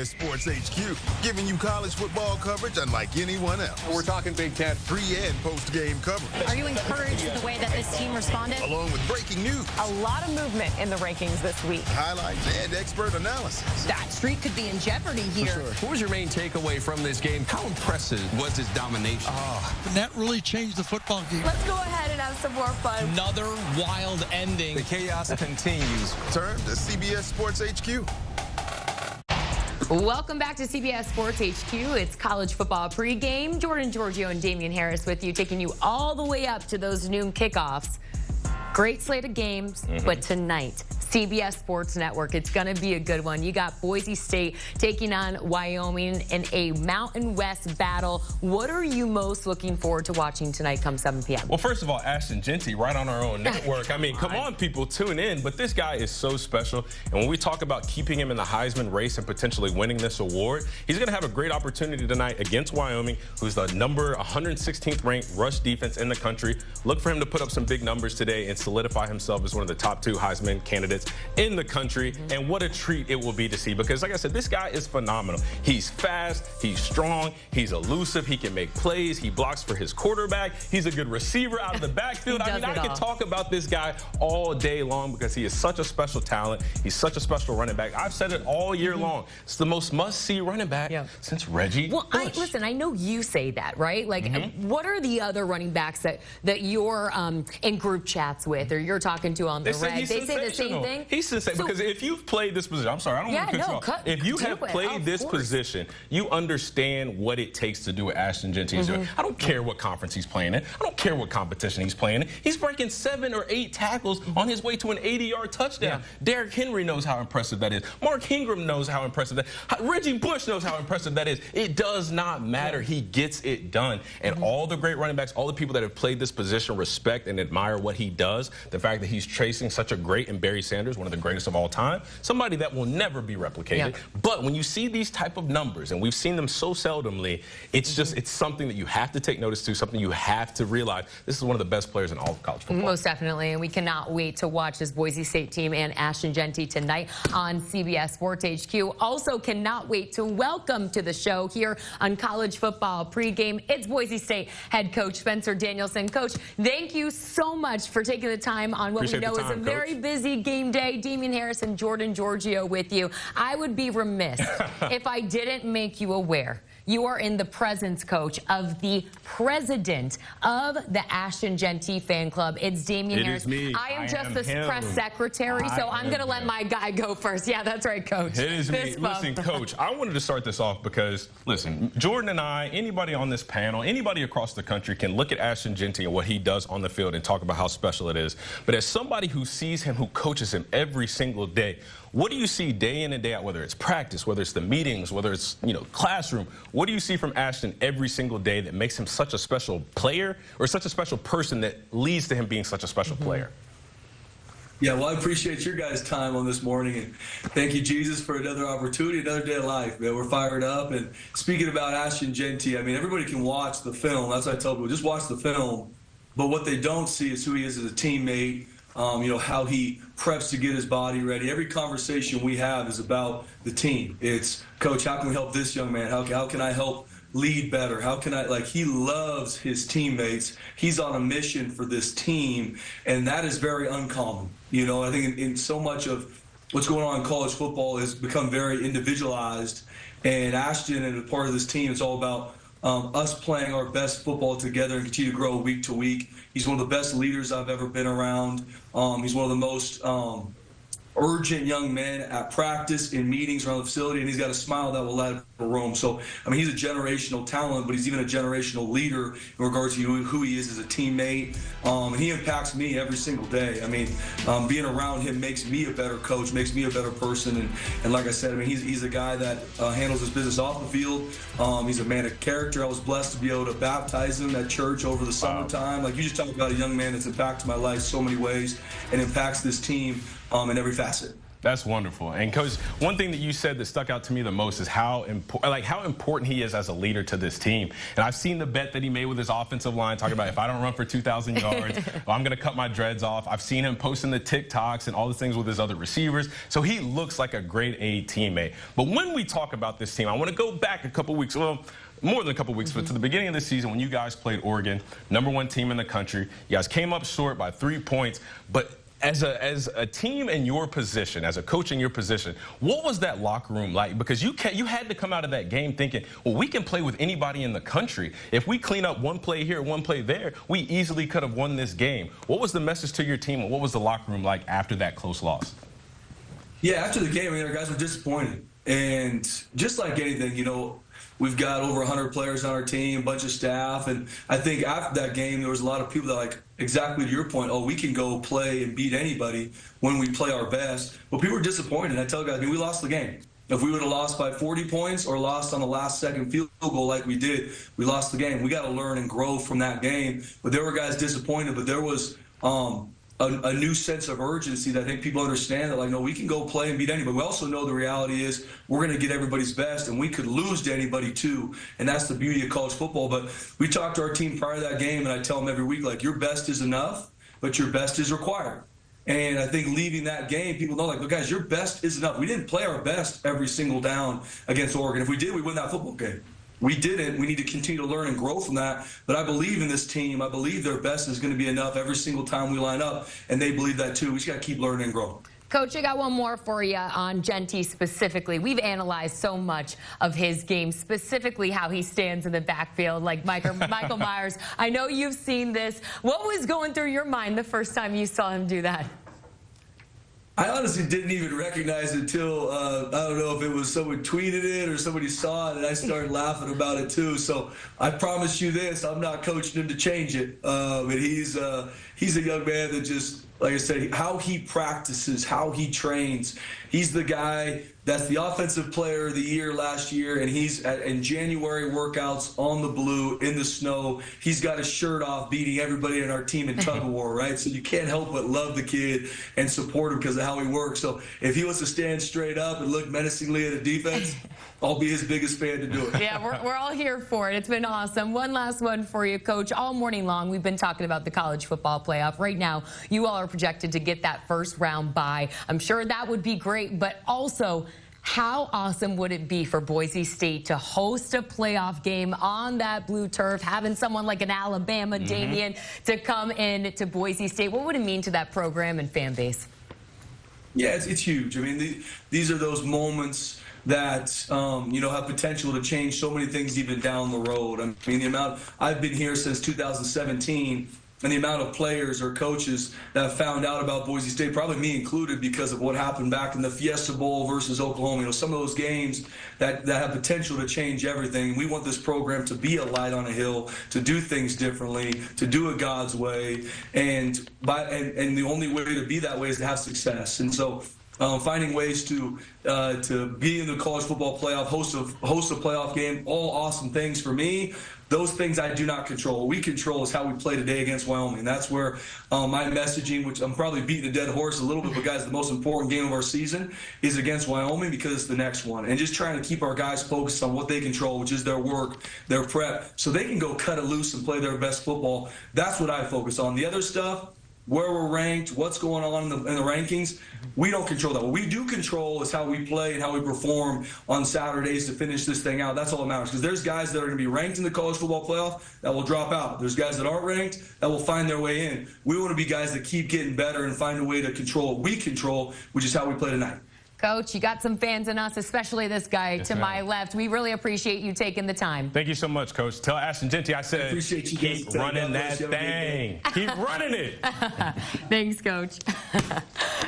Sports HQ, giving you college football coverage unlike anyone else. We're talking Big Ten. Pre- and post-game coverage. Are you encouraged with the way that this team responded? Along with breaking news. A lot of movement in the rankings this week. Highlights and expert analysis. That streak could be in jeopardy here. For sure. What was your main takeaway from this game? How impressive was his domination? And that really changed the football game. Let's go ahead and have some more fun. Another wild ending. The chaos continues. Turn to CBS Sports HQ. Welcome back to CBS Sports HQ. It's college football pregame. Jordan Giorgio and Damien Harris with you, taking you all the way up to those noon kickoffs. Great slate of games, but tonight, CBS Sports Network, it's going to be a good one. You got Boise State taking on Wyoming in a Mountain West battle. What are you most looking forward to watching tonight come 7 p.m.? Well, first of all, Ashton Genty right on our own network. I mean, come on, people, tune in. But this guy is so special. And when we talk about keeping him in the Heisman race and potentially winning this award, he's going to have a great opportunity tonight against Wyoming, who's the number 116th ranked rush defense in the country. Look for him to put up some big numbers today and solidify himself as one of the top 2 Heisman candidates offense in the country, and what a treat it will be to see, because like I said, this guy is phenomenal. He's fast, he's strong, he's elusive, he can make plays, he blocks for his quarterback, he's a good receiver out of the backfield. I mean, I could talk about this guy all day long because he is such a special talent. He's such a special running back. I've said it all year long. It's the most must-see running back since Reggie Bush. Listen, I know you say that, right? Like, what are the other running backs that you're in group chats with or you're talking to on the reg? They say the same thing? He's sensational, because if you've played this position, I'm sorry, I don't want to cut you off. If you have played this position, you understand what it takes to do what Ashton Jeanty is doing. I don't care what conference he's playing in. I don't care what competition he's playing in. He's breaking 7 or 8 tackles on his way to an 80-yard touchdown. Derrick Henry knows how impressive that is. Mark Ingram knows how impressive that is. Reggie Bush knows how impressive that is. It does not matter. He gets it done. And all the great running backs, all the people that have played this position respect and admire what he does. The fact that he's chasing such a great, and Barry Sanders, one of the greatest of all time, somebody that will never be replicated. But when you see these type of numbers, and we've seen them so seldomly, it's just, it's something that you have to take notice to, something you have to realize. This is one of the best players in all of college football. Most definitely, and we cannot wait to watch this Boise State team and Ashton Jeanty tonight on CBS Sports HQ. Also cannot wait to welcome to the show here on College Football Pregame. It's Boise State head coach Spencer Danielson. Coach, thank you so much for taking the time on what we know is a very busy game day. Damien Harris and Jordan Giorgio with you. I would be remiss if I didn't make you aware. You are in the presence, Coach, of the president of the Ashton Jeanty fan club. It's Damien Harris. It is me. I am just the press secretary, so I'm going to let my guy go first. Yeah, that's right, Coach. It is me. Listen, Coach, I wanted to start this off because, listen, Jordan and I, anybody on this panel, anybody across the country can look at Ashton Jeanty and what he does on the field and talk about how special it is. But as somebody who sees him, who coaches him every single day, what do you see day in and day out, whether it's practice, whether it's the meetings, whether it's, classroom? What do you see from Ashton every single day that makes him such a special player or such a special person that leads to him being such a special player? Yeah, well, I appreciate your guys' time on this morning, and thank you, Jesus, for another opportunity, another day of life. Man, we're fired up. And speaking about Ashton Jeanty, I mean, everybody can watch the film. That's what I tell people, just watch the film. But what they don't see is who he is as a teammate, how he preps to get his body ready. Every conversation we have is about the team. It's, Coach, how can we help this young man? How can I help lead better? How can I, he loves his teammates. He's on a mission for this team, and that is very uncommon. I think in so much of what's going on in college football has become very individualized, and Ashton and a part of this team, it's all about us playing our best football together and continue to grow week to week. He's one of the best leaders I've ever been around. He's one of the most urgent young men at practice, in meetings around the facility, and he's got a smile that will light a room. So, I mean, he's a generational talent, but he's even a generational leader in regards to who he is as a teammate. And he impacts me every single day. I mean, being around him makes me a better coach, makes me a better person. And like I said, I mean, he's a guy that handles his business off the field. He's a man of character. I was blessed to be able to baptize him at church over the summertime. Like, you just talk about a young man that's impacted my life so many ways and impacts this team in every facet. That's wonderful. And Coach, one thing that you said that stuck out to me the most is how important he is as a leader to this team. And I've seen the bet that he made with his offensive line, talking about if I don't run for 2,000 yards, I'm going to cut my dreads off. I've seen him posting the TikToks and all the things with his other receivers. So he looks like a grade A teammate. But when we talk about this team, I want to go back a couple weeks, well, more than a couple weeks, but to the beginning of the season when you guys played Oregon, #1 team in the country. You guys came up short by 3 points, but as a team in your position, as a coach in your position, what was that locker room like? Because you had to come out of that game thinking, well, we can play with anybody in the country. If we clean up one play here, one play there, we easily could have won this game. What was the message to your team, and what was the locker room like after that close loss? Yeah, after the game, our guys were disappointed. And just like anything, we've got over 100 players on our team, a bunch of staff, and I think after that game, there was a lot of people that, exactly to your point, we can go play and beat anybody when we play our best. But people were disappointed. I tell guys, we lost the game. If we would have lost by 40 points or lost on the last second field goal like we did, we lost the game. We got to learn and grow from that game. But there were guys disappointed, but there was a new sense of urgency that I think people understand that, no, we can go play and beat anybody. We also know the reality is we're going to get everybody's best, and we could lose to anybody too, and that's the beauty of college football. But we talked to our team prior to that game, and I tell them every week, your best is enough, but your best is required. And I think leaving that game, people know, like, look, guys, your best is enough. We didn't play our best every single down against Oregon. If we did, we win that football game. We didn't. We need to continue to learn and grow from that. But I believe in this team. I believe their best is going to be enough every single time we line up, and they believe that too. We just got to keep learning and growing. Coach, I got one more for you on Jeanty specifically. We've analyzed so much of his game, specifically how he stands in the backfield, like Michael Myers. I know you've seen this. What was going through your mind the first time you saw him do that? I honestly didn't even recognize it until, I don't know if it was someone tweeted it or somebody saw it, and I started laughing about it too. So I promise you this, I'm not coaching him to change it. But he's a young man that just, like I said, how he practices, how he trains. He's the guy that's the offensive player of the year last year, and he's in January workouts on the blue in the snow. He's got his shirt off, beating everybody in our team in tug of war, right? So you can't help but love the kid and support him because of how he works. So if he wants to stand straight up and look menacingly at a defense, I'll be his biggest fan to do it. Yeah, we're all here for it. It's been awesome. One last one for you, Coach. All morning long, we've been talking about the college football playoff. Right now, you all are projected to get that first round bye. I'm sure that would be great, but also, how awesome would it be for Boise State to host a playoff game on that blue turf, having someone like an Alabama, Damien, to come in to Boise State? What would it mean to that program and fan base? Yeah, it's huge. I mean, these are those moments that have potential to change so many things even down the road. I mean, the amount I've been here since 2017, and the amount of players or coaches that have found out about Boise State, probably me included, because of what happened back in the Fiesta Bowl versus Oklahoma. Some of those games that have potential to change everything. We want this program to be a light on a hill, to do things differently, to do it God's way, and the only way to be that way is to have success. And so finding ways to be in the college football playoff, host a playoff game, all awesome things for me. Those things I do not control. What we control is how we play today against Wyoming. That's where my messaging, which I'm probably beating a dead horse a little bit, but guys, the most important game of our season is against Wyoming because it's the next one. And just trying to keep our guys focused on what they control, which is their work, their prep, so they can go cut it loose and play their best football. That's what I focus on. The other stuff, where we're ranked, what's going on in the rankings, we don't control that. What we do control is how we play and how we perform on Saturdays to finish this thing out. That's all that matters, because there's guys that are going to be ranked in the college football playoff that will drop out. There's guys that aren't ranked that will find their way in. We want to be guys that keep getting better and find a way to control what we control, which is how we play tonight. Coach, you got some fans in us, especially this guy to my left. We really appreciate you taking the time. Thank you so much, Coach. Tell Ashton Jeanty I said, keep running that thing. Keep running it. Thanks, Coach.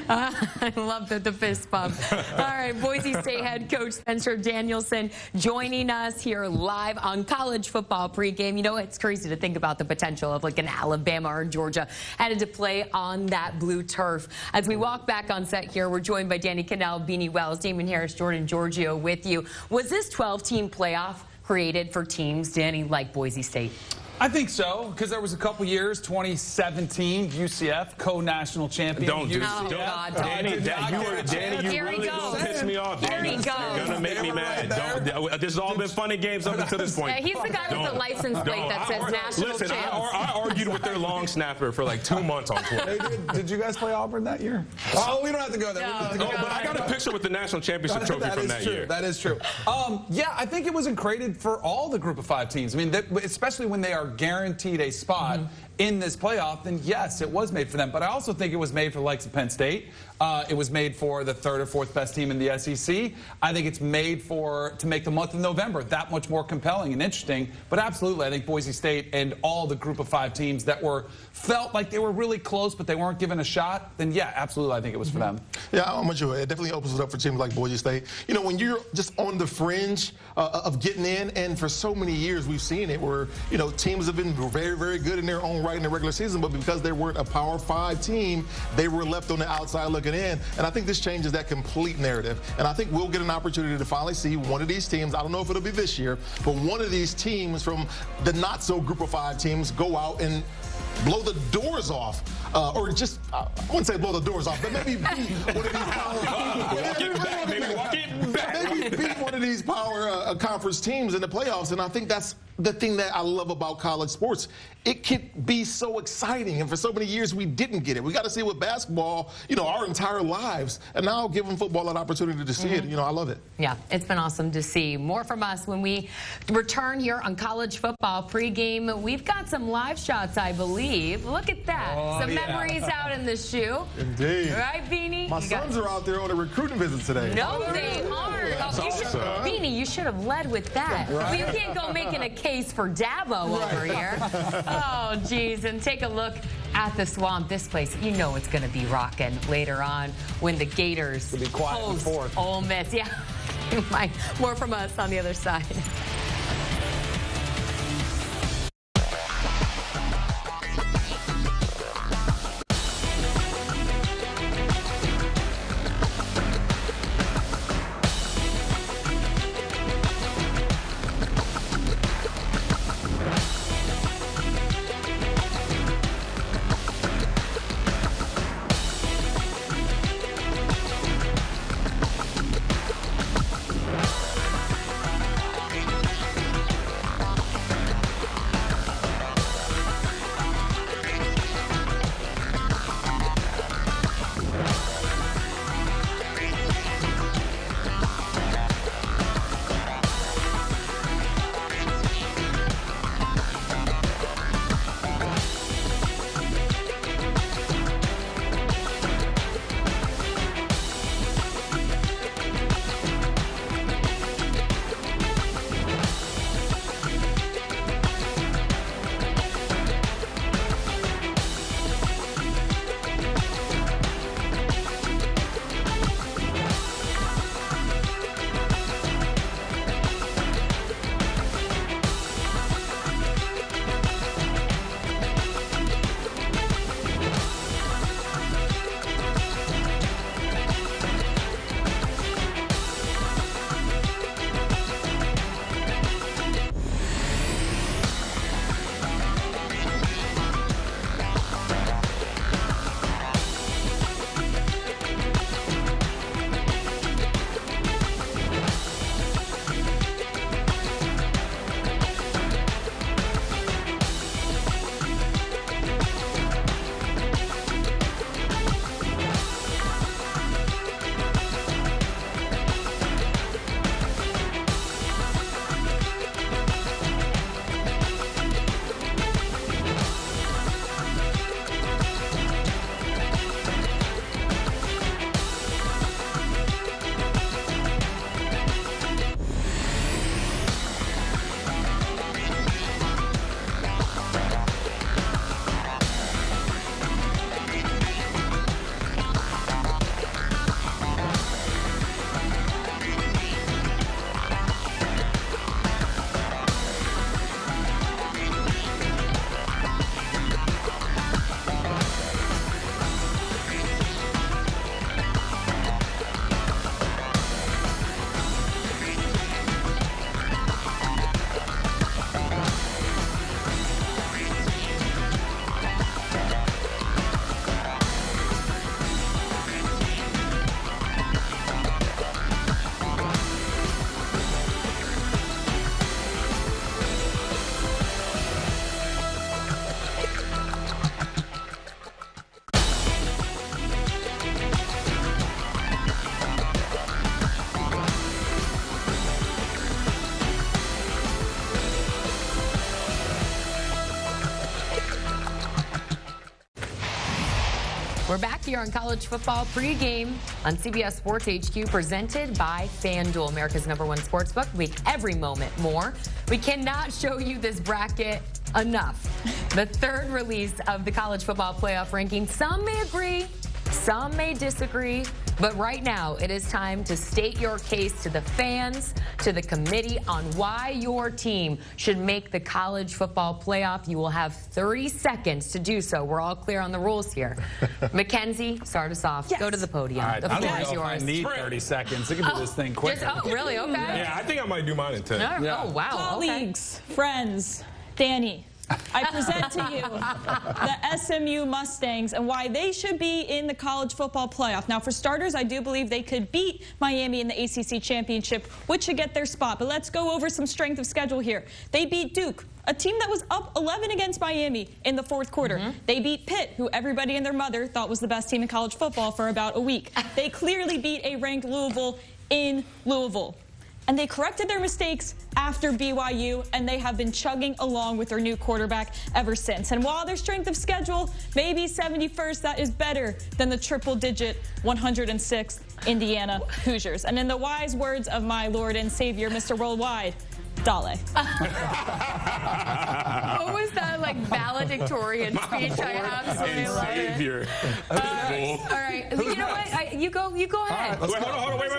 I love the fist bump. All right, Boise State head coach Spencer Danielson joining us here live on college football pregame. You know, it's crazy to think about the potential of like an Alabama or Georgia headed to play on that blue turf. As we walk back on set here, we're joined by Danny Kanell, Beanie Wells, Damien Harris, Jordan Giorgio with you. Was this 12-team playoff created for teams, Danny, like Boise State? I think so, because there was a couple years, 2017, UCF, co-national champion. Don't do that. Danny, you really don't piss me off, Danny. You're going to make me mad. This has all been fun and games up until this point. He's the guy with the license plate that says national champion. I argued with their long snapper for like 2 months on Twitter. Did you guys play Auburn that year? Oh, we don't have to go there. But I got a picture with the national championship trophy from that year. That is true. Yeah, I think it was created for all the group of 5 teams. I mean, especially when they are guaranteed a spot in this playoff, then yes, it was made for them. But I also think it was made for the likes of Penn State. It was made for the 3rd or 4th best team in the SEC. I think it's made to make the month of November that much more compelling and interesting. But absolutely, I think Boise State and all the group of 5 teams that felt like they were really close, but they weren't given a shot, then yeah, absolutely, I think it was for them. Yeah, I'm with you. It definitely opens it up for teams like Boise State. You know, when you're just on the fringe of getting in, and for so many years we've seen it where, you know, teams have been very, very good in their own right in the regular season, but because they weren't a Power 5 team, they were left on the outside looking in. And I think this changes that complete narrative. And I think we'll get an opportunity to finally see one of these teams, I don't know if it'll be this year, but one of these teams from the not-so group of 5 teams go out and blow the doors off. Or just, I wouldn't say blow the doors off, but maybe be one of these Power 5. Walk it back, maybe walk it back. maybe beat one of these power conference teams in the playoffs, and I think that's the thing that I love about college sports. It can be so exciting, and for so many years we didn't get it. We got to see it with basketball, our entire lives, and now giving football an opportunity to see it. I love it. Yeah, it's been awesome to see. More from us when we return here on College Football Pregame. We've got some live shots, I believe. Look at that. Some memories out in the shoe. Indeed. Right, Beanie? My sons are out there on a recruiting visit today. No, they aren't. Beanie, you should have led with that. Right. Well, you can't go making a case for Dabo over here. Oh, geez. And take a look at the Swamp. This place, it's going to be rocking later on when the Gators It'll be quiet in the fourth. Ole Miss. Yeah. More from us on the other side. We're back here on College Football Pregame on CBS Sports HQ, presented by FanDuel, America's #1 sportsbook. Make every moment more. We cannot show you this bracket enough. The third release of the college football playoff ranking. Some may agree, some may disagree, but right now it is time to state your case to the fans, to the committee on why your team should make the college football playoff. You will have 30 seconds to do so. We're all clear on the rules here. Mackenzie, start us off. Yes. Go to the podium. All right, the floor is yours. I need 30 seconds. Look at this thing quick. Really? Okay. Yeah, I think I might do mine in 10. Oh, wow. Colleagues, friends, Danny, I present to you the SMU Mustangs and why they should be in the college football playoff. Now, for starters, I do believe they could beat Miami in the ACC championship, which should get their spot. But let's go over some strength of schedule here. They beat Duke, a team that was up 11 against Miami in the fourth quarter. They beat Pitt, who everybody and their mother thought was the best team in college football for about a week. They clearly beat a ranked Louisville in Louisville. And they corrected their mistakes after BYU, and they have been chugging along with their new quarterback ever since. And while their strength of schedule may be 71st, that is better than the triple-digit 106th Indiana Hoosiers. And in the wise words of my Lord and Savior, Mr. Worldwide, Dale. What was that, like, valedictorian speech? I absolutely love it. All right. You know what? You go ahead. Wait, hold on. Wait.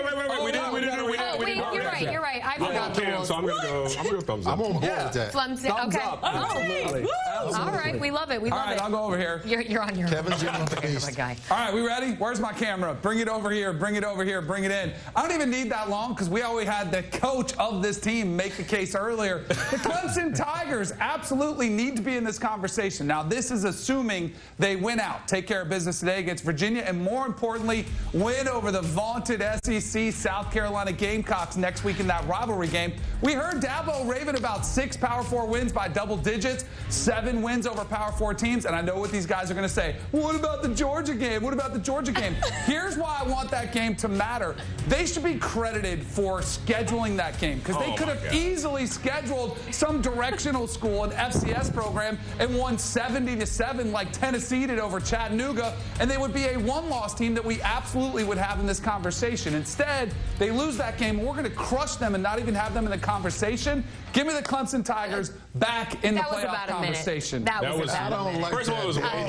We didn't. You're right. I forgot the rules. So I'm gonna go thumbs up. I'm on board with that. Thumbs up. Absolutely. All right. We love it. All right, I'll go over here. You're on your Kevin's on the east. guy. All right, we ready? Where's my camera? Bring it over here. Bring it over here. Bring it in. I don't even need that long because we already had the coach of this team make the case earlier. The Clemson Tigers absolutely need to be in this conversation. Now, this is assuming they win out, take care of business today against Virginia, and more importantly, win over the vaunted SEC South Carolina Gamecocks next week in that rivalry game. We heard Dabo raving about 6 Power 4 wins by double digits, 7 wins over Power 4 teams, and I know what these guys are going to say. What about the Georgia game? What about the Georgia game? Here's why I want that game to matter. They should be credited for scheduling that game because they could have easily scheduled some directional school, an FCS program, and won 70-7 like Tennessee did over Chattanooga, and they would be a one-loss team that we absolutely would have in this conversation. Instead, they lose that game, and we're going to crush them and not even have them in the conversation. Give me the Clemson Tigers back in the playoff conversation. That was about a minute. First of all, it was way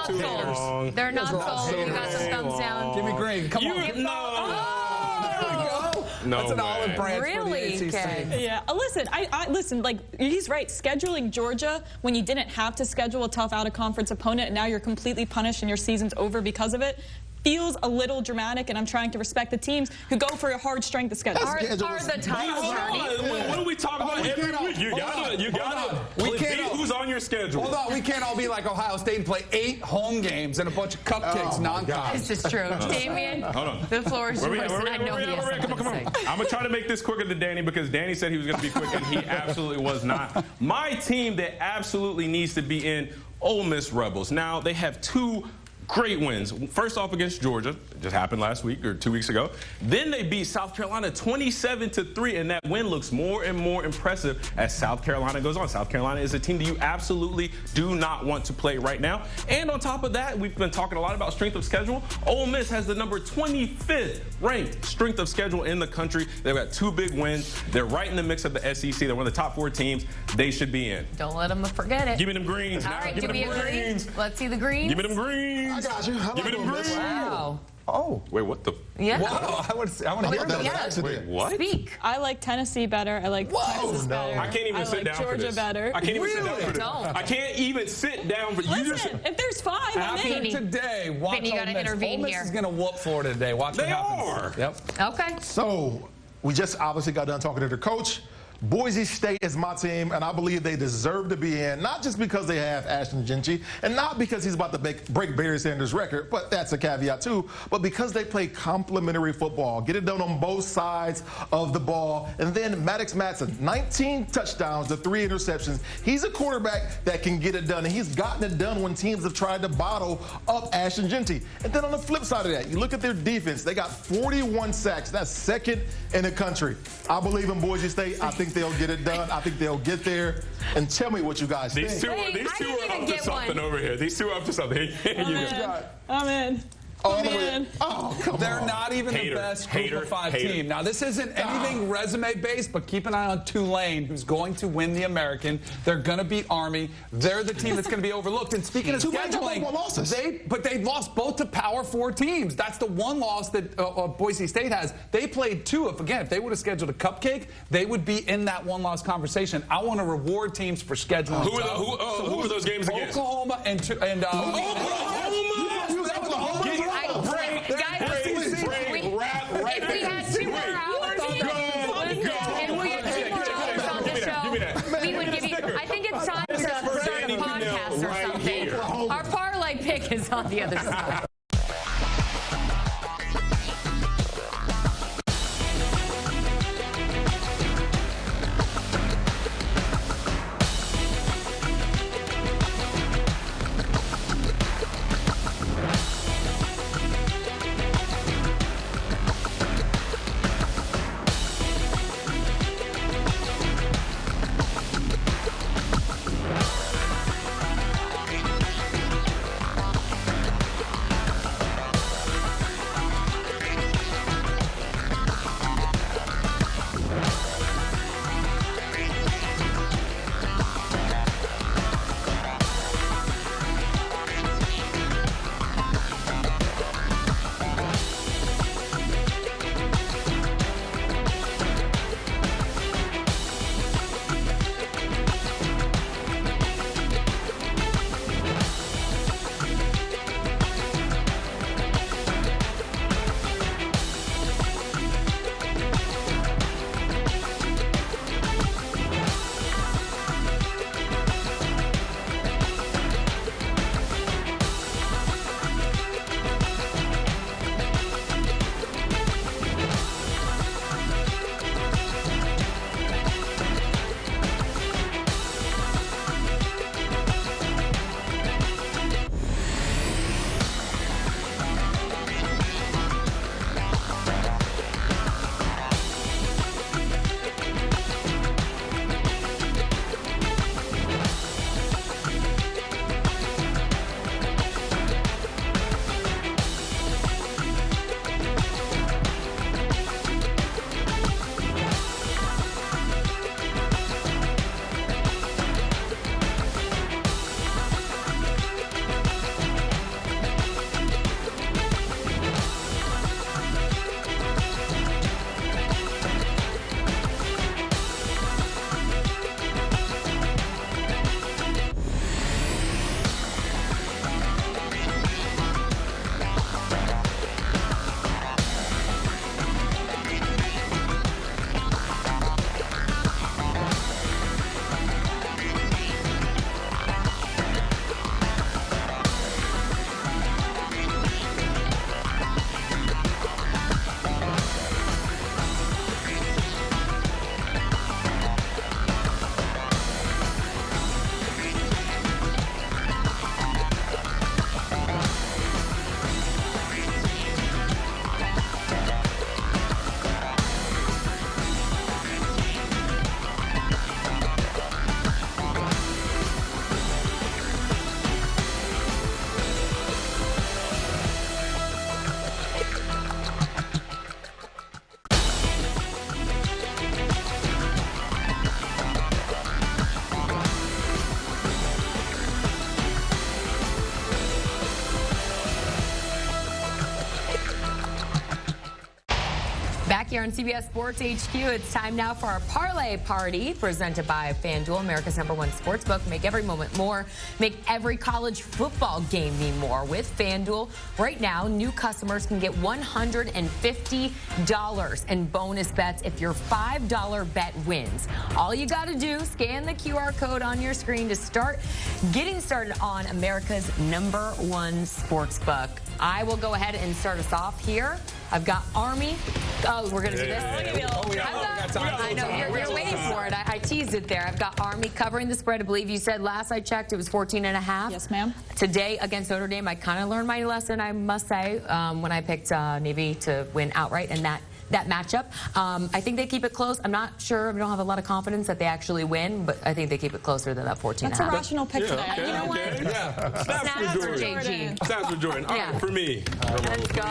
too long. They're not sold. They're not sold. You got the thumbs down. Give me green. Come on. No That's an olive branch really? for the ACC. Okay. Yeah, listen, I listen, like, he's right. Scheduling Georgia when you didn't have to schedule a tough out-of-conference opponent and now you're completely punished and your season's over because of it feels a little dramatic, and I'm trying to respect the teams who go for a hard strength of schedule. Are the Tigers ready? What are we talking about every week? You got it. Who's on your schedule? Hold on. We can't all be like Ohio State and play 8 home games and a bunch of cupcakes non-con. This is true. Damien, hold on. The floor is yours, and I know he has something Come on. I'm going to try to make this quicker than Danny because Danny said he was going to be quick, and he absolutely was not. My team that absolutely needs to be in Ole Miss Rebels. Now, they have 2 great wins. First off against Georgia, it just happened last week or 2 weeks ago. Then they beat South Carolina 27-3, and that win looks more and more impressive as South Carolina goes on. South Carolina is a team that you absolutely do not want to play right now. And on top of that, we've been talking a lot about strength of schedule. Ole Miss has the number 25th ranked strength of schedule in the country. They've got 2 big wins. They're right in the mix of the SEC. They're one of the top 4 teams they should be in. Don't let them forget it. Give me them greens. All right, give me a green. Let's see the greens. Give me them greens. I got you. Give me them greens. Wow. Oh. Wait, what the? Yeah. Wow. I want to hear that. Wait, what? Speak. I like Tennessee better. I like Texas better. I can't even sit down for Georgia this. better. I can't even sit down for this. I can't even sit down for you. Listen, if there's 5, I'm in. After today, watch Vinny, you gotta intervene Ole Miss here. is going to whoop Florida today. Watch what happens. They are. Yep. Okay. So we just obviously got done talking to the coach. Boise State is my team, and I believe they deserve to be in, not just because they have Ashton Genty, and not because he's about to break Barry Sanders' record, but that's a caveat too, but because they play complementary football, get it done on both sides of the ball. And then Maddox Matson, 19 touchdowns to 3 interceptions. He's a quarterback that can get it done, and he's gotten it done when teams have tried to bottle up Ashton Genty. And then on the flip side of that, you look at their defense. They got 41 sacks. That's 2nd in the country. I believe in Boise State. I think they'll get it done. I think they'll get there. And tell me what you guys think. These two are up to something over here. These 2 are up to something. I'm in. All the way. Oh, come on. They're not even the best group of 5 team. Now, this isn't anything resume-based, but keep an eye on Tulane, who's going to win the American. They're going to beat Army. They're the team that's going to be overlooked. And speaking of scheduling, they lost both to Power 4 teams. That's the one loss that Boise State has. They played 2. If they would have scheduled a cupcake, they would be in that one-loss conversation. I want to reward teams for scheduling. Who are those games against? Oklahoma and If we had 2 more hours and we had 2 more hours on the show, we would give you. I think it's time to on the other side. Back here on CBS Sports HQ, it's time now for our parlay party presented by FanDuel, America's #1 sportsbook. Make every moment more. Make every college football game mean more with FanDuel. Right now, new customers can get $150 in bonus bets if your $5 bet wins. All you got to do, scan the QR code on your screen to start getting started on America's #1 sportsbook. I will go ahead and start us off here. I've got Army. Oh, we're going to do this? I know, you're waiting for it. I teased it there. I've got Army covering the spread. I believe you said last I checked it was 14.5. Yes, ma'am. Today against Notre Dame, I kind of learned my lesson, I must say, when I picked Navy to win outright in that matchup. I think they keep it close. I'm not sure. I don't have a lot of confidence that they actually win, but I think they keep it closer than that 14.5. That's a rational pick today. Okay, you know what? Yeah. Snaps for Jordan. Snaps for Jordan. All right, for me. Let's go.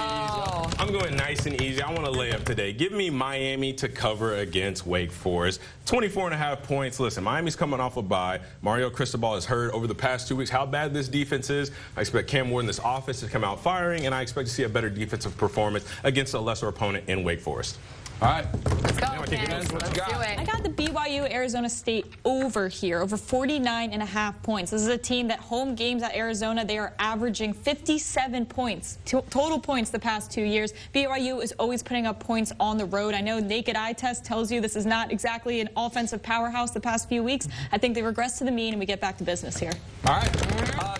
I'm going nice and easy. I want to lay up today. Give me Miami to cover against Wake Forest. 24.5 points. Listen, Miami's coming off a bye. Mario Cristobal has heard over the past 2 weeks how bad this defense is. I expect Cam Ward in this offense to come out firing, and I expect to see a better defensive performance against a lesser opponent in Wake Forest. All right. Let's go, What you got? I got the BYU Arizona State over here, over 49.5 points. This is a team that home games at Arizona, they are averaging 57 points, total points the past 2 years. BYU is always putting up points on the road. I know naked eye test tells you this is not exactly an offensive powerhouse the past few weeks. I think they regress to the mean, and we get back to business here. All right.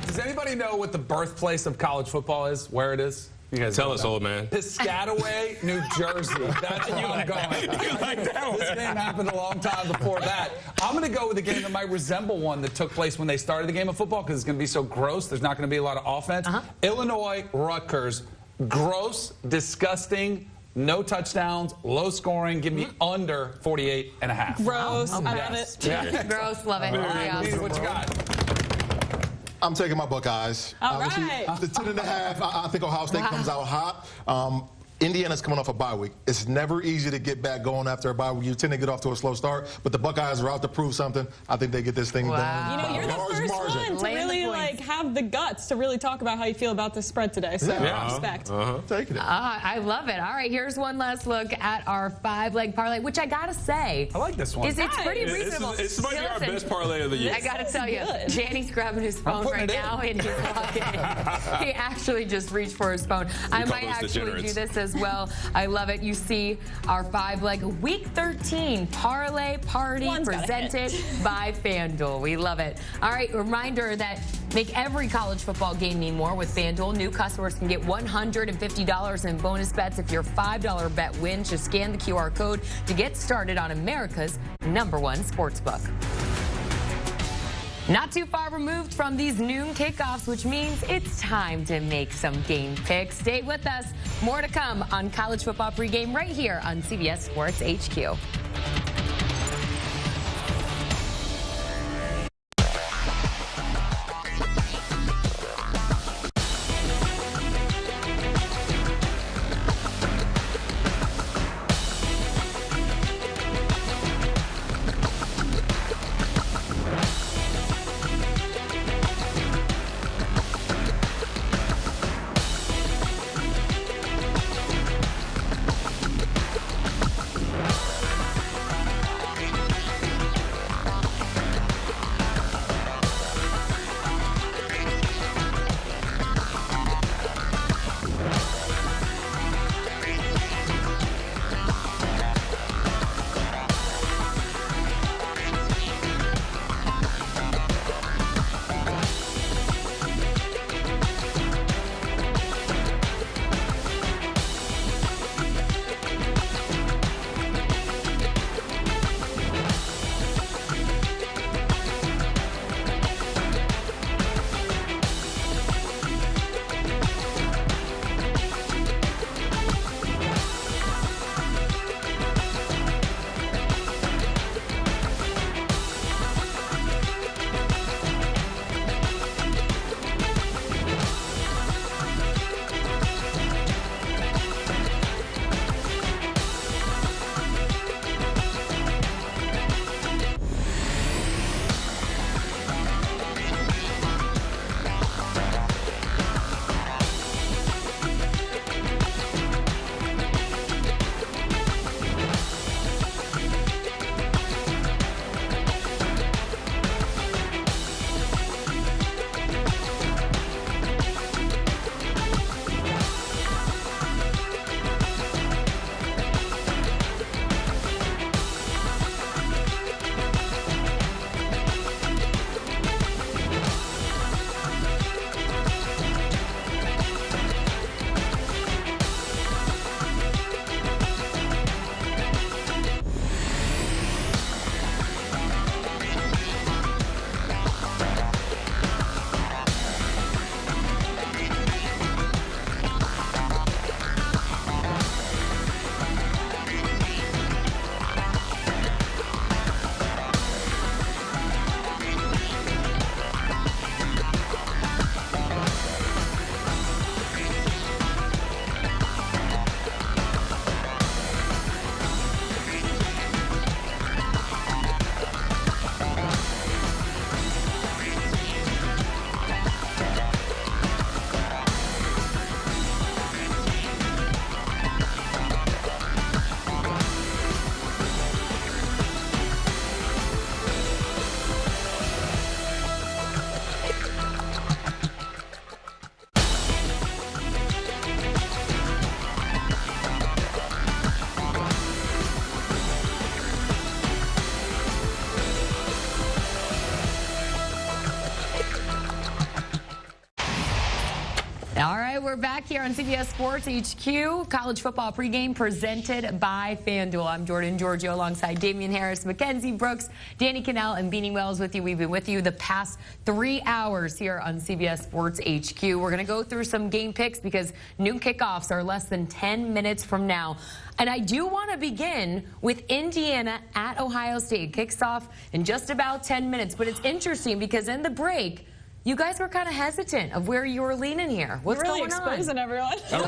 Does anybody know what the birthplace of college football is, where it is? You guys Tell us, old man. Piscataway, New Jersey. That's where I'm going. You like that one? This game happened a long time before that. I'm going to go with a game that might resemble one that took place when they started the game of football because it's going to be so gross. There's not going to be a lot of offense. Illinois, Rutgers. Gross, disgusting, no touchdowns, low scoring. Give me under 48.5. Gross. Oh, I love it. Yeah. Gross. Love it. All right, what you got? I'm taking my Buckeyes. All right. The 10.5, I think Ohio State comes out hot. Indiana's coming off a bye week. It's never easy to get back going after a bye week. You tend to get off to a slow start, but the Buckeyes are out to prove something. I think they get this thing done. You know, you're the first one to really have the guts to really talk about how you feel about the spread today. So respect. Taking it. I love it. All right, here's one last look at our 5-leg parlay, which I gotta say, I like this one. It's pretty reasonable. This might be our best parlay of the year. I gotta tell you, Danny's grabbing his phone right now, and he's logging in. He actually just reached for his phone. I might actually do this as well. I love it. You see our 5-leg Week 13 parlay party presented by FanDuel. We love it. All right, reminder that make every college football game mean more with FanDuel. New customers can get $150 in bonus bets if your $5 bet wins. Just scan the QR code to get started on America's #1 sportsbook. Not too far removed from these noon kickoffs, which means it's time to make some game picks. Stay with us. More to come on College Football Pregame right here on CBS Sports HQ. back here on CBS Sports HQ. College football pregame presented by FanDuel. I'm Jordan Giorgio alongside Damien Harris, Mackenzie Brooks, Danny Kanell, and Beanie Wells with you. We've been with you the past 3 hours here on CBS Sports HQ. We're going to go through some game picks because noon kickoffs are less than 10 minutes from now. And I do want to begin with Indiana at Ohio State. Kicks off in just about 10 minutes. But it's interesting because in the break, you guys were kind of hesitant of where you were leaning here. What's really going on? Exposing everyone. Right.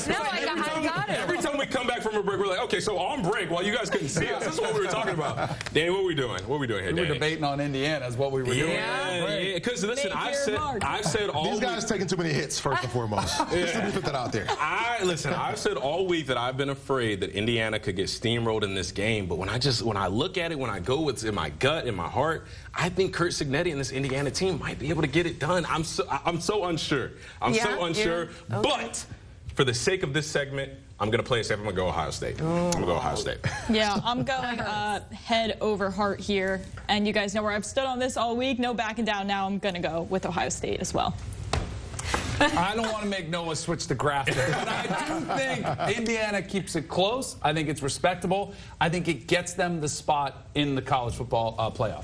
No, I got it. Every time we come back from a break, we're like, okay, so on break, while you guys couldn't see us, this is what we were talking about. Danny, what are we doing? What are we doing here, We were Danny? debating on Indiana is what we were doing. Yeah, because listen, I've said all These guys taking too many hits, first and foremost. Just let me put that out there. I've said all week that I've been afraid that Indiana could get steamrolled in this game, but when I look at it, when I go with in my gut, in my heart, I think Curt Cignetti and this Indiana team might be able to get it done. I'm so unsure. I'm so unsure. Yeah. Okay. But for the sake of this segment, I'm going to play it safe. I'm going to go Ohio State. I'm going to go Ohio State. Yeah, I'm going head over heart here. And you guys know where I've stood on this all week. No backing down now. I'm going to go with Ohio State as well. I don't want to make Noah switch to Grafton, but I do think Indiana keeps it close. I think it's respectable. I think it gets them the spot in the college football playoff.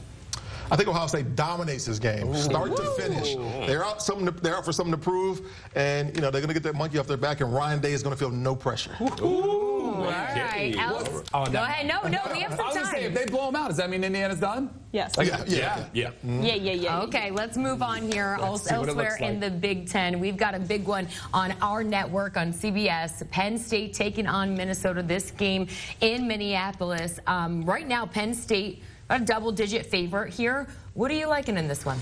I think Ohio State dominates this game, start to finish. They're out for something to prove, and they're going to get that monkey off their back, and Ryan Day is going to feel no pressure. All right, Alex. Go ahead. No, we have some time. I was going to say, if they blow them out, does that mean Indiana's done? Yes. Yeah. Okay, let's move on here. Elsewhere in the Big Ten, we've got a big one on our network on CBS. Penn State taking on Minnesota. This game in Minneapolis. Right now, Penn State a double-digit favorite here. What are you liking in this one?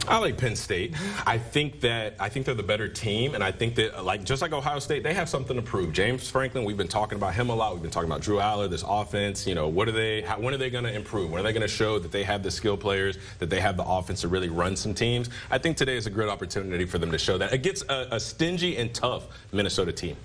I like Penn State. I think they're the better team, and I think that just like Ohio State, they have something to prove. James Franklin, we've been talking about him a lot. We've been talking about Drew Aller, this offense. When are they going to improve? When are they going to show that they have the skill players, that they have the offense to really run some teams? I think today is a great opportunity for them to show that against a stingy and tough Minnesota team.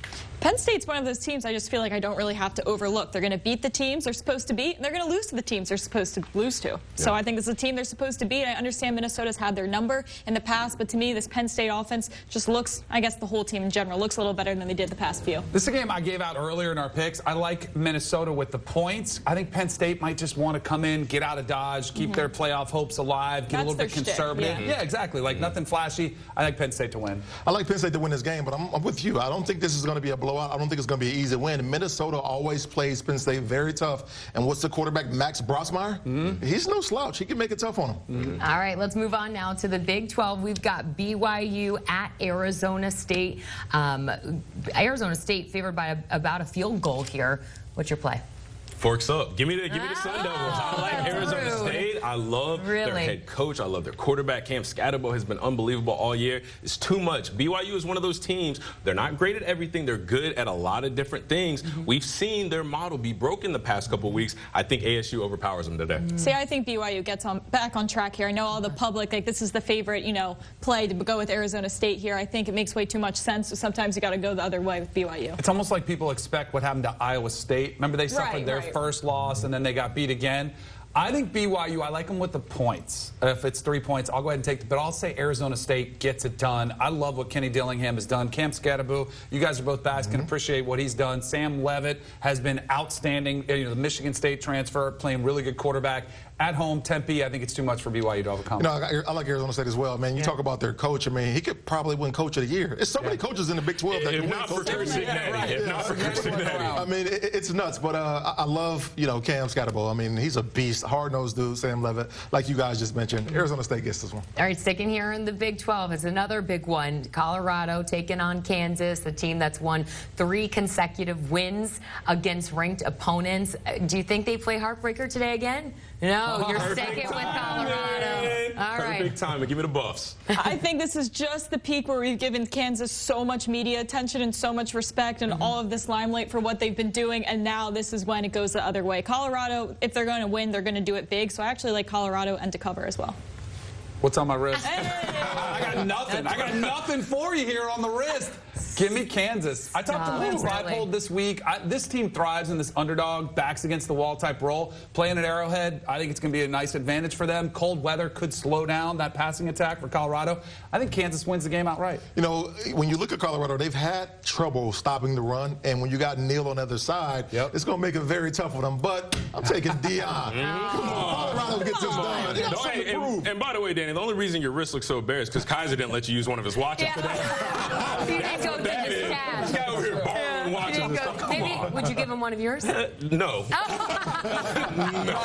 Penn State's one of those teams I just feel like I don't really have to overlook. They're going to beat the teams they're supposed to beat, and they're going to lose to the teams they're supposed to lose to. So I think it's a team they're supposed to beat. I understand Minnesota's had their number in the past, but to me, this Penn State offense just looks, I guess the whole team in general, looks a little better than they did the past few. This is a game I gave out earlier in our picks. I like Minnesota with the points. I think Penn State might just want to come in, get out of Dodge, keep their playoff hopes alive, get a little bit conservative. Yeah, exactly. Like nothing flashy. I like Penn State to win. I like Penn State to win this game, but I'm with you. I don't think this is going to be a blowout. I don't think it's going to be an easy win. Minnesota always plays Penn State very tough. And what's the quarterback, Max Brosmeyer? He's no slouch. He can make it tough on him. All right, let's move on now to the Big 12. We've got BYU at Arizona State. Arizona State favored by about a field goal here. What's your play? Forks up. Give me the Sun Devils. I like Arizona State. I love their head coach. I love their quarterback. Cam Scatterbo has been unbelievable all year. It's too much. BYU is one of those teams. They're not great at everything. They're good at a lot of different things. We've seen their model be broken the past couple of weeks. I think ASU overpowers them today. See, I think BYU gets back on track here. I know all the public, this is the favorite, play to go with Arizona State here. I think it makes way too much sense. So sometimes you got to go the other way with BYU. It's almost like people expect what happened to Iowa State. Remember they suffered their first loss and then they got beat again. I think BYU, I like them with the points. If it's 3 points, I'll go ahead and take it. But I'll say Arizona State gets it done. I love what Kenny Dillingham has done. Cam Scatterbo, you guys are both backs, can appreciate what he's done. Sam Leavitt has been outstanding. The Michigan State transfer, playing really good quarterback. At home, Tempe, I think it's too much for BYU to overcome. I like Arizona State as well, man. You talk about their coach. I mean, he could probably win Coach of the Year. There's so many coaches in the Big 12 that can win Coach of the Year. I mean, it's nuts. But I love, Cam Scatterbo. I mean, he's a beast, hard-nosed dude, Sam Leavitt, like you guys just mentioned. Arizona State gets this one. All right, sticking here in the Big 12 is another big one. Colorado taking on Kansas, a team that's won 3 consecutive wins against ranked opponents. Do you think they play heartbreaker today again? No, you're sticking with Colorado. All right. Perfect time. Give me the Buffs. I think this is just the peak where we've given Kansas so much media attention and so much respect and all of this limelight for what they've been doing, and now this is when it goes the other way. Colorado, if they're going to win, they're going to do it big, so I actually like Colorado and to cover as well. What's on my wrist? Hey. I got nothing. I got nothing for you here on the wrist. Give me Kansas. I talked to Lou Leipold this week. This team thrives in this underdog, backs against the wall type role. Playing at Arrowhead, I think it's going to be a nice advantage for them. Cold weather could slow down that passing attack for Colorado. I think Kansas wins the game outright. You know, when you look at Colorado, they've had trouble stopping the run, and when you got Neal on the other side, it's going to make it very tough for them. But I'm taking Deion. Come on, Colorado gets this done. They got something to prove. And by the way, Danny, the only reason your wrist looks so bare is because Kaiser didn't let you use one of his watches today. You didn't go get his stash. Maybe, would you give him one of yours? No. Not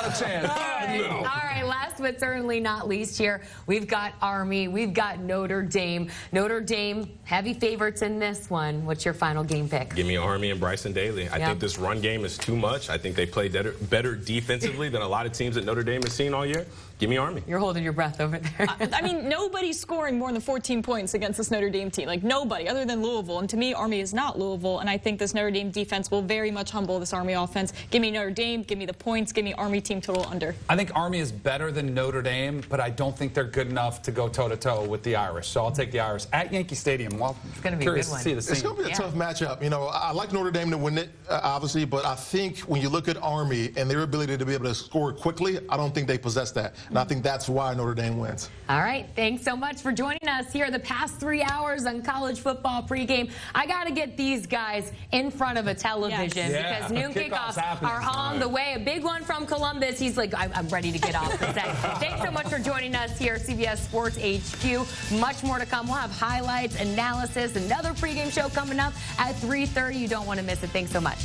a chance. All right, last but certainly not least here, we've got Army, we've got Notre Dame. Notre Dame, heavy favorites in this one. What's your final game pick? Give me Army and Bryson Daly. I think this run game is too much. I think they play better defensively than a lot of teams that Notre Dame has seen all year. Give me Army. You're holding your breath over there. I mean, nobody's scoring more than 14 points against this Notre Dame team. Like, nobody, other than Louisville. And to me, Army is not Louisville. And I think this Notre Dame defense will very much humble this Army offense. Give me Notre Dame. Give me the points. Give me Army team total under. I think Army is better than Notre Dame, but I don't think they're good enough to go toe-to-toe with the Irish. So I'll take the Irish at Yankee Stadium. Well, it's going to be curious a good one. To see the scene. It's going to be a tough matchup. You know, I like Notre Dame to win it, obviously, but I think when you look at Army and their ability to be able to score quickly, I don't think they possess that. And I think that's why Notre Dame wins. All right. Thanks so much for joining us here the past 3 hours on college football pregame. I got to get these guys in front of a television because noon kickoffs are on the way. A big one from Columbus. He's like, I'm ready to get off the set. Thanks so much for joining us here, CBS Sports HQ. Much more to come. We'll have highlights, analysis, another pregame show coming up at 3:30. You don't want to miss it. Thanks so much.